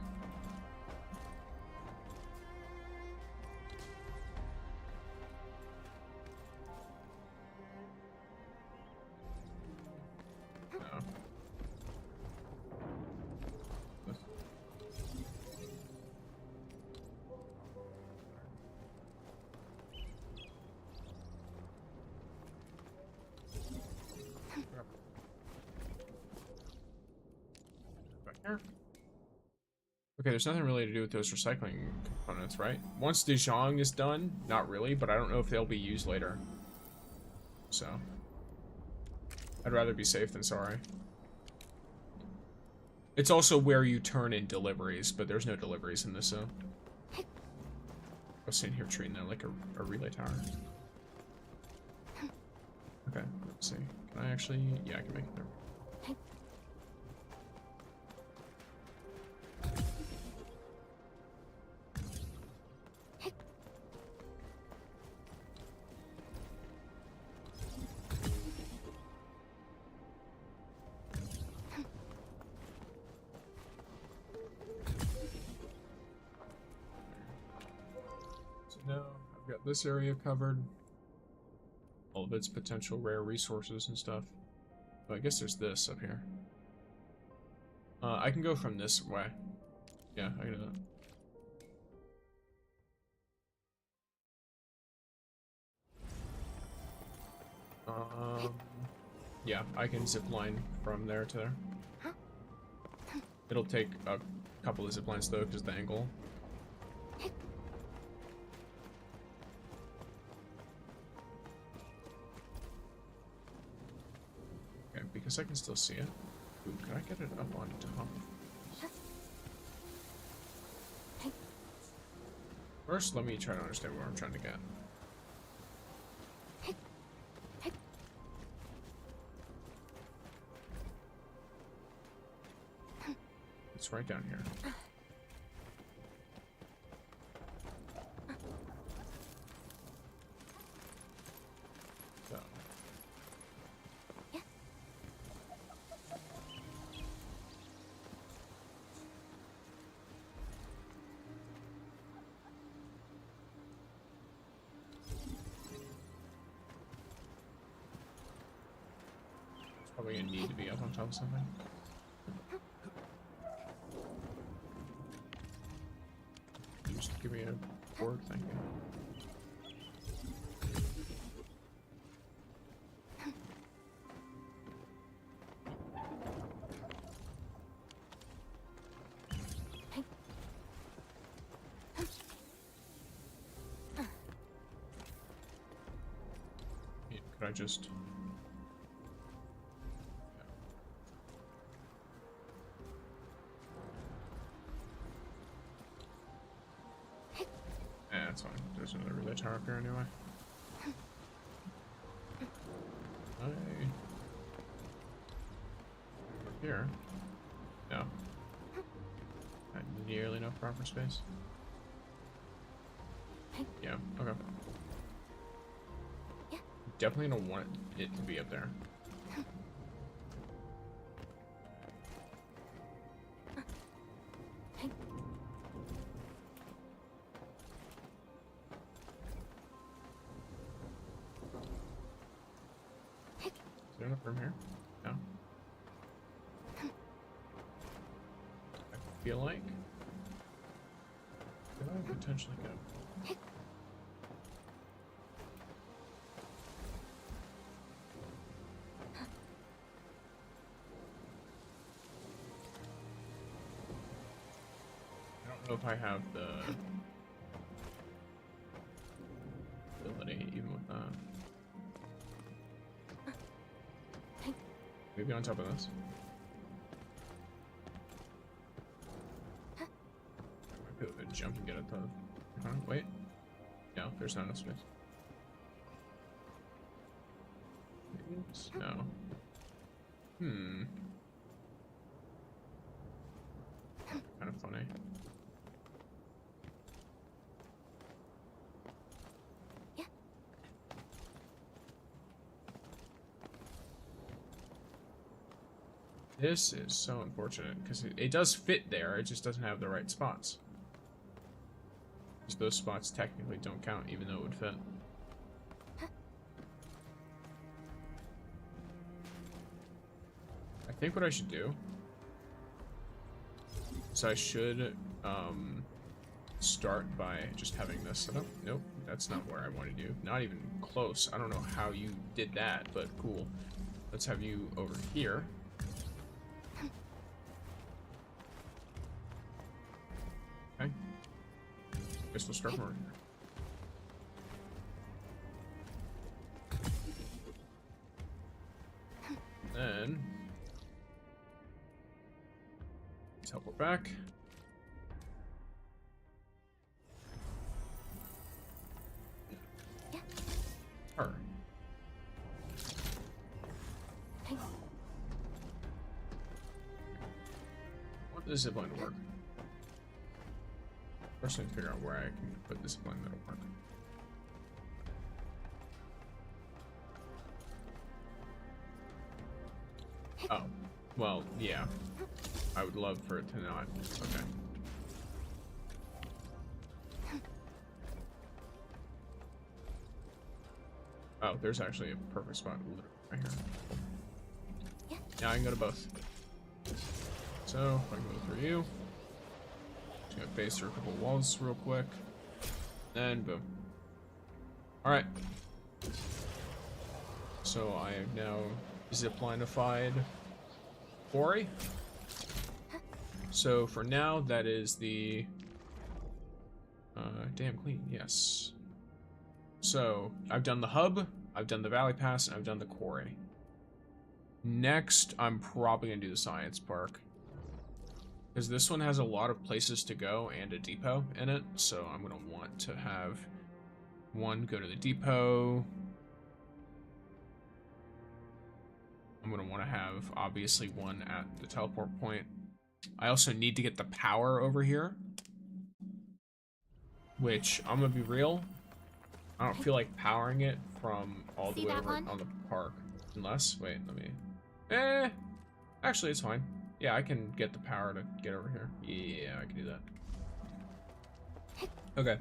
No. Back here. Okay, there's nothing really to do with those recycling components, right? Once De Jong is done, not really, but I don't know if they'll be used later. So, I'd rather be safe than sorry. It's also where you turn in deliveries, but there's no deliveries in this zone. I was sitting here treating that like a relay tower. Okay, let's see. Can I actually? Yeah, I can make it there. No, I've got this area covered. All of its potential rare resources and stuff. Oh, I guess there's this up here. I can go from this way. Yeah, I can do that. Yeah, I can zip line from there to there. It'll take a couple of zip lines though, because the angle. guess I can still see it. Ooh, can I get it up on top? First, let me try to understand where I'm trying to get. It's right down here. So. It's probably gonna need to be up on top of something. Just give me a board, thank you. Yeah, could I just... Yeah, that's fine. There's another relay tower up here anyway. Up here? No. Not nearly enough proper space. Yeah, okay. Definitely don't want it to be up there. Is there enough room here? No. I feel like I potentially go. I don't know if I have the ability even with that. Maybe on top of this. I might be able to jump and get at the... wait. No, there's not enough space. No. Kind of funny. This is so unfortunate, because it does fit there, it just doesn't have the right spots. Because those spots technically don't count, even though it would fit. I think what I should do is I should start by just having this set up. Nope, that's not where I wanted you. Not even close. I don't know how you did that, but cool. Let's have you over here. Okay. Guess we'll start from over here. Then teleport back. Her. I want the zipline to work. First, I need to figure out where I can put the zipline that'll work. Oh, well, yeah. I would love for it to not. Okay. Oh, there's actually a perfect spot literally right here. Now I can go to both. So, if I can go through you. Just gonna phase through a couple walls real quick. Then, boom. Alright. So, I have now ziplinified quarry. So, for now, that is the... damn clean, yes. So, I've done the hub, I've done the valley pass, and I've done the quarry. Next, I'm probably gonna do the science park. Because this one has a lot of places to go and a depot in it, so I'm gonna want to have one go to the depot. I'm gonna want to have, obviously, one at the teleport point. I also need to get the power over here. Which, I'm gonna be real, I don't feel like powering it from all the way over on the park. Unless, wait, let me... actually, it's fine. Yeah, I can get the power to get over here. Yeah, I can do that. Okay,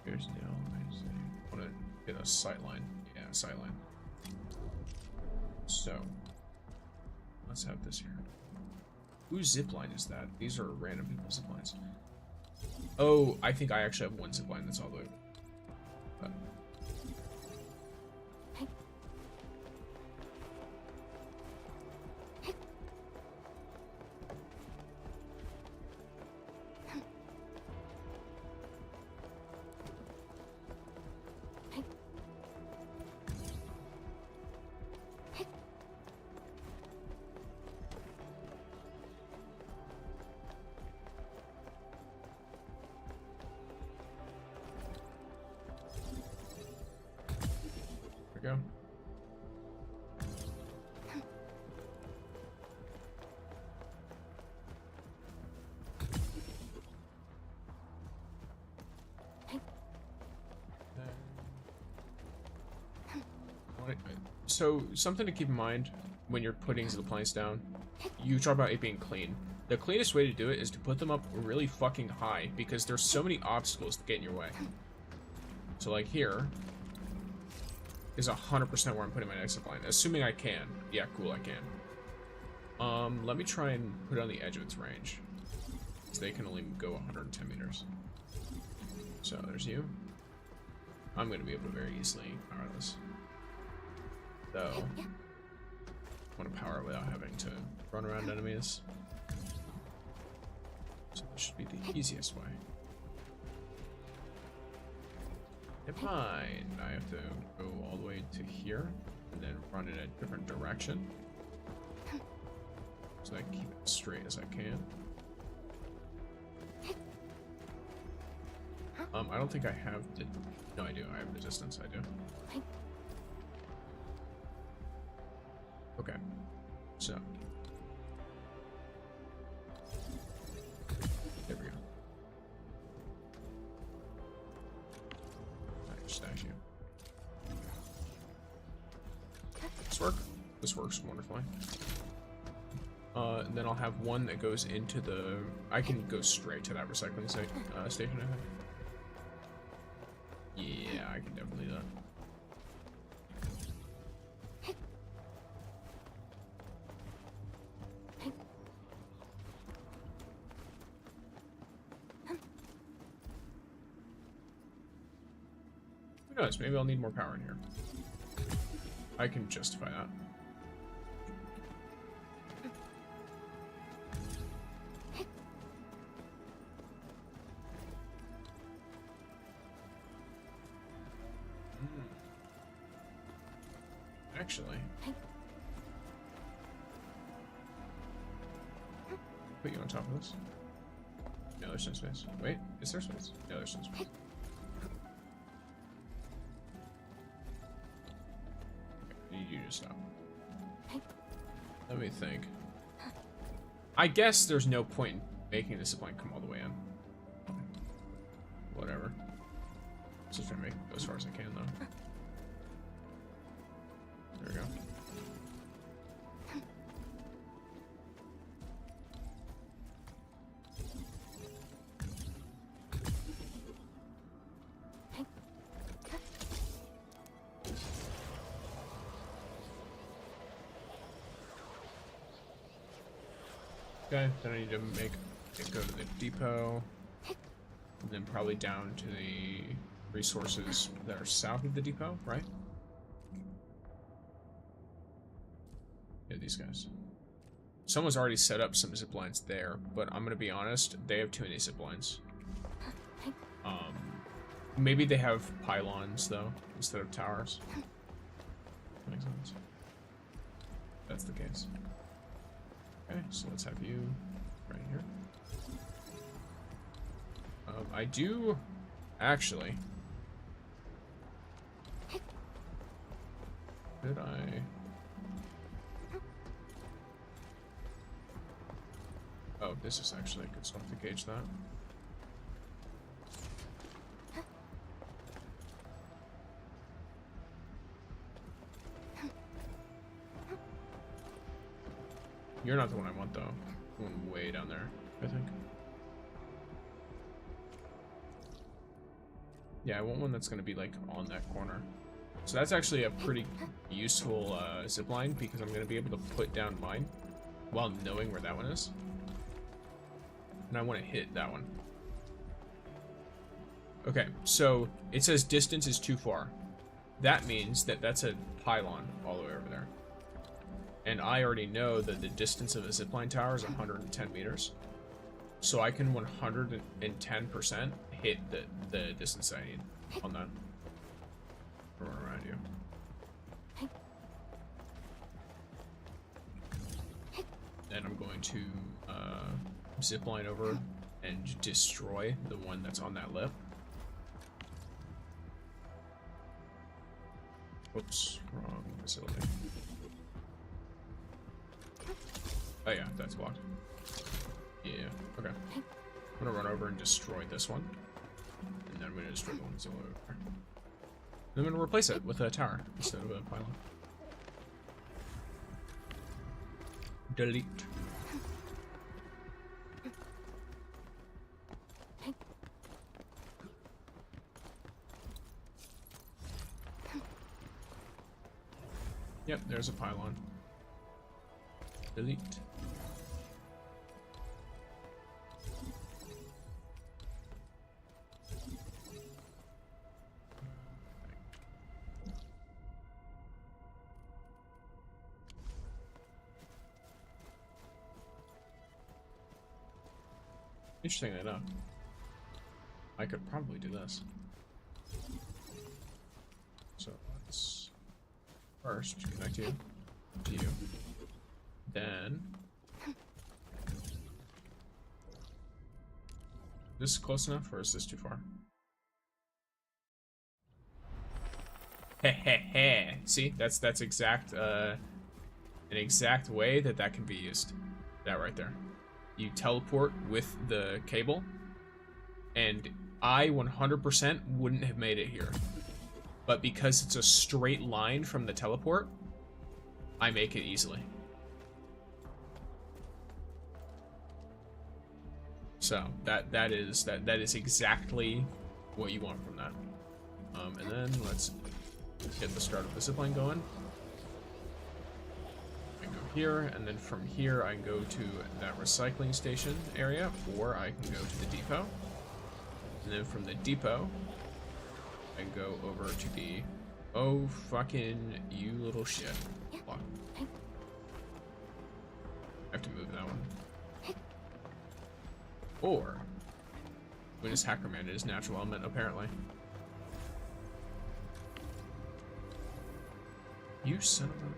here's the elements. I want to get a sight line. Yeah, sight line. So, let's have this here. Whose zipline is that? These are random people's ziplines. Oh, I think I actually have one zipline that's all the way. But. Go. So, something to keep in mind when you're putting the planks down, you talk about it being clean. The cleanest way to do it is to put them up really fucking high, because there's so many obstacles that get in your way. So, like here, is 100% where I'm putting my next zipline. Assuming I can. Yeah, cool, I can. Let me try and put it on the edge of its range. Because they can only go 110 meters. So, there's you. I'm going to be able to very easily power this. Though, I want to power it without having to run around enemies. So, this should be the easiest way. In mind, I have to go all the way to here and then run in a different direction so I can keep it straight as I can. I don't think I have the... No, I do. I have resistance. I do. Okay. So. There we go. Statue. This work? This works wonderfully. And then I'll have one that goes into the... I can go straight to that recycling station, I think. Yeah, I can definitely do that. Who knows? Maybe I'll need more power in here. I can justify that. Actually, put you on top of this. No, there's no space. Wait, is there space? No, there's no space. You just stop. Let me think. I guess there's no point in making this zipline come all the way in. Whatever. Just trying to make it go as far as I can, though. There we go. Okay, then I need to make it go to the depot, and then probably down to the resources that are south of the depot, right? Yeah, these guys. Someone's already set up some zip lines there, but I'm gonna be honest, they have too many zip lines. Maybe they have pylons though instead of towers. Makes sense. That's the case. Okay, so let's have you right here. I do actually. Did I? Oh, this is actually a good stuff to gauge that. You're not the one I want, though. The one way down there, I think. Yeah, I want one that's going to be, like, on that corner. So that's actually a pretty useful zipline, because I'm going to be able to put down mine while knowing where that one is. And I want to hit that one. Okay, so it says distance is too far. That means that that's a pylon all the way over there. And I already know that the distance of a zipline tower is 110 meters. So I can 110% hit the distance I need on that. Run around you. Then I'm going to zipline over and destroy the one that's on that lip. Whoops, wrong facility. Oh yeah, that's blocked. Yeah, okay. I'm gonna run over and destroy this one. And then I'm gonna destroy the one that's over there. Then I'm gonna replace it with a tower instead of a pylon. Delete. Yep, there's a pylon. Delete. Interesting enough, I could probably do this. So let's first connect you to you. Then this is close enough, or is this too far? Heh. See, that's exact an exact way that can be used. That right there. You teleport with the cable, and I 100% wouldn't have made it here. But because it's a straight line from the teleport, I make it easily. So that is exactly what you want from that. And then let's get the start of the zipline going. I go here, and then from here I go to that recycling station area, or I can go to the depot. And then from the depot, I go over to the oh fucking you little shit block. I have to move that one. Or when is Hacker Man? It is natural element, apparently. You son of a...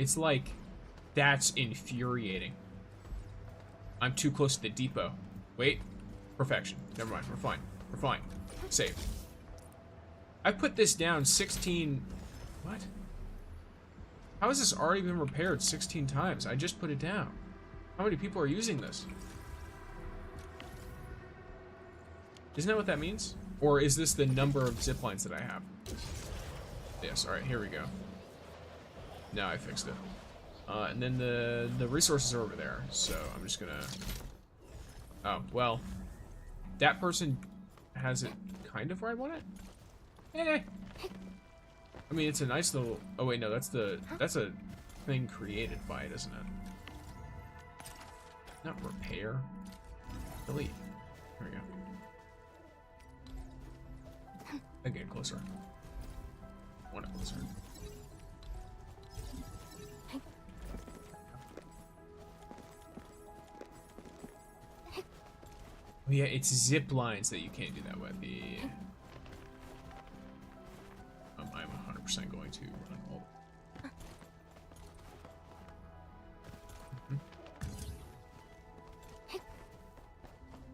It's like, that's infuriating. I'm too close to the depot. Wait. Perfection. Never mind. We're fine. We're fine. Save. I put this down 16... What? How has this already been repaired 16 times? I just put it down. How many people are using this? Isn't that what that means? Or is this the number of zip lines that I have? Yes, alright, here we go. Now I fixed it. And then the resources are over there, so I'm just gonna... Oh, well. That person has it kind of where I want it? Eh. I mean, it's a nice little... Oh wait, no, that's a thing created by it, isn't it? Not repair. Delete. There we go. Again, closer. One closer. Yeah, it's zip lines that you can't do that with. I'm 100% going to run all.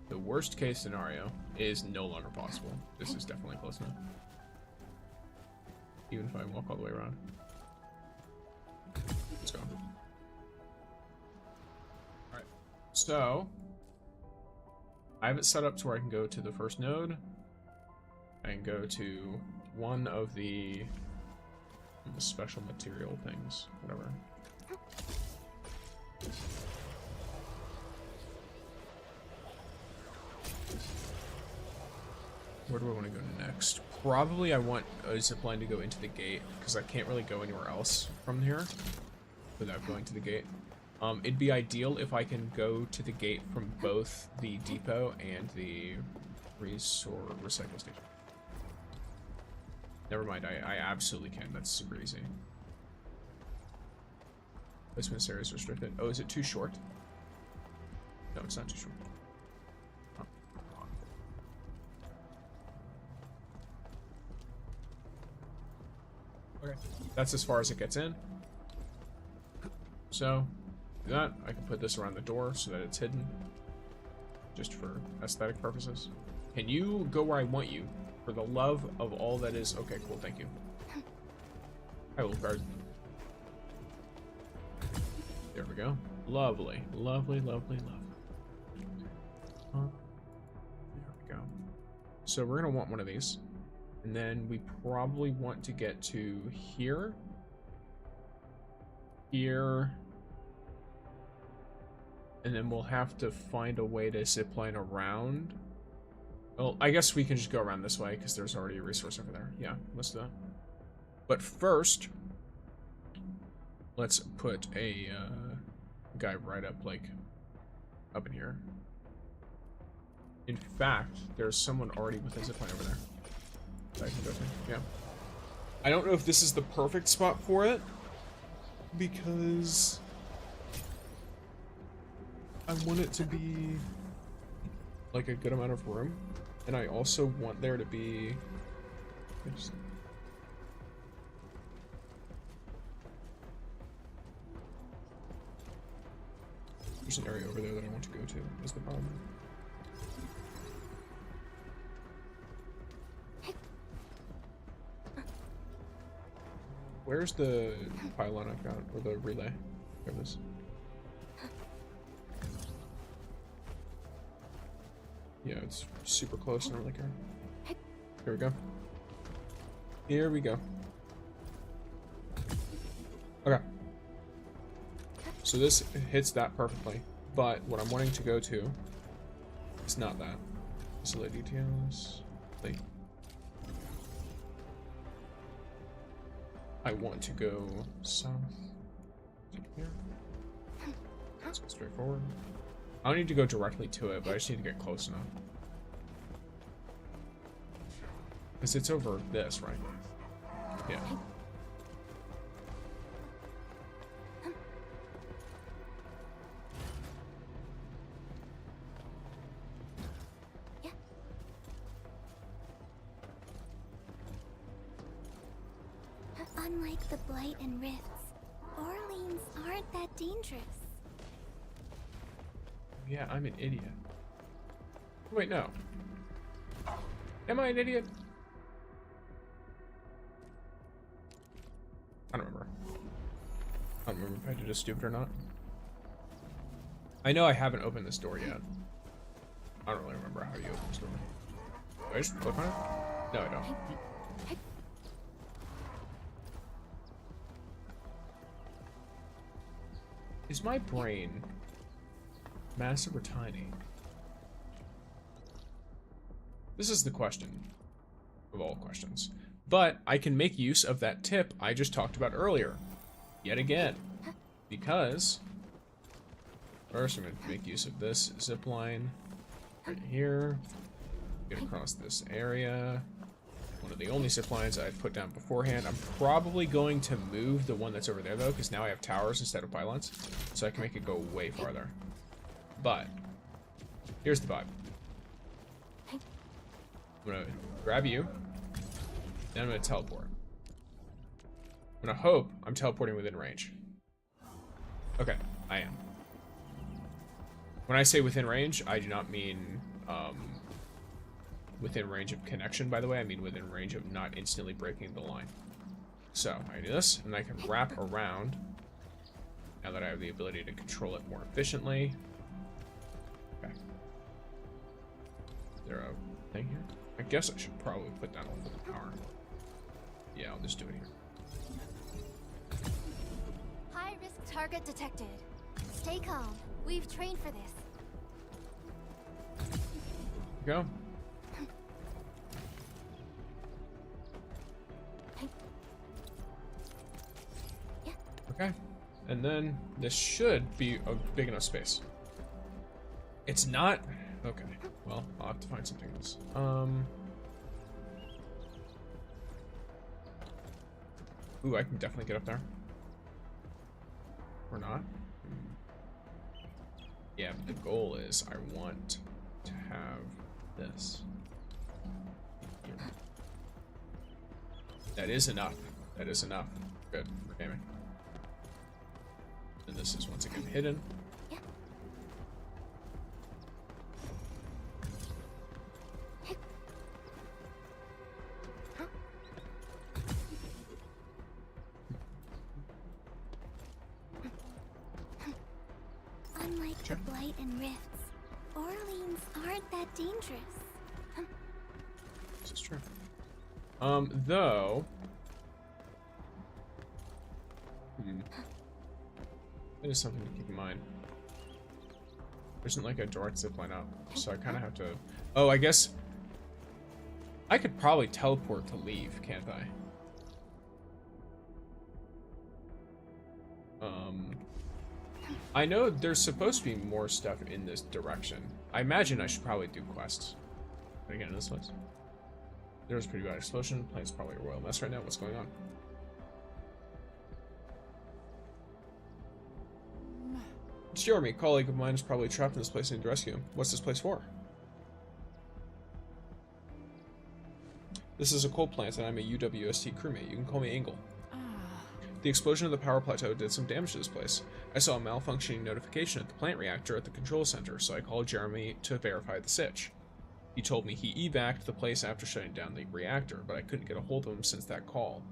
The worst case scenario is no longer possible. This is definitely close enough. Even if I walk all the way around. Let's go. Alright. So I have it set up to where I can go to the first node. I can go to one of the special material things, whatever. Where do I want to go next? Probably I want a zipline to go into the gate, because I can't really go anywhere else from here without going to the gate. It'd be ideal if I can go to the gate from both the depot and the recycle station. Never mind, I absolutely can. That's super easy. Placement area is restricted. Oh, is it too short? No, it's not too short. Oh. Okay, that's as far as it gets in. So, do that. I can put this around the door so that it's hidden. Just for aesthetic purposes. Can you go where I want you? For the love of all that is... Okay, cool, thank you. I will guard. There we go. Lovely, lovely, lovely, lovely. There we go. So we're gonna want one of these. And then we probably want to get to here. Here. And then we'll have to find a way to zipline around. Well, I guess we can just go around this way because there's already a resource over there. Yeah, let's do that. But first, let's put a guy right up, like, up in here. In fact, there's someone already with a zipline over there that I can go to. Yeah. I don't know if this is the perfect spot for it because I want it to be like a good amount of room. And I also want there to be... There's an area over there that I want to go to, is the problem. Where's the pylon I've got, or the relay? There it is. Yeah, it's super close and I don't really care. Here we go. Here we go. Okay. So this hits that perfectly, but what I'm wanting to go to is not that. Facility details. Like, I want to go south. Here. That's straightforward. I don't need to go directly to it, but I just need to get close enough. Because it's over this, right? Yeah. Unlike the Blight and Rifts, Orleans aren't that dangerous. Yeah, I'm an idiot. Wait, no. Am I an idiot? I don't remember. I don't remember if I did a stupid or not. I know I haven't opened this door yet. I don't really remember how you open this door. Do I just click on it? No, I don't. Is my brain massive or tiny? This is the question of all questions. But I can make use of that tip I just talked about earlier. Yet again. Because first I'm going to make use of this zip line right here. Get across this area. One of the only zip lines I've put down beforehand. I'm probably going to move the one that's over there though, because now I have towers instead of pylons. So I can make it go way farther. But here's the vibe. I'm gonna grab you. Then I'm gonna teleport. I'm gonna hope I'm teleporting within range. Okay, I am. When I say within range, I do not mean within range of connection, by the way. I mean within range of not instantly breaking the line. So, I do this, and I can wrap around, now that I have the ability to control it more efficiently. Okay. Is there a thing here? I guess I should probably put that on full power. Yeah, I'll just do it here. High-risk target detected. Stay calm. We've trained for this. Go. Okay, and then this should be a big enough space. It's not. Okay, well, I'll have to find something else. Ooh, I can definitely get up there. Or not. Yeah, but the goal is I want to have this here. That is enough. That is enough. Good for gaming. And this is once again hidden. Unlike the Blight and Rifts, Orleans aren't that dangerous. This is true. Though. That is something to keep in mind. There isn't like a direct zipline up, so I kind of have to. Oh, I guess I could probably teleport to leave, can't I? I know there's supposed to be more stuff in this direction. I imagine I should probably do quests. Can I get in this place? There was a pretty bad explosion. Plane's probably a royal mess right now. What's going on? It's Jeremy, a colleague of mine, is probably trapped in this place and need to rescue him. What's this place for? This is a coal plant and I'm a UWST crewmate. You can call me Angle. The explosion of the power plateau did some damage to this place. I saw a malfunctioning notification at the plant reactor at the control center, so I called Jeremy to verify the sitch. He told me he evac'd the place after shutting down the reactor, but I couldn't get a hold of him since that call.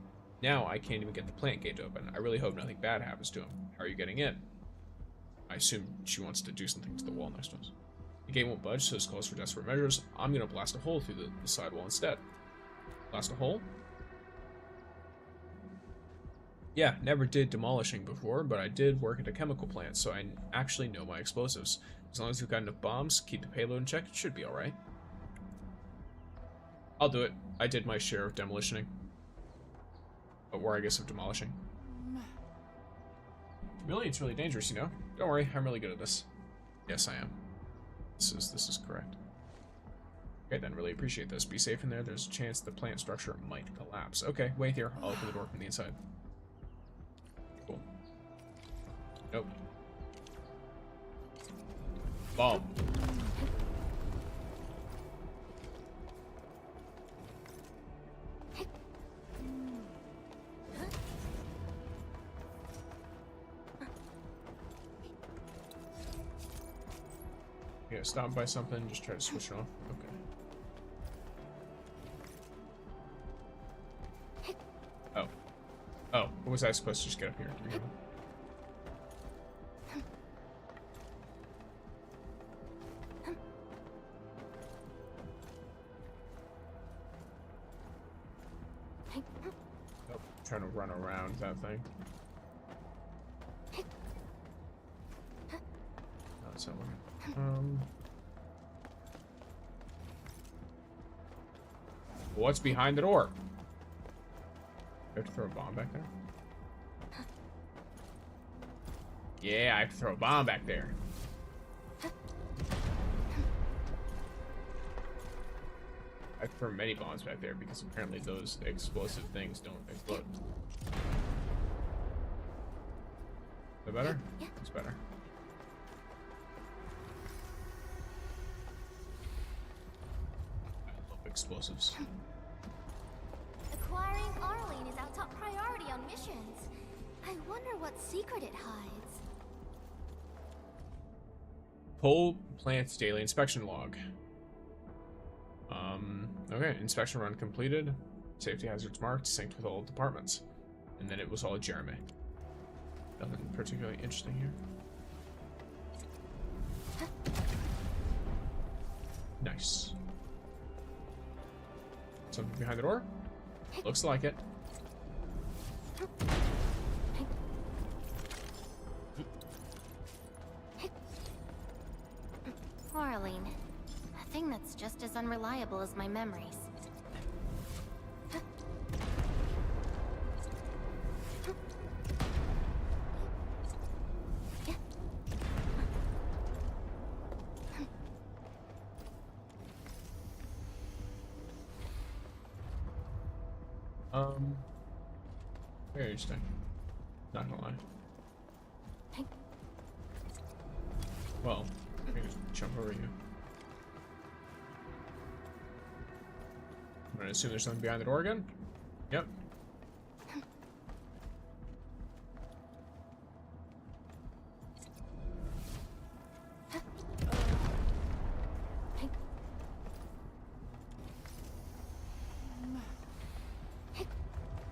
Now I can't even get the plant gate open. I really hope nothing bad happens to him. How are you getting in? I assume she wants to do something to the wall next to us. The gate won't budge, so this calls for desperate measures. I'm gonna blast a hole through the sidewall instead. Blast a hole? Yeah, never did demolishing before, but I did work at a chemical plant, so I actually know my explosives. As long as we've got enough bombs, keep the payload in check, it should be alright. I'll do it. I did my share of demolitioning. Or I guess of demolishing. Really, it's really dangerous, you know? Don't worry, I'm really good at this. Yes, I am. This is correct. Okay, then, really appreciate this. Be safe in there. There's a chance the plant structure might collapse. Okay, wait here. I'll open the door from the inside. Cool. Nope. Bomb. Yeah, stop by something, just try to switch it off. Okay. Oh. Oh, what was I supposed to just get up here? Oh, trying to run around that thing. Oh, it's not working. What's behind the door? I have to throw a bomb back there? Yeah, I have to throw a bomb back there. I have to throw many bombs back there because apparently those explosive things don't explode. Is that better? Yeah. It's better. explosives. Acquiring Arlene is our top priority on missions. I wonder what secret it hides. Pull plant's daily inspection log. Okay, inspection run completed. Safety hazards marked, synced with all departments. And then it was all Jeremy. Nothing particularly interesting here. Nice. Something behind the door? Looks like it. Arlene. A thing that's just as unreliable as my memories. Very interesting. Not gonna lie. Well, I can just jump over you. I'm gonna assume there's something behind the door again? Yep.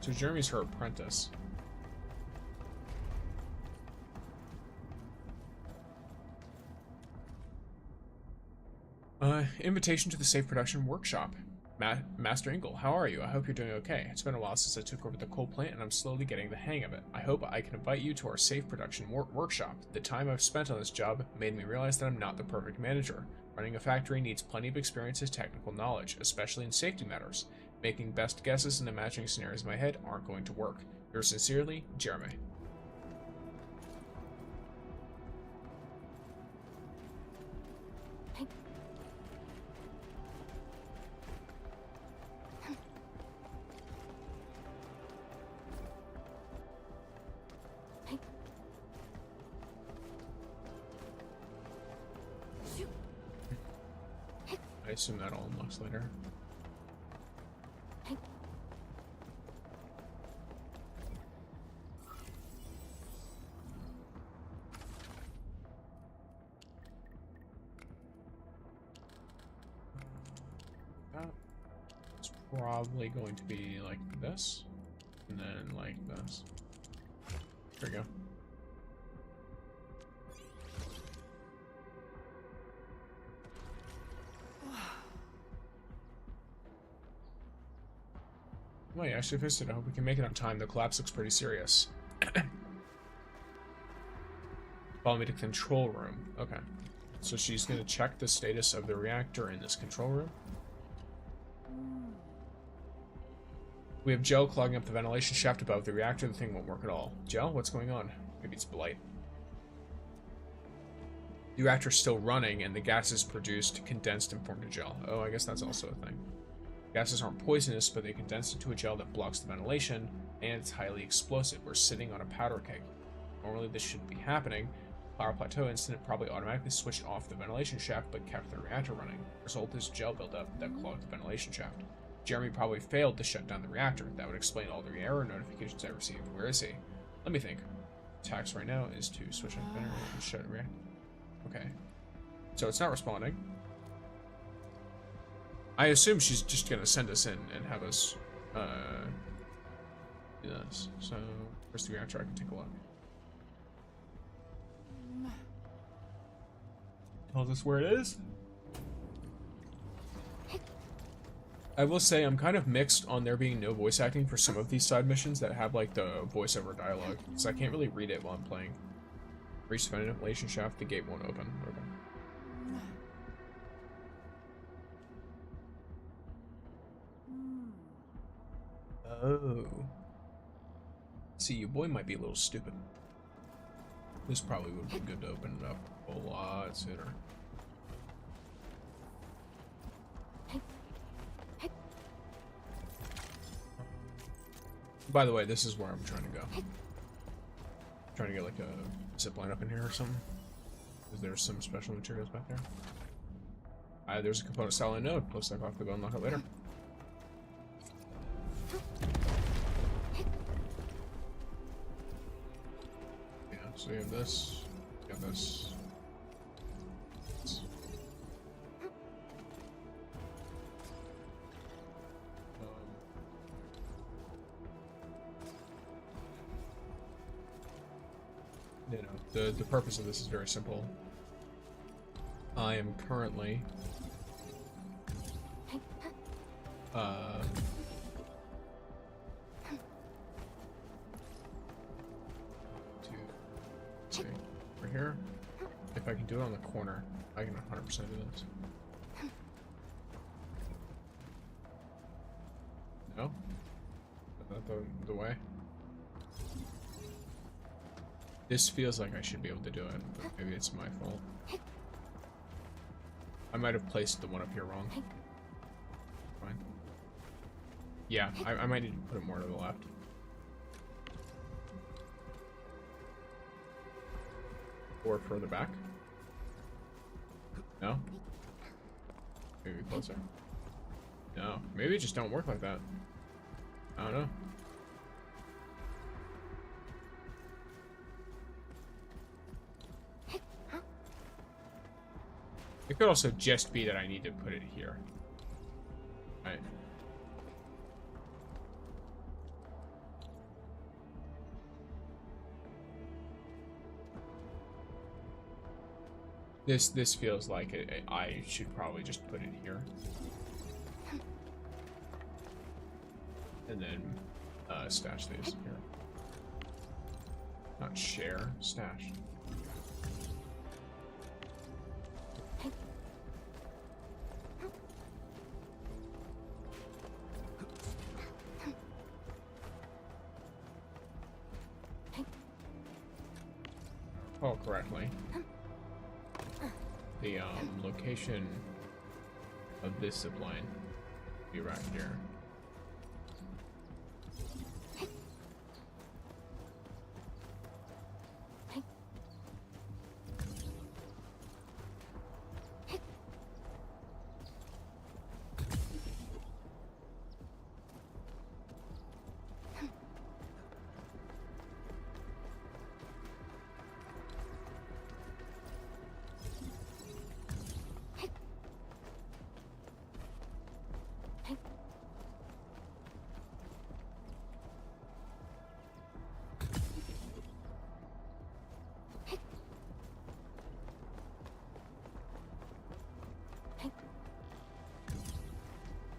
So Jeremy's her apprentice. Invitation to the Safe Production Workshop. Master Ingle, how are you? I hope you're doing okay. It's been a while since I took over the coal plant and I'm slowly getting the hang of it. I hope I can invite you to our Safe Production Workshop. The time I've spent on this job made me realize that I'm not the perfect manager. Running a factory needs plenty of experience and technical knowledge, especially in safety matters. Making best guesses and imagining scenarios in my head aren't going to work. Yours sincerely, Jeremy. I assume that all unlocks later. It's probably going to be like this, and then like this. There we go. Well, yeah, actually fixed it. I hope we can make it on time. The collapse looks pretty serious. Follow me to control room. Okay. So she's going to check the status of the reactor in this control room. We have gel clogging up the ventilation shaft above the reactor. The thing won't work at all. Gel? What's going on? Maybe it's blight. The reactor's still running, and the gases produced condensed and formed a gel. Oh, I guess that's also a thing. Gases aren't poisonous, but they condense into a gel that blocks the ventilation, and it's highly explosive. We're sitting on a powder keg. Normally this shouldn't be happening. Power plateau incident probably automatically switched off the ventilation shaft, but kept the reactor running. Result is gel buildup that clogged the ventilation shaft. Jeremy probably failed to shut down the reactor. That would explain all the error notifications I received. Where is he? Let me think. Task right now is to switch on the generator and shut the reactor. Okay. So it's not responding. I assume she's just gonna send us in and have us do this. So where's the reactor? I can take a look. Tells us where it is. I will say I'm kind of mixed on there being no voice acting for some of these side missions that have like the voiceover dialogue, so I can't really read it while I'm playing. Reach the ventilation shaft, the gate won't open. Okay. Oh. See, your boy might be a little stupid. This probably would be good to open it up a lot sooner. By the way, this is where I'm trying to go. I'm trying to get like a zip line up in here or something. Because there's some special materials back there. There's a component style I know. Looks like I'll have to go unlock it later. So we have this. We have this. You know, the purpose of this is very simple. I am currently see, right here. If I can do it on the corner, I can 100% do this. No? Is that the way? This feels like I should be able to do it, but maybe it's my fault. I might have placed the one up here wrong. Fine. Yeah, I might need to put it more to the left. Or further back. No? Maybe closer. No, maybe it just don't work like that. I don't know. It could also just be that I need to put it here. Right. This feels like I should probably just put it here. And then stash these here. Not share, stash. Oh, correctly. The location of this zipline be right here.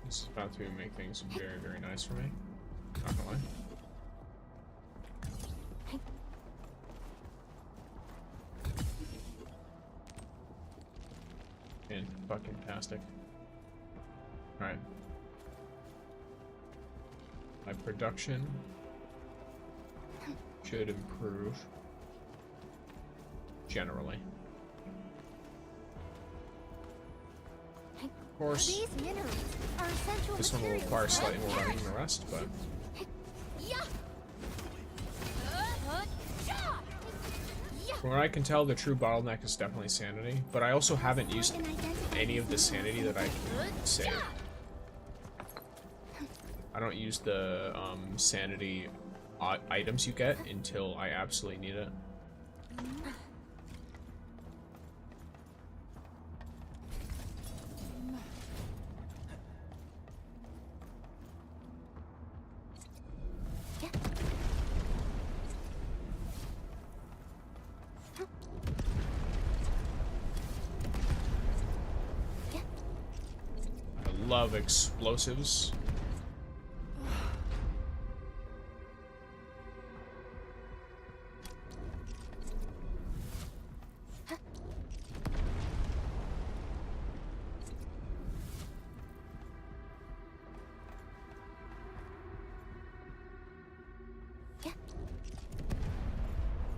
This is about to make things very, very nice for me. Not gonna lie. And fucking tastic. Alright. My production should improve generally. Of course, These minerals are essential this one will materials require for slightly more Arknights. running than the rest, but from what I can tell, the true bottleneck is definitely sanity, but I also haven't used any of the sanity that I can save. I don't use the sanity items you get until I absolutely need it. I love explosives.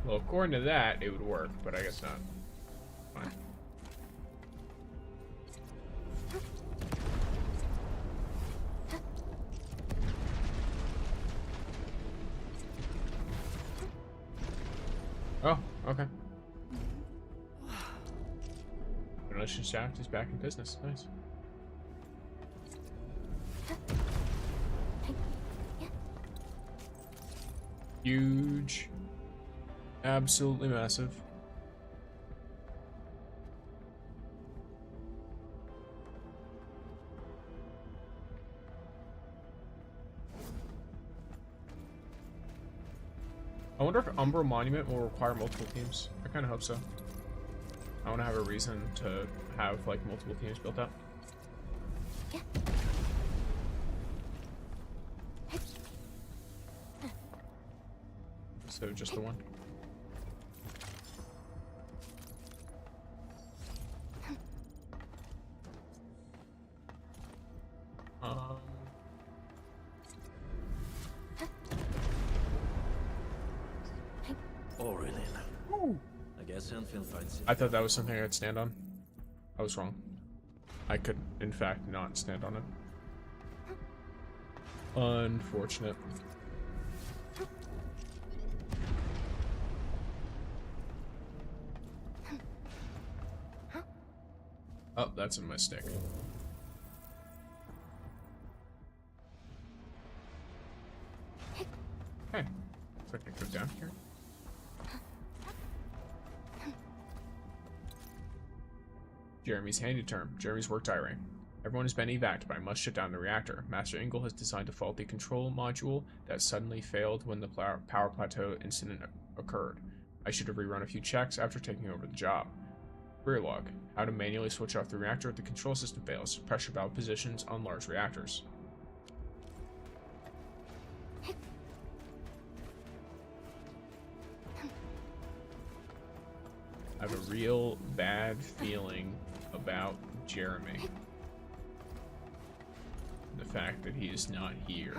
Well, according to that, it would work, but I guess not. Fine. Oh, okay. Ventilation shaft is back in business. Nice. Huge. Absolutely massive. I wonder if Umbral Monument will require multiple teams. I kind of hope so. I want to have a reason to have like multiple teams built up. So just the one. I guess Endfield finds I thought that was something I'd stand on. I was wrong. I could, in fact, not stand on it. Unfortunate. Oh, that's a mistake. Okay. Looks like I go down here. Jeremy's handy term. Jeremy's work diary. Everyone has been evac, but I must shut down the reactor. Master Ingle has designed a faulty control module that suddenly failed when the power plateau incident occurred. I should have rerun a few checks after taking over the job. Career log. How to manually switch off the reactor if the control system fails. Pressure valve positions on large reactors. I have a real bad feeling about Jeremy. The fact that he is not here.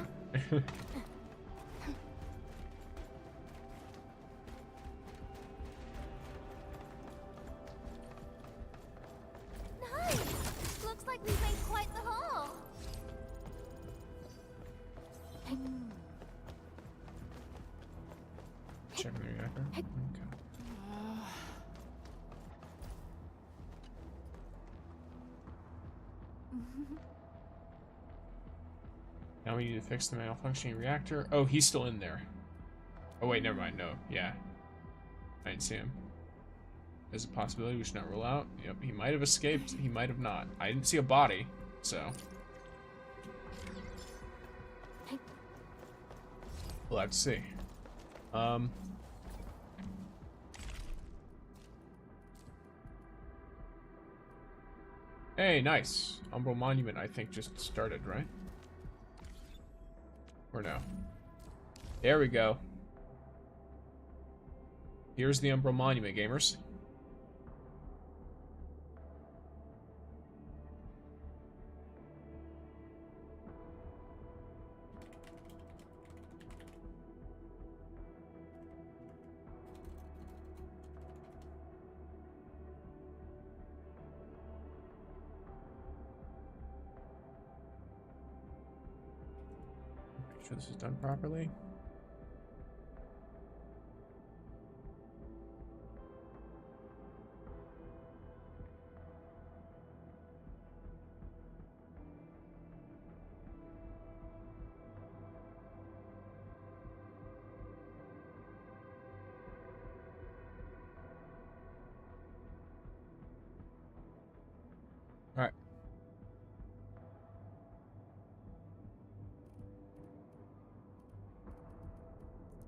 Nice! Looks like we made quite the haul. Checking the reactor. Okay. Now we need to fix the malfunctioning reactor. Oh, he's still in there. Oh wait, never mind. No, yeah. I didn't see him. There's a possibility we should not rule out. Yep, he might have escaped. He might have not. I didn't see a body, so. We'll have to see. Hey, nice. Umbral Monument, I think, just started, right? Or no? There we go. Here's the Umbral Monument, gamers. Make sure this is done properly. All right.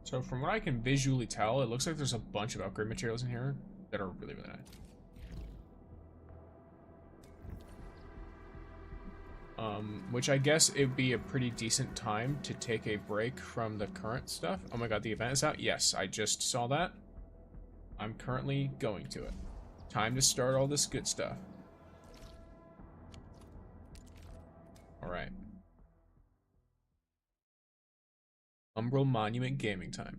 So from what I can visually tell, it looks like there's a bunch of upgrade materials in here that are really, really nice. Which I guess it'd be a pretty decent time to take a break from the current stuff. Oh my god, the event is out? Yes, I just saw that. I'm currently going to it. Time to start all this good stuff. Alright. Umbral Monument gaming time.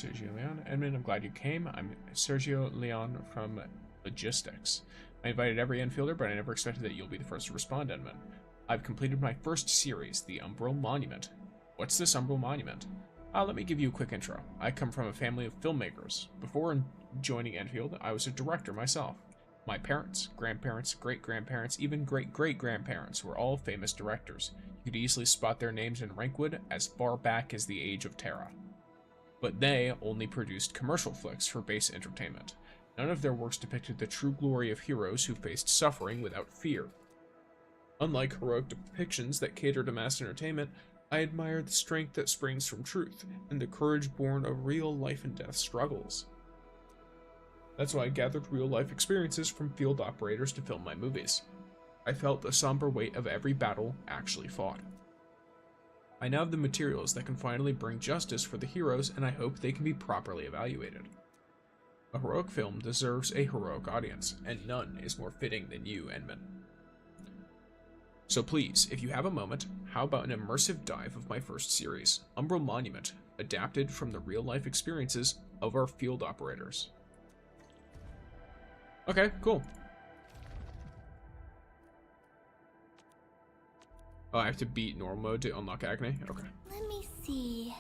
Sergio Leon. Edmund, I'm glad you came. I'm Sergio Leon from Logistics. I invited every Enfielder, but I never expected that you'll be the first to respond, Edmund. I've completed my first series, the Umbral Monument. What's this Umbral Monument? Let me give you a quick intro. I come from a family of filmmakers. Before joining Enfield, I was a director myself. My parents, grandparents, great-grandparents, even great-great-grandparents were all famous directors. You could easily spot their names in Rankwood as far back as the Age of Terra. But they only produced commercial flicks for base entertainment. None of their works depicted the true glory of heroes who faced suffering without fear. Unlike heroic depictions that cater to mass entertainment, I admire the strength that springs from truth, and the courage born of real life and death struggles. That's why I gathered real-life experiences from field operators to film my movies. I felt the somber weight of every battle actually fought. I now have the materials that can finally bring justice for the heroes, and I hope they can be properly evaluated. A heroic film deserves a heroic audience, and none is more fitting than you, Edmund. So please, if you have a moment, how about an immersive dive of my first series, Umbral Monument, adapted from the real-life experiences of our field operators. Okay, cool. Oh, I have to beat normal mode to unlock Agni? Okay. Let me see.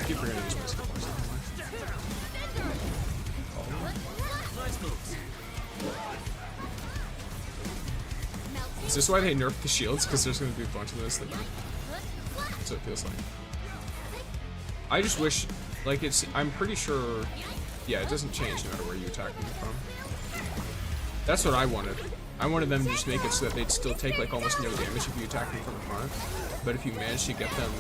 Keep forgetting this one. Is this why they nerfed the shields? Because there's going to be a bunch of this. Like, that's what it feels like. I just wish, like, I'm pretty sure, yeah, it doesn't change no matter where you attack them from. That's what I wanted. I wanted them to just make it so that they'd still take, like, almost no damage if you attack them from the front. But if you manage to get them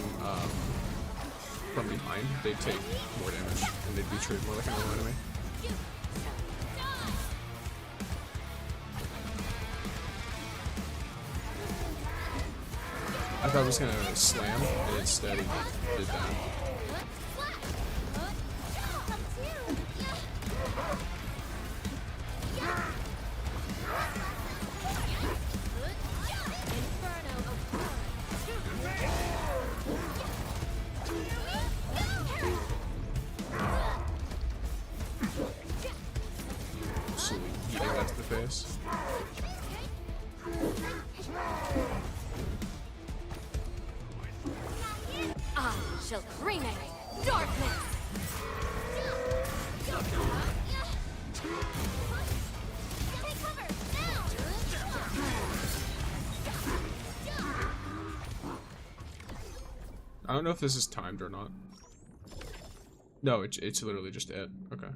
from behind, they'd take more damage, and they'd be treated more like a normal enemy. I thought it was gonna slam, and instead he did that. Absolutely eating that to the face. I shall bring it. Darkness. I don't know if this is timed or not. No, it's literally just it. Okay.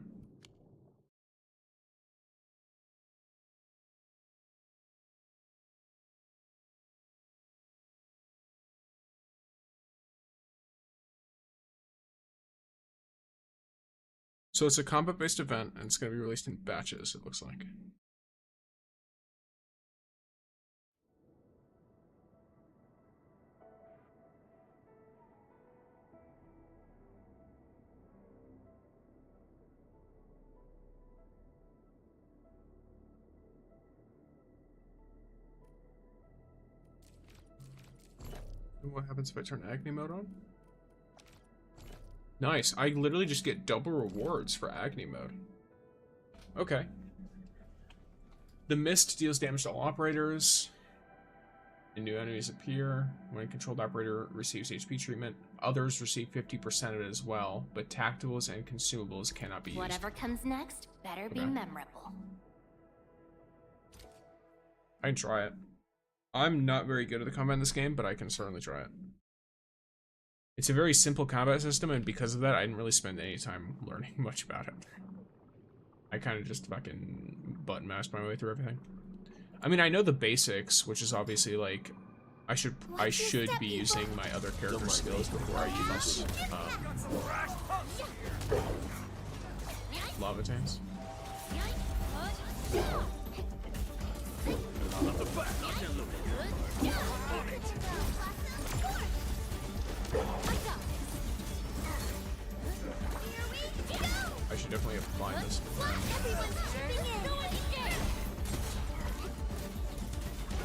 So it's a combat-based event, and it's going to be released in batches, it looks like. And what happens if I turn Agni mode on? Nice. I literally just get double rewards for Agni mode. Okay. The mist deals damage to all operators. And new enemies appear. When a controlled operator receives HP treatment, others receive 50% of it as well, but tactiles and consumables cannot be used. Whatever comes next better be Okay. memorable. I can try it. I'm not very good at the combat in this game, but I can certainly try it. It's a very simple combat system, and because of that, I didn't really spend any time learning much about it. I kind of just fucking button mashed my way through everything. I mean, I know the basics, which is obviously like, I should be using my other character skills before I use lava tails. I should definitely apply this.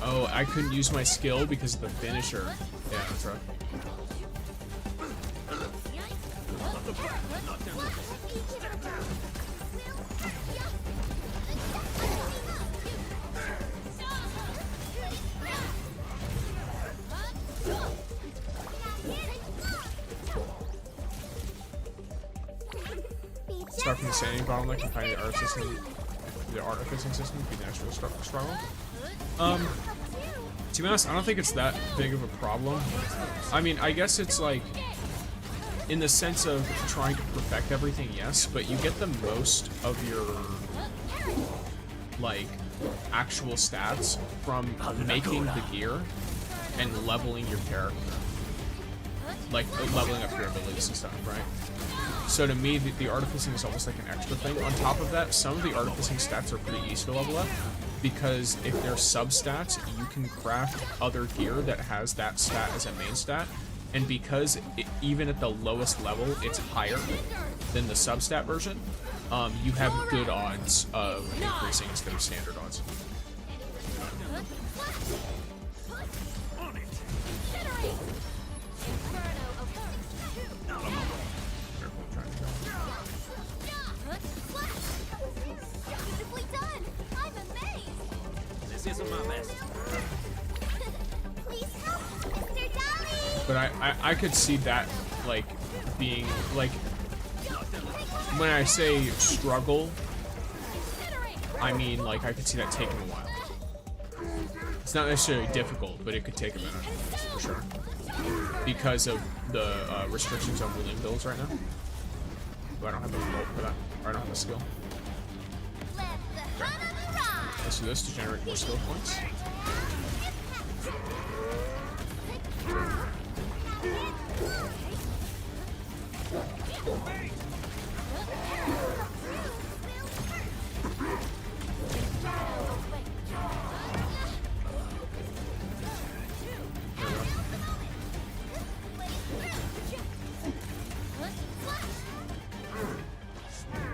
Oh, I couldn't use my skill because of the finisher. Yeah, that's right. Start from the standing bottleneck and find the artificing system to be the actual struggle. To be honest, I don't think it's that big of a problem. I mean, I guess it's like, in the sense of trying to perfect everything, yes, but you get the most of your, like, actual stats from making the gear and leveling your character. Like, leveling up your abilities and stuff, right? So to me, the artificing is almost like an extra thing. On top of that, some of the artificing stats are pretty easy to level up, because if they're sub-stats, you can craft other gear that has that stat as a main stat, and because even at the lowest level, it's higher than the sub-stat version, you have good odds of increasing instead of standard odds. But I could see that, like, being, like, when I say struggle, I mean, like, I could see that taking a while. It's not necessarily difficult, but it could take a minute, for sure. Because of the restrictions on wheeling builds right now. But I don't have the remote for that, or I don't have the skill. Okay. Let's do this to generate more skill points.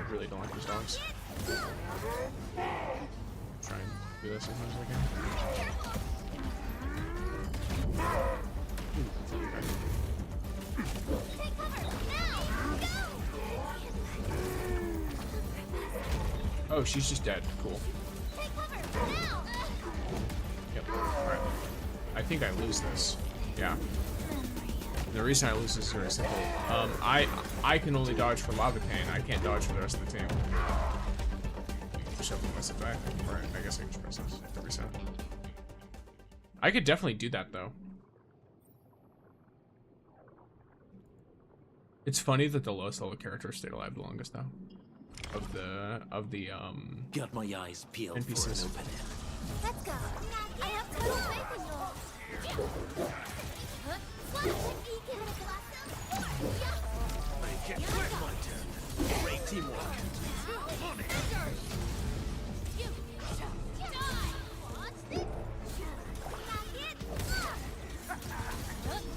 Really don't like these dogs. Try and do this as much as I can. Oh, she's just dead. Cool. Yep. Alright. I think I lose this. Yeah. And the reason I lose this is very simple. I can only dodge for Lava Cane. I can't dodge for the rest of the team. Shove the message back. Alright, I guess I can just press this to reset. I could definitely do that though. It's funny that the lowest level character stayed alive the longest though. Of the Got my eyes peeled NPCs. for an opening. Let's go. I have total faith in you. Make it quick, my turn. Great teamwork.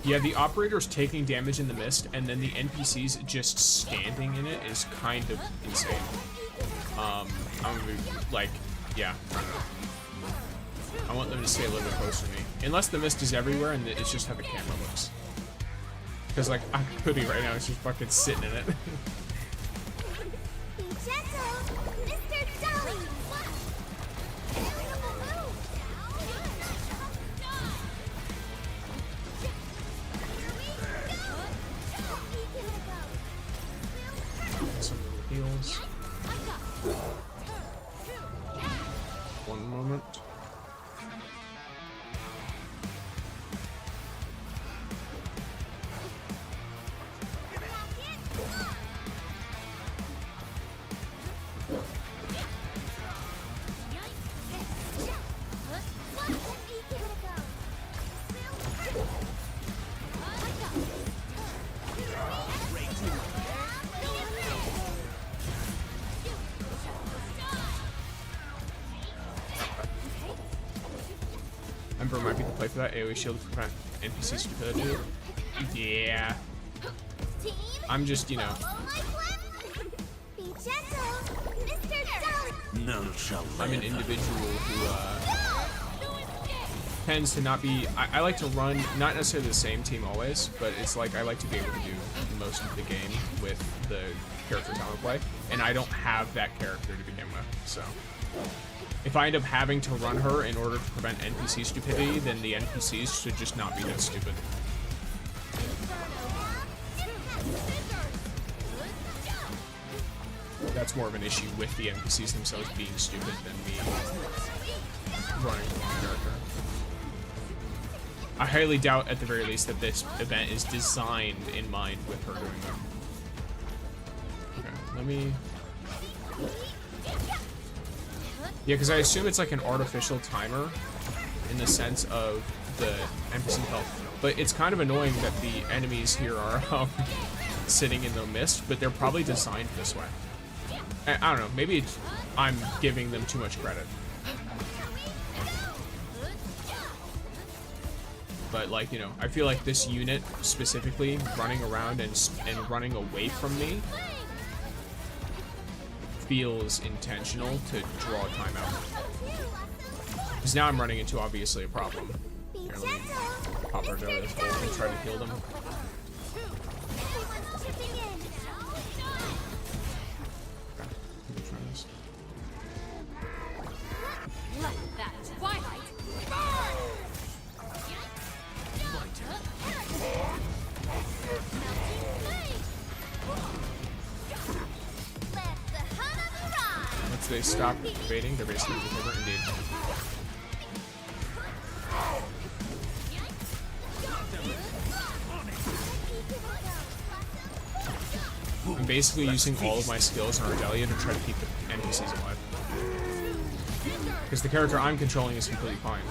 Yeah, the operator's taking damage in the mist, and then the NPCs just standing in it is kind of insane. I'm gonna be, like, yeah, I don't know. I want them to stay a little bit closer to me. Unless the mist is everywhere and it's just how the camera looks. Because, like, I'm Hoodie right now is just fucking sitting in it. Some little heals. One moment. play for that AoE shield to prevent NPC stupidity. Yeah. I'm just, you know. I'm an individual who tends to not be. I like to run not necessarily the same team always, but it's like I like to be able to do most of the game with the characters I want to play, and I don't have that character to begin with, so. If I end up having to run her in order to prevent NPC stupidity, then the NPCs should just not be that stupid. That's more of an issue with the NPCs themselves being stupid than me running the wrong character. I highly doubt, at the very least, that this event is designed in mind with her doing that. Okay, let me... Yeah, because I assume it's like an artificial timer in the sense of the NPC health. But it's kind of annoying that the enemies here are sitting in the mist, but they're probably designed this way. I don't know, maybe I'm giving them too much credit. But like, you know, I feel like this unit specifically running around and running away from me feels intentional to draw time out. Because now I'm running into obviously a problem. Here, let me pop her over this hole and try to heal them. Once they stop baiting, they're basically recover indeed. I'm basically using all of my skills on Ardelia to try to keep the NPCs alive. Because the character I'm controlling is completely fine.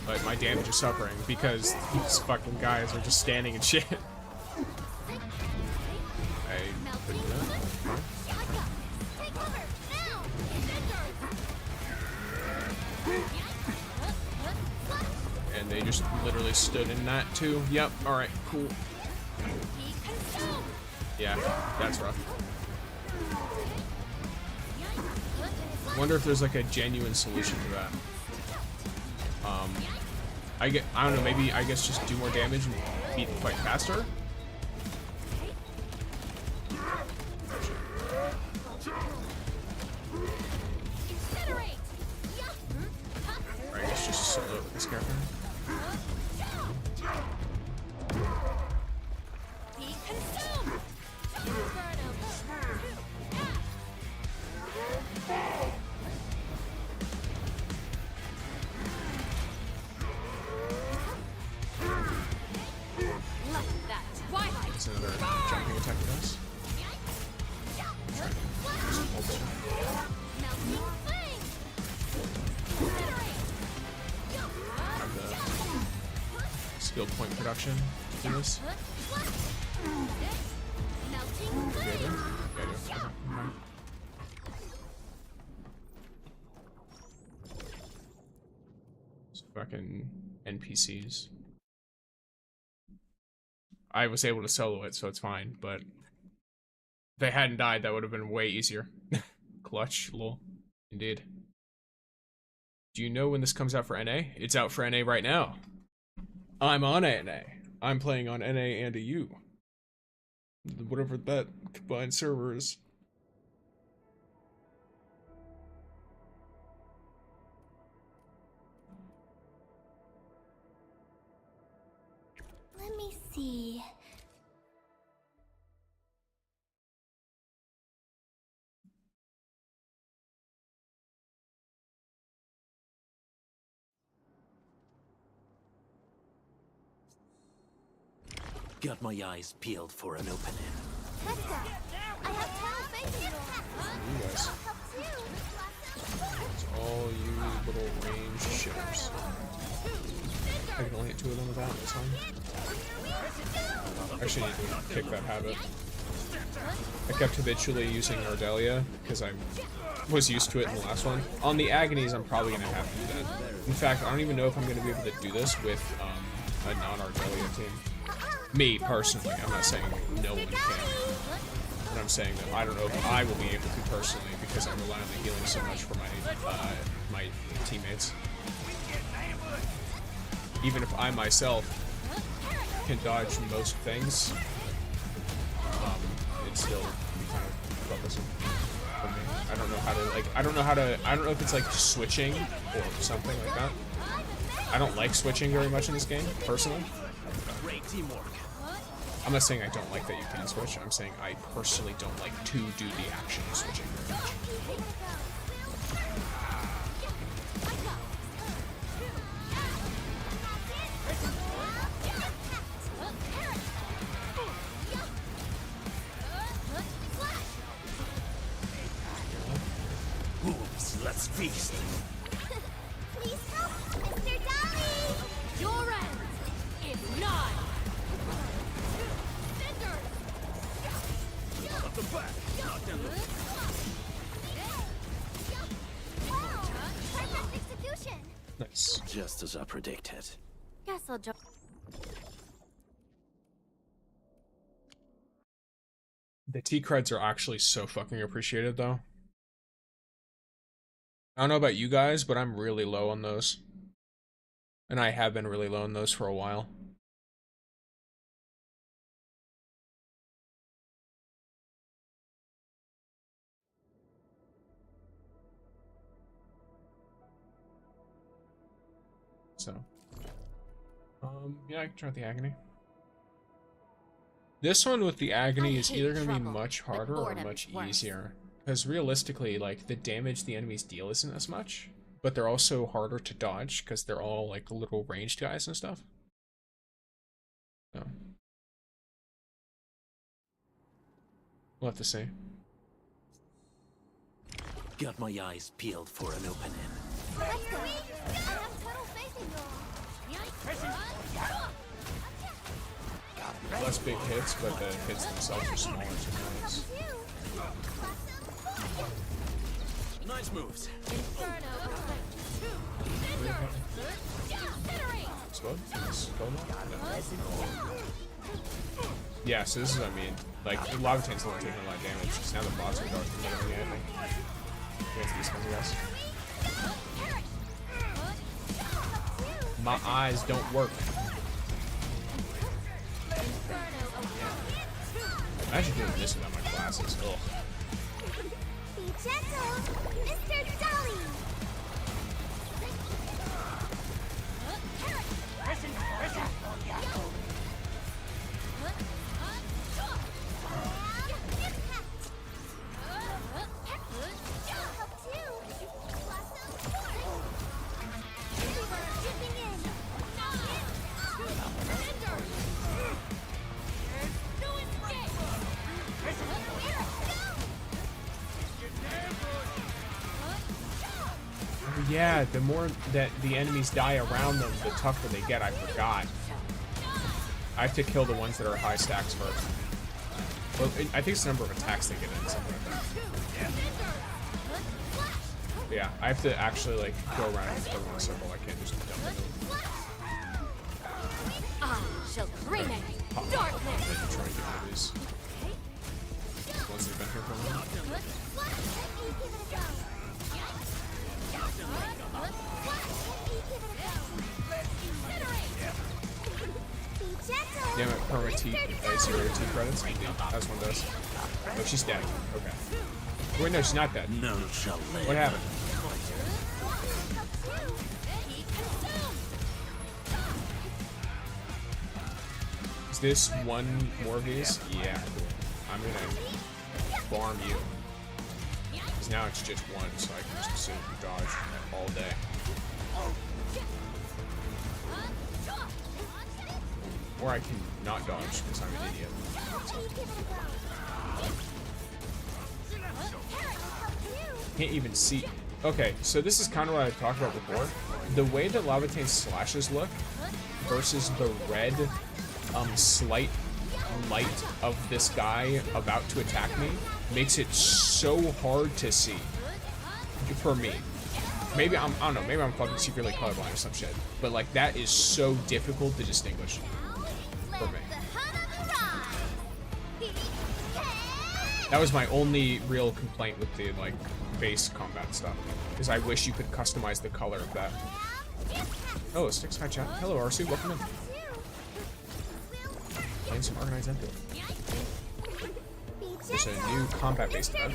But my damage is suffering because these fucking guys are just standing and shit. And they just literally stood in that too. Yep, alright, cool. Yeah, that's rough. Wonder if there's like a genuine solution to that. I don't know, maybe I guess just do more damage and beat the fight faster? Or I guess just solo with this character. That's another jumping attack with us. Have the skill point production do this. It's fucking NPCs. I was able to solo it, so it's fine, but if they hadn't died, that would have been way easier. Clutch, lol. Indeed. Do you know when this comes out for NA? It's out for NA right now. I'm on NA. I'm playing on NA and a U. Whatever that combined servers. Let me see. Got my eyes peeled for an opening. Let's go. I have total faith in You guys. It's all you little range shitters. I can only hit 2 of them with that, that's fine. Actually need to kick that habit. I kept habitually using Ardelia because I was used to it in the last one. On the Agonies, I'm probably going to have to do that. In fact, I don't even know if I'm going to be able to do this with a non-Ardelia team. Me, personally. I'm not saying no one can. But I'm saying that I don't know if I will be able to personally because I rely on the healing so much for my teammates. Even if I myself can dodge most things, it's still kind of troublesome for me. I don't know how to, like, I don't know if it's like switching or something like that. I don't like switching very much in this game, personally. Great teamwork. I'm not saying I don't like that you can switch, I'm saying I personally don't like to do the action of switching very much. Wolves, let's feast. Please help, Mr. Dolly! Your end is nigh. Up the back. Knock down the... Wow! Perfect execution! Nice. Just as I predicted. Guess I'll join. The T-creds are actually so fucking appreciated, though. I don't know about you guys, but I'm really low on those. And I have been really low on those for a while. So, yeah, I can try with the Agony. This one with the Agony is either going to be much harder or much easier. Because realistically, like, the damage the enemies deal isn't as much, but they're also harder to dodge because they're all, like, little ranged guys and stuff. So, we'll have to see. Got my eyes peeled for an opening. Let's go! I have total faith in you! Less big hits, but the hits themselves are smaller, so nice. Nice moves. Yeah, so this is what I mean. Like, Lava Tank's only taking a lot of damage, because now the bots are going to me, I think. Against these kinds of guys. My eyes don't work. Imagine doing this without my glasses. Ugh. Be gentle, Mr. Dolly! Yeah, the more that the enemies die around them, the tougher they get. I forgot. I have to kill the ones that are high stacks first. Well, I think it's the number of attacks they get in, something like that. But yeah, I have to actually, like, go around and kill them in a circle. I can't just dump into them. I shall bring it. Pop them up and then try and get rid of these ones that have been here for a while. Damn it, perma T, 0 T credits. That's one does. Oh, she's dead. Okay. Wait, no, she's not dead. None shall live. What happened? Is this one more of these? Yeah. I'm gonna farm you. Because now it's just one, so I can just sit and dodge all day. Or I can not dodge, because I'm an idiot. Can't even see. Okay, so this is kind of what I talked about before. The way that Lava Tank's slashes look versus the red, slight light of this guy about to attack me makes it so hard to see. For me. Maybe I don't know, maybe I'm fucking secretly colorblind or some shit. But like that is so difficult to distinguish for me. That was my only real complaint with the like base combat stuff. Is I wish you could customize the color of that. Oh, Sticks, hi chat. Hello RC, welcome in. Playing some Arknights Endfield. There's a new combat-based event.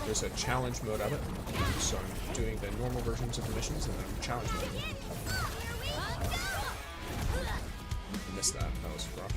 There's a challenge mode of it. So I'm doing the normal versions of the missions and then challenge mode. I missed that. That was rough.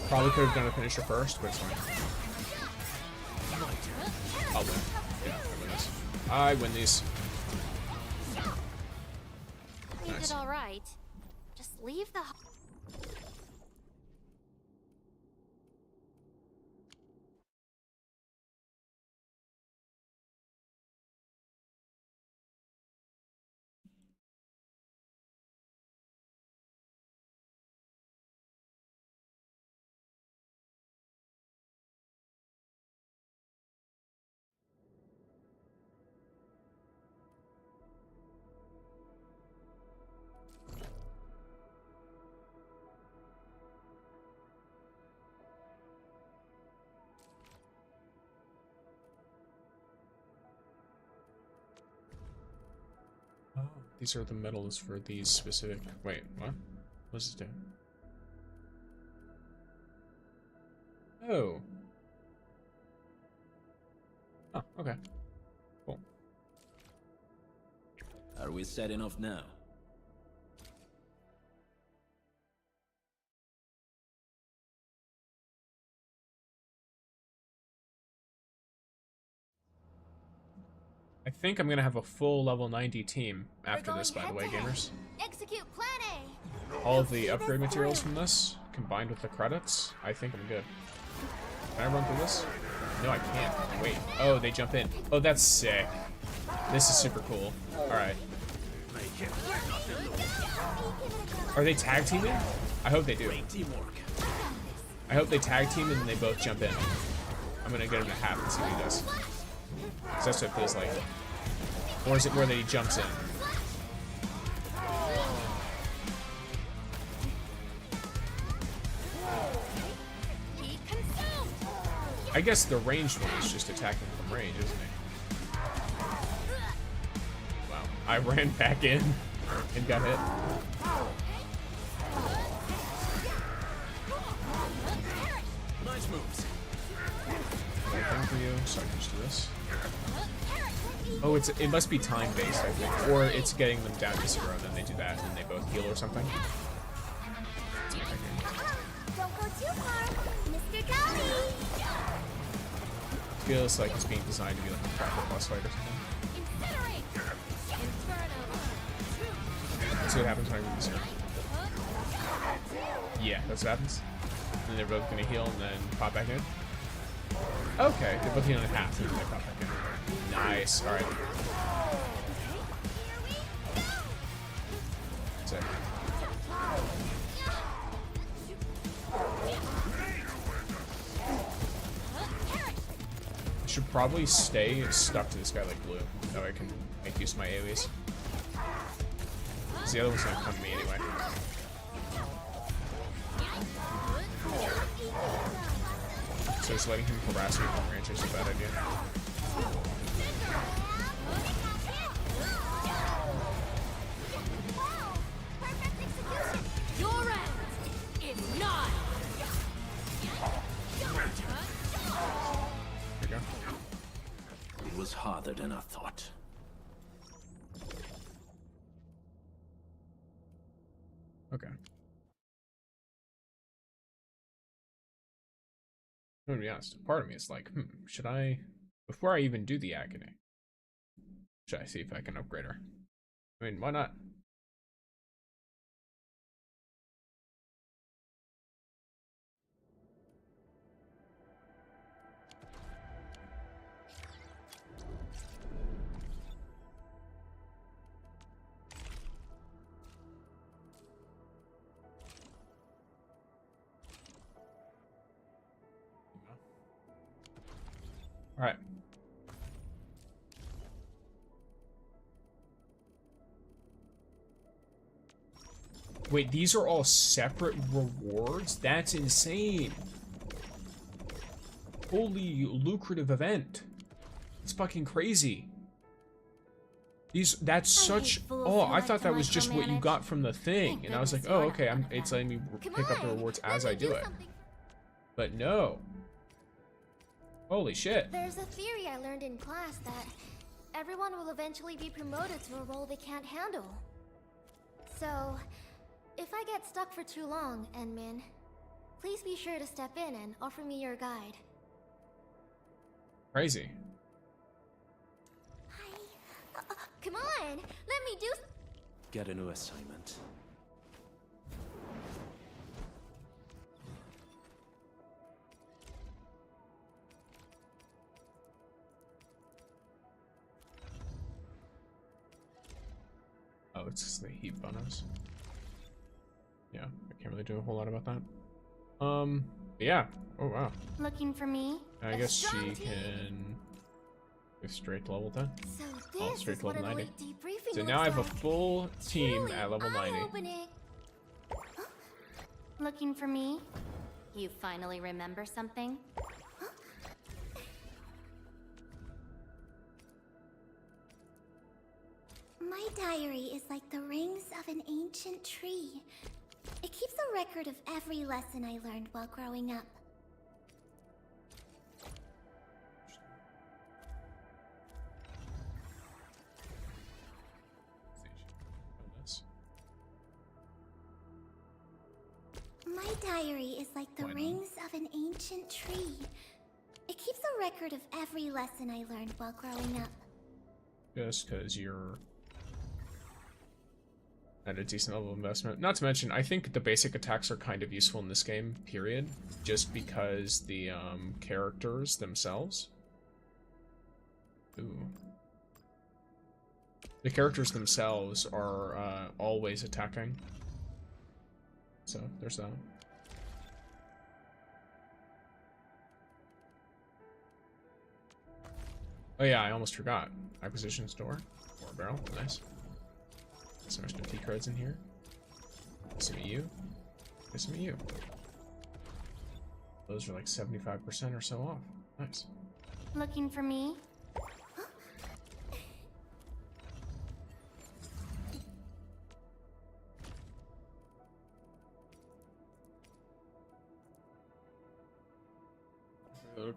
Probably could have done a finisher first, but it's fine. I'll win. Yeah, I win this. I win these. You Nice. did all right. Just leave the. Oh, these are the medals for these specific. Wait, what? What's this do? Oh. Oh, okay. Cool. Are we setting off now? I think I'm gonna have a full level 90 team after this, by the way, gamers. Execute plan A. All of the upgrade materials from this, combined with the credits, I think I'm good. Can I run through this? No, I can't. Wait. Oh, they jump in. Oh, that's sick. This is super cool. Alright. Are they tag teaming? I hope they do. I hope they tag team and then they both jump in. I'm gonna get him to half and see what he does. 'Cause that's what it feels like. Or is it where that he jumps in? I guess the ranged one is just attacking from range, isn't it? Wow. I ran back in and got hit. Nice moves. Anything for you, so I can just do this. Oh, it must be time based, I think, or it's getting them down to 0, and then they do that, and they both heal or something. Don't go too far, Mr. Golly. Feels like it's being designed to be like a proper boss fight or something. Let's see what happens when I move this here. Yeah, that's what happens. And they're both gonna heal and then pop back in. Okay, they're both healing in half and then they pop back in. Nice, alright. Sick. I should probably stay stuck to this guy like blue. That way I can make use of my AoEs. Because the other one's gonna come to me anyway. So just letting him harass me from range is a bad idea. Your end is nigh. There we go. It was harder than I thought. Okay. I'm gonna be honest. Part of me is like, should I, before I even do the agony, should I see if I can upgrade her? I mean, why not? All right. Wait, these are all separate rewards? That's insane. Holy lucrative event. It's fucking crazy. That's such, oh, I thought that was just what you got from the thing. And I was like, oh, okay, it's letting me pick up the rewards as I do it. But no. Holy shit. There's a theory I learned in class that everyone will eventually be promoted to a role they can't handle. So, if I get stuck for too long, Enmin, please be sure to step in and offer me your guide. Crazy. Come on, let me do. Get a new assignment. Oh, it's just the heat bonus. Yeah, I can't really do a whole lot about that. Yeah. Oh wow. Looking for me? I guess she can go straight to level 10. So Oh, this straight is to what level an 90. elite debriefing So now I have a looks like. full team Truly at level 90. eye-opening. Looking for me? You finally remember something? My diary is like the rings of an ancient tree. It keeps a record of every lesson I learned while growing up. My diary is like the rings of an ancient tree. It keeps a record of every lesson I learned while growing up. Just because you're at a decent level of investment. Not to mention, I think the basic attacks are kind of useful in this game, period. Just because the characters themselves. Ooh. The characters themselves are always attacking. So, there's that. Oh yeah, I almost forgot. Acquisition store. War barrel. Nice. Some extra T cards in here. Some of you. Some of you. Those are like 75% or so off. Nice. Looking for me?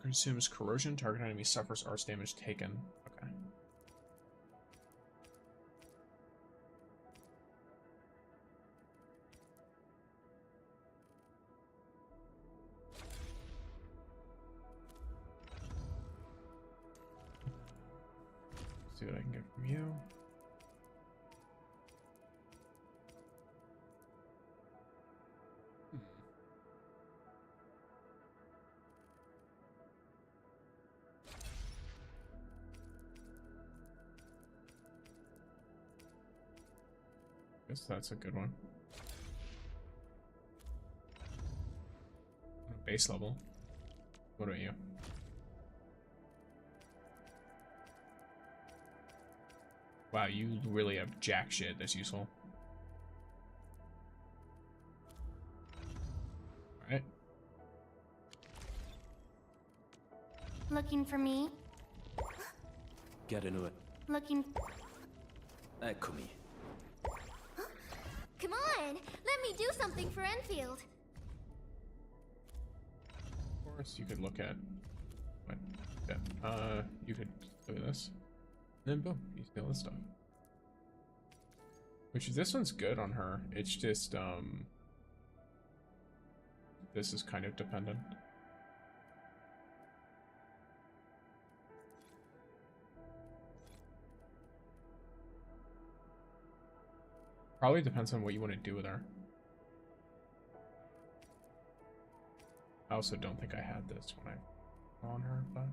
Consumes corrosion. Target enemy suffers arch damage taken. Okay. See what I can get from you. Guess that's a good one. Base level. What about you? Wow, you really have jack shit that's useful. Alright. Looking for me? Get a new Looking. Eccomi. Come on, let me do something for Enfield. Of course, you could look at what? Yeah. You could look at this. And then boom, you steal this stuff. Which this one's good on her. It's just this is kind of dependent. Probably depends on what you want to do with her. I also don't think I had this when I on her, but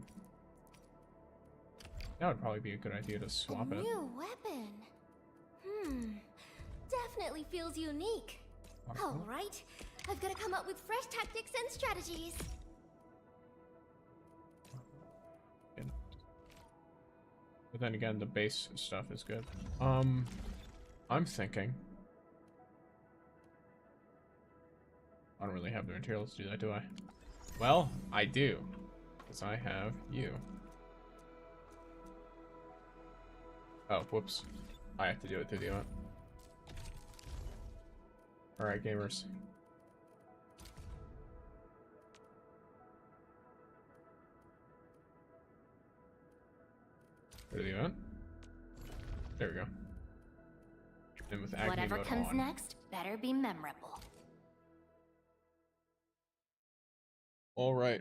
that would probably be a good idea to swap a it. new weapon. Definitely feels unique. All right, I've got to come up with fresh tactics and strategies. But then again, the base stuff is good. I'm thinking. I don't really have the materials to do that, do I? Well, I do, because I have you. Oh, whoops. I have to do it through the event. Alright, gamers. Go to the event. There we go. And with Agni Whatever mode comes on. next better be memorable. Alright.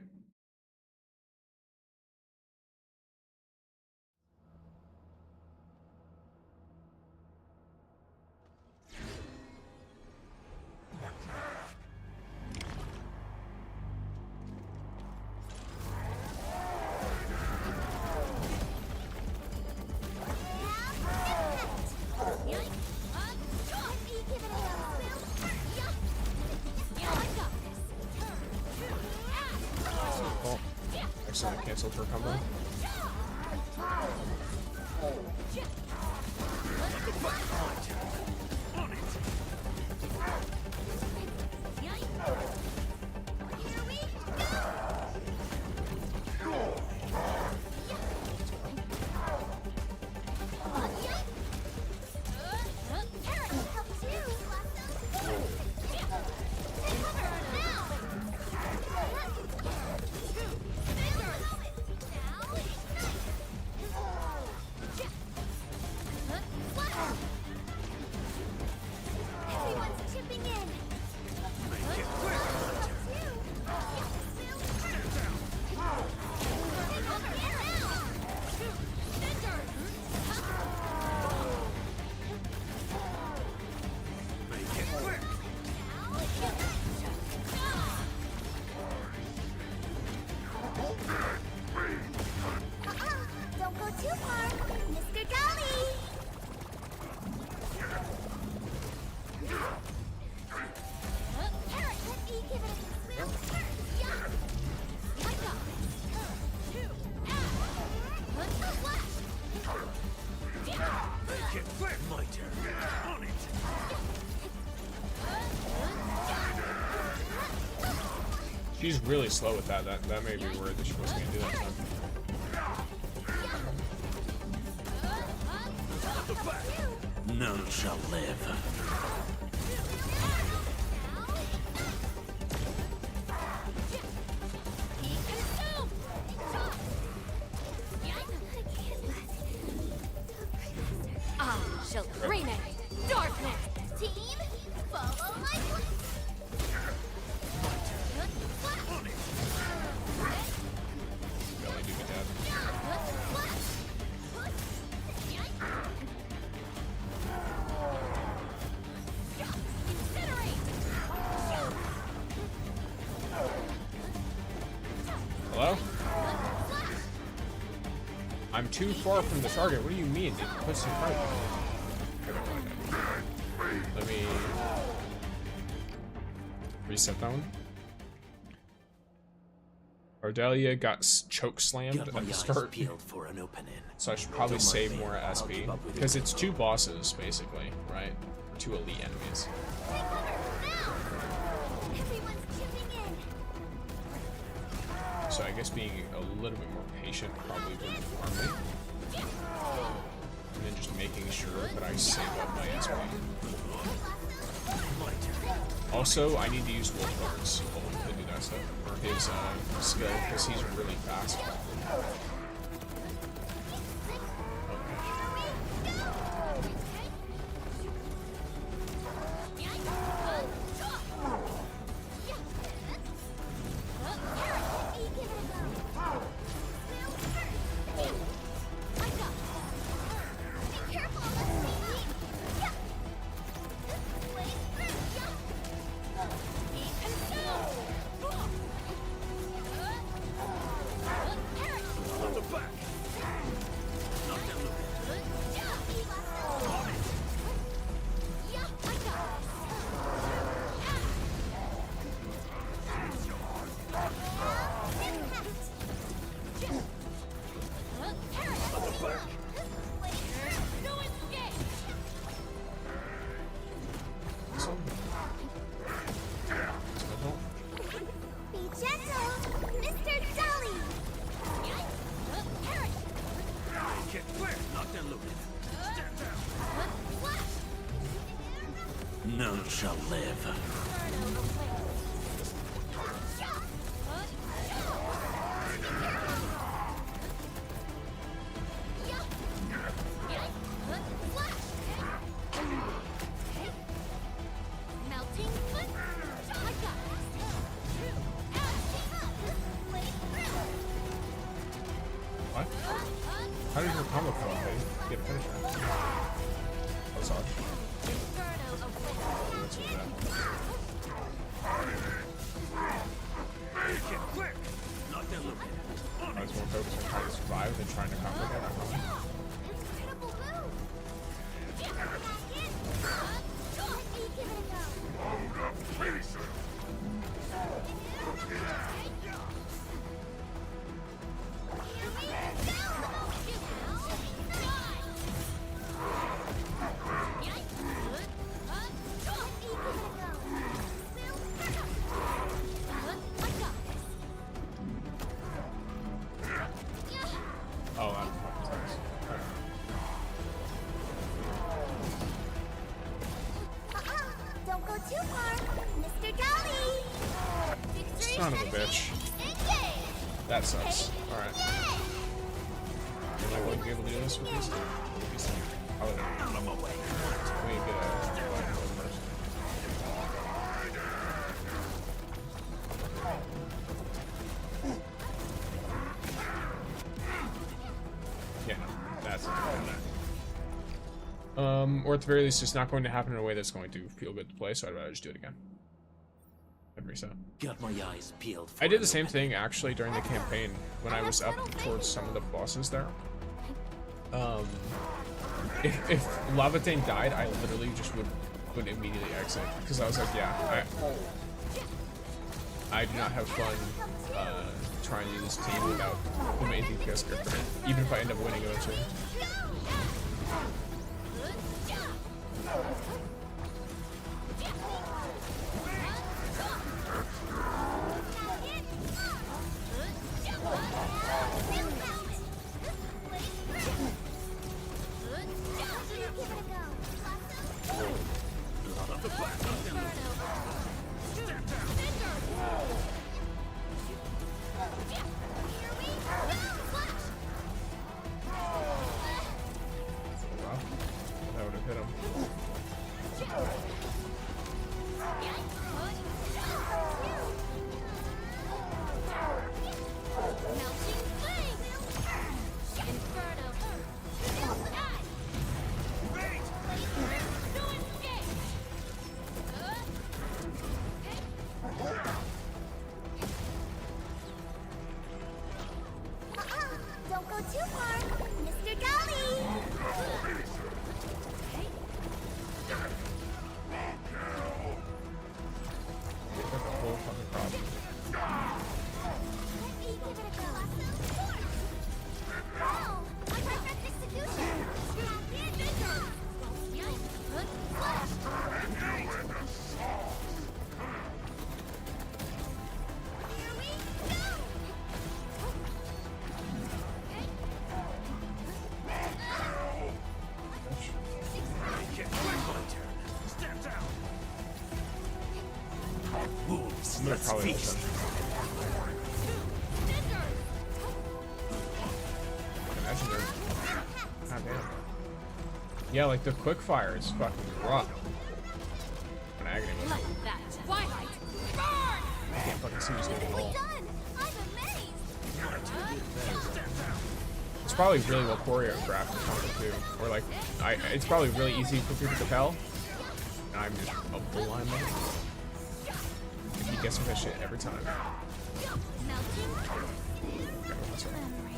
Excellent, canceled her combo. She's really slow with that. That made me worried that she wasn't gonna do that time. None shall live. I shall bring it. Darkness. Team, follow my plan. Really do good dad. Hello? I'm too far from the target. What do you mean? It puts in front of me. Let me reset that one. Ardelia got choke slammed at the start, For an opening. so I should probably save more SP because it's two bosses basically, right? Or two elite enemies. Everyone's chipping in. So I guess being a little bit more patient probably would harm me. And then just making sure that I save up my SP. Also, I need to use Wolfguard's ult to do that stuff, or his skill, because he's really fast. trying to complicate our problem. Incredible move! Back in! Let me give it a go! Here we go! Oh, that fucking sucks. Don't go too far, Mr. Dolly! Victory Son of a bitch. Engage! That sucks. Alright. Am I going to be able to do this with these? I'll let him on my way. Let me get a black one first. Yeah, no, that's it. Or at the very least, it's not going to happen in a way that's going to feel good to play, so I'd rather just do it again. And reset. Got my eyes peeled. I did the same thing actually during the campaign when I was up towards some of the bosses there. If Lavatane died, I literally just would immediately exit because I was like, yeah, I do not have fun trying to use this team without the main DPS character, even if I end up winning eventually. That would have hit him. Don't go too far, Mr. Dolly! That's a whole fucking problem. Let me give it a go. Wow! A perfect execution! Here we go! Wolves, I'm gonna let's probably feast. Imagine they're... God damn. Yeah, like the quick fire is fucking rough. An agony with it. Twilight! I can't fucking see who's getting the hole. Done! I'm amazed! It's probably really well choreographed or something too. Or like, it's probably really easy for people to tell. And I'm just a bull on that. He gets with that shit every time. Melting Okay, that's right. memory.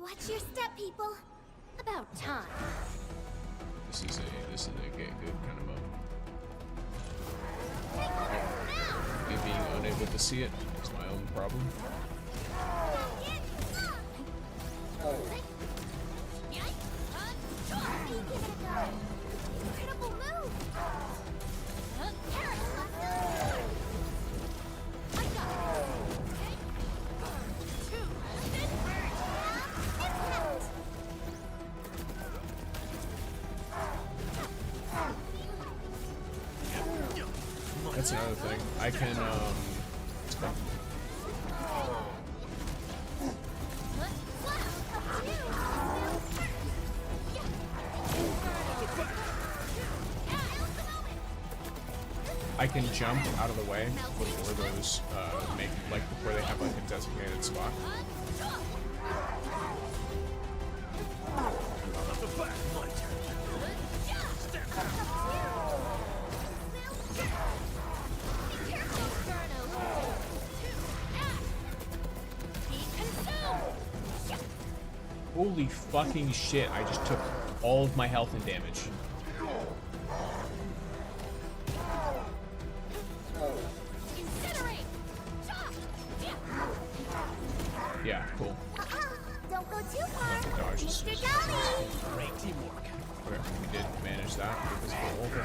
Watch your step, people. About time. This is a get good kind of mode. Me being unable to see it is my own problem. Incredible move! That's another thing. I can I can jump out of the way before those before they have like a designated spot. Holy fucking shit, I just took all of my health and damage. Yeah, cool. Don't go too far, Dodge. Mr. Dolly. Great teamwork. Okay, we did manage that with this whole thing.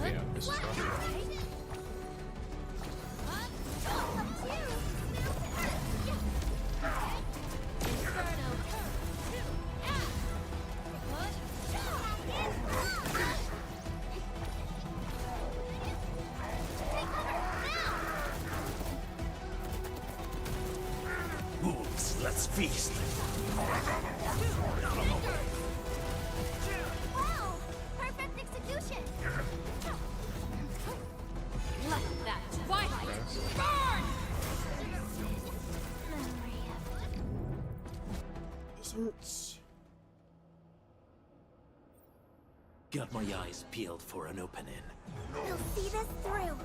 Yeah, this is rough. Wolves, let's feast. Wow! Perfect execution! Let that twilight burn! Got my eyes peeled for an opening. We'll see this through.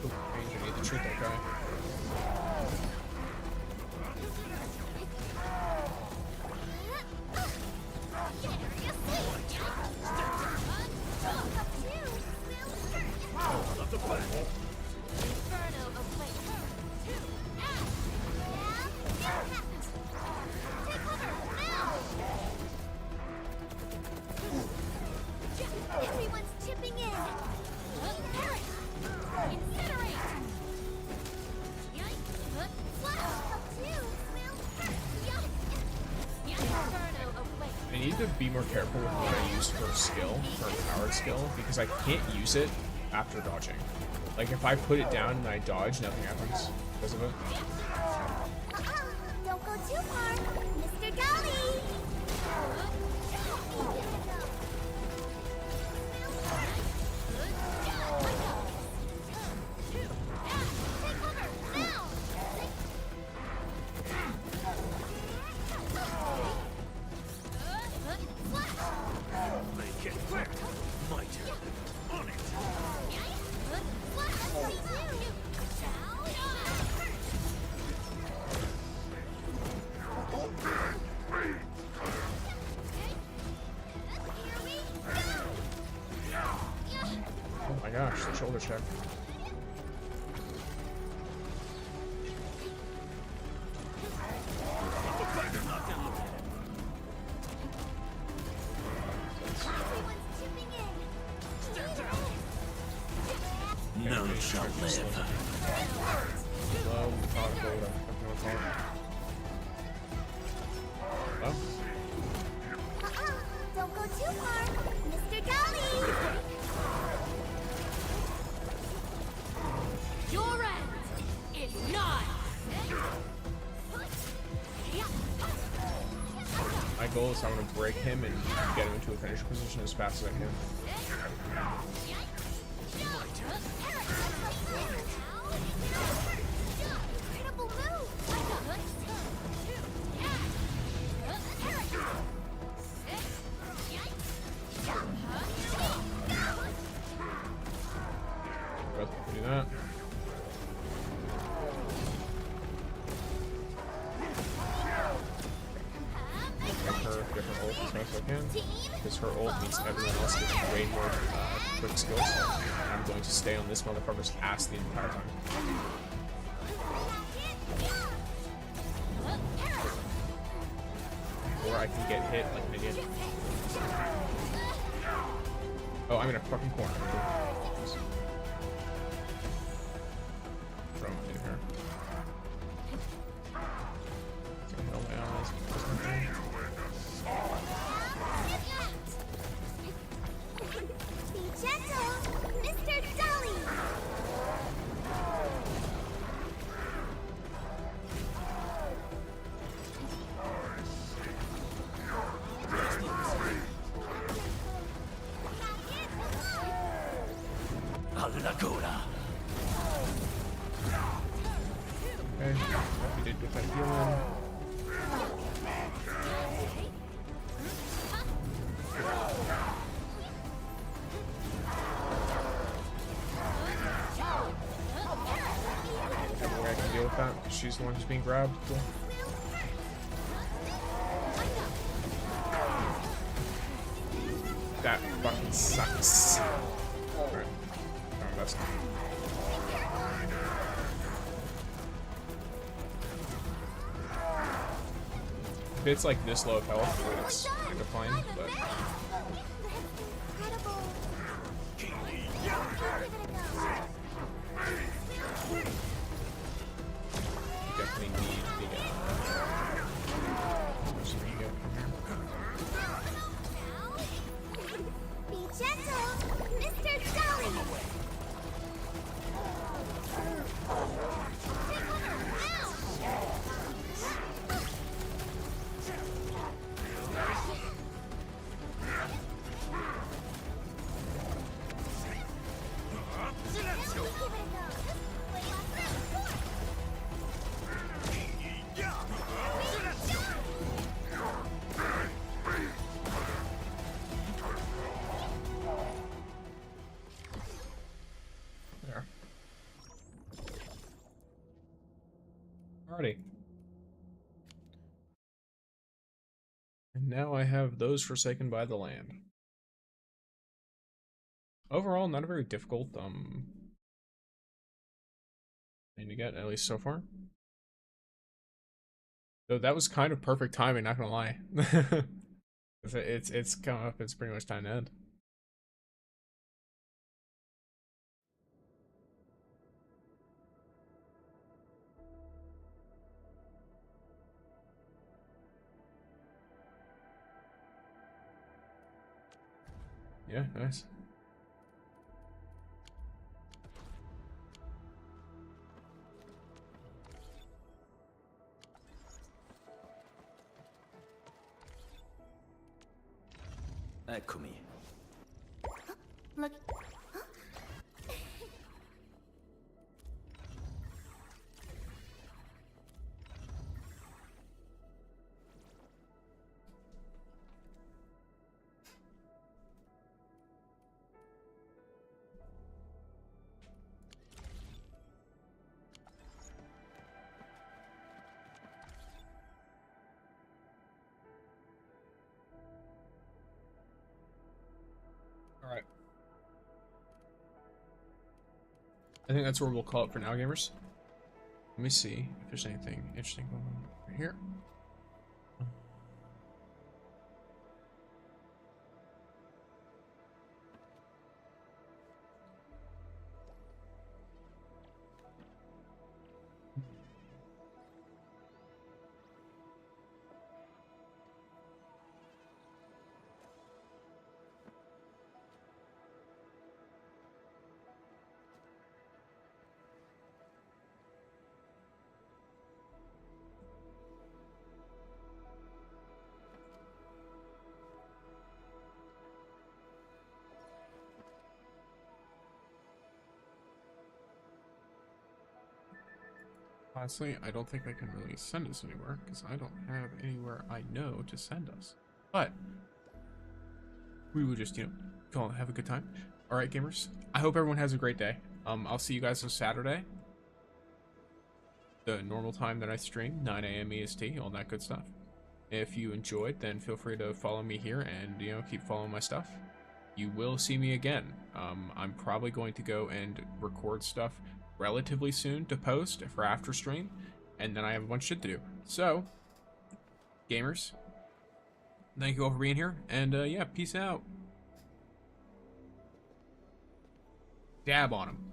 Ooh, I need to treat that guy. Everyone's chipping in. Incinerate. I need to be more careful with what I use for skill, for powered skill, because I can't use it after dodging. Like if I put it down and I dodge, nothing happens because of it. Don't go too far, Mr. Dolly. Make it quick. Might. On it. Oh my gosh, the shoulder check. None shall live. Low, methodical, whatever the fuck you wanna call it. Oh, Don't go too far, Mr. Dolly. Your end is nigh! my goal is I want to break him and get him into a finisher position as fast as I can. Both can do that. Make her different ult as fast as I can, because her ult means everyone else gets way more quick skills. And I'm going to stay on this motherfucker's ass the entire time. Or I can get hit like an idiot. Oh, I'm in a fucking corner. Throw him in here. So hell my allies. Be gentle, Mr. Dolly! she's the one who's being grabbed. Cool. That fucking sucks. Alright. Oh, that's not. If it's like this low of health, then it's kind of fine, but. You definitely need where's the ego from here? Be gentle, Mr. Jolly! There. Alrighty. And now I have those forsaken by the land. Overall, not a very difficult thing to get, at least so far. So that was kind of perfect timing, not gonna lie. It's coming up, it's pretty much time to end. Yeah, nice. Eccomi. Look. Alright. I think that's where we'll call it for now, gamers. Let me see if there's anything interesting going on over here. Honestly, I don't think they can really send us anywhere, because I don't have anywhere I know to send us. But we will just, go and have a good time. Alright, gamers. I hope everyone has a great day. I'll see you guys on Saturday. The normal time that I stream, 9 a.m. EST, all that good stuff. If you enjoyed, then feel free to follow me here and, keep following my stuff. You will see me again. I'm probably going to go and record stuff relatively soon to post for after stream, and then I have a bunch of shit to do. So, gamers, thank you all for being here, and yeah, peace out. Dab on them.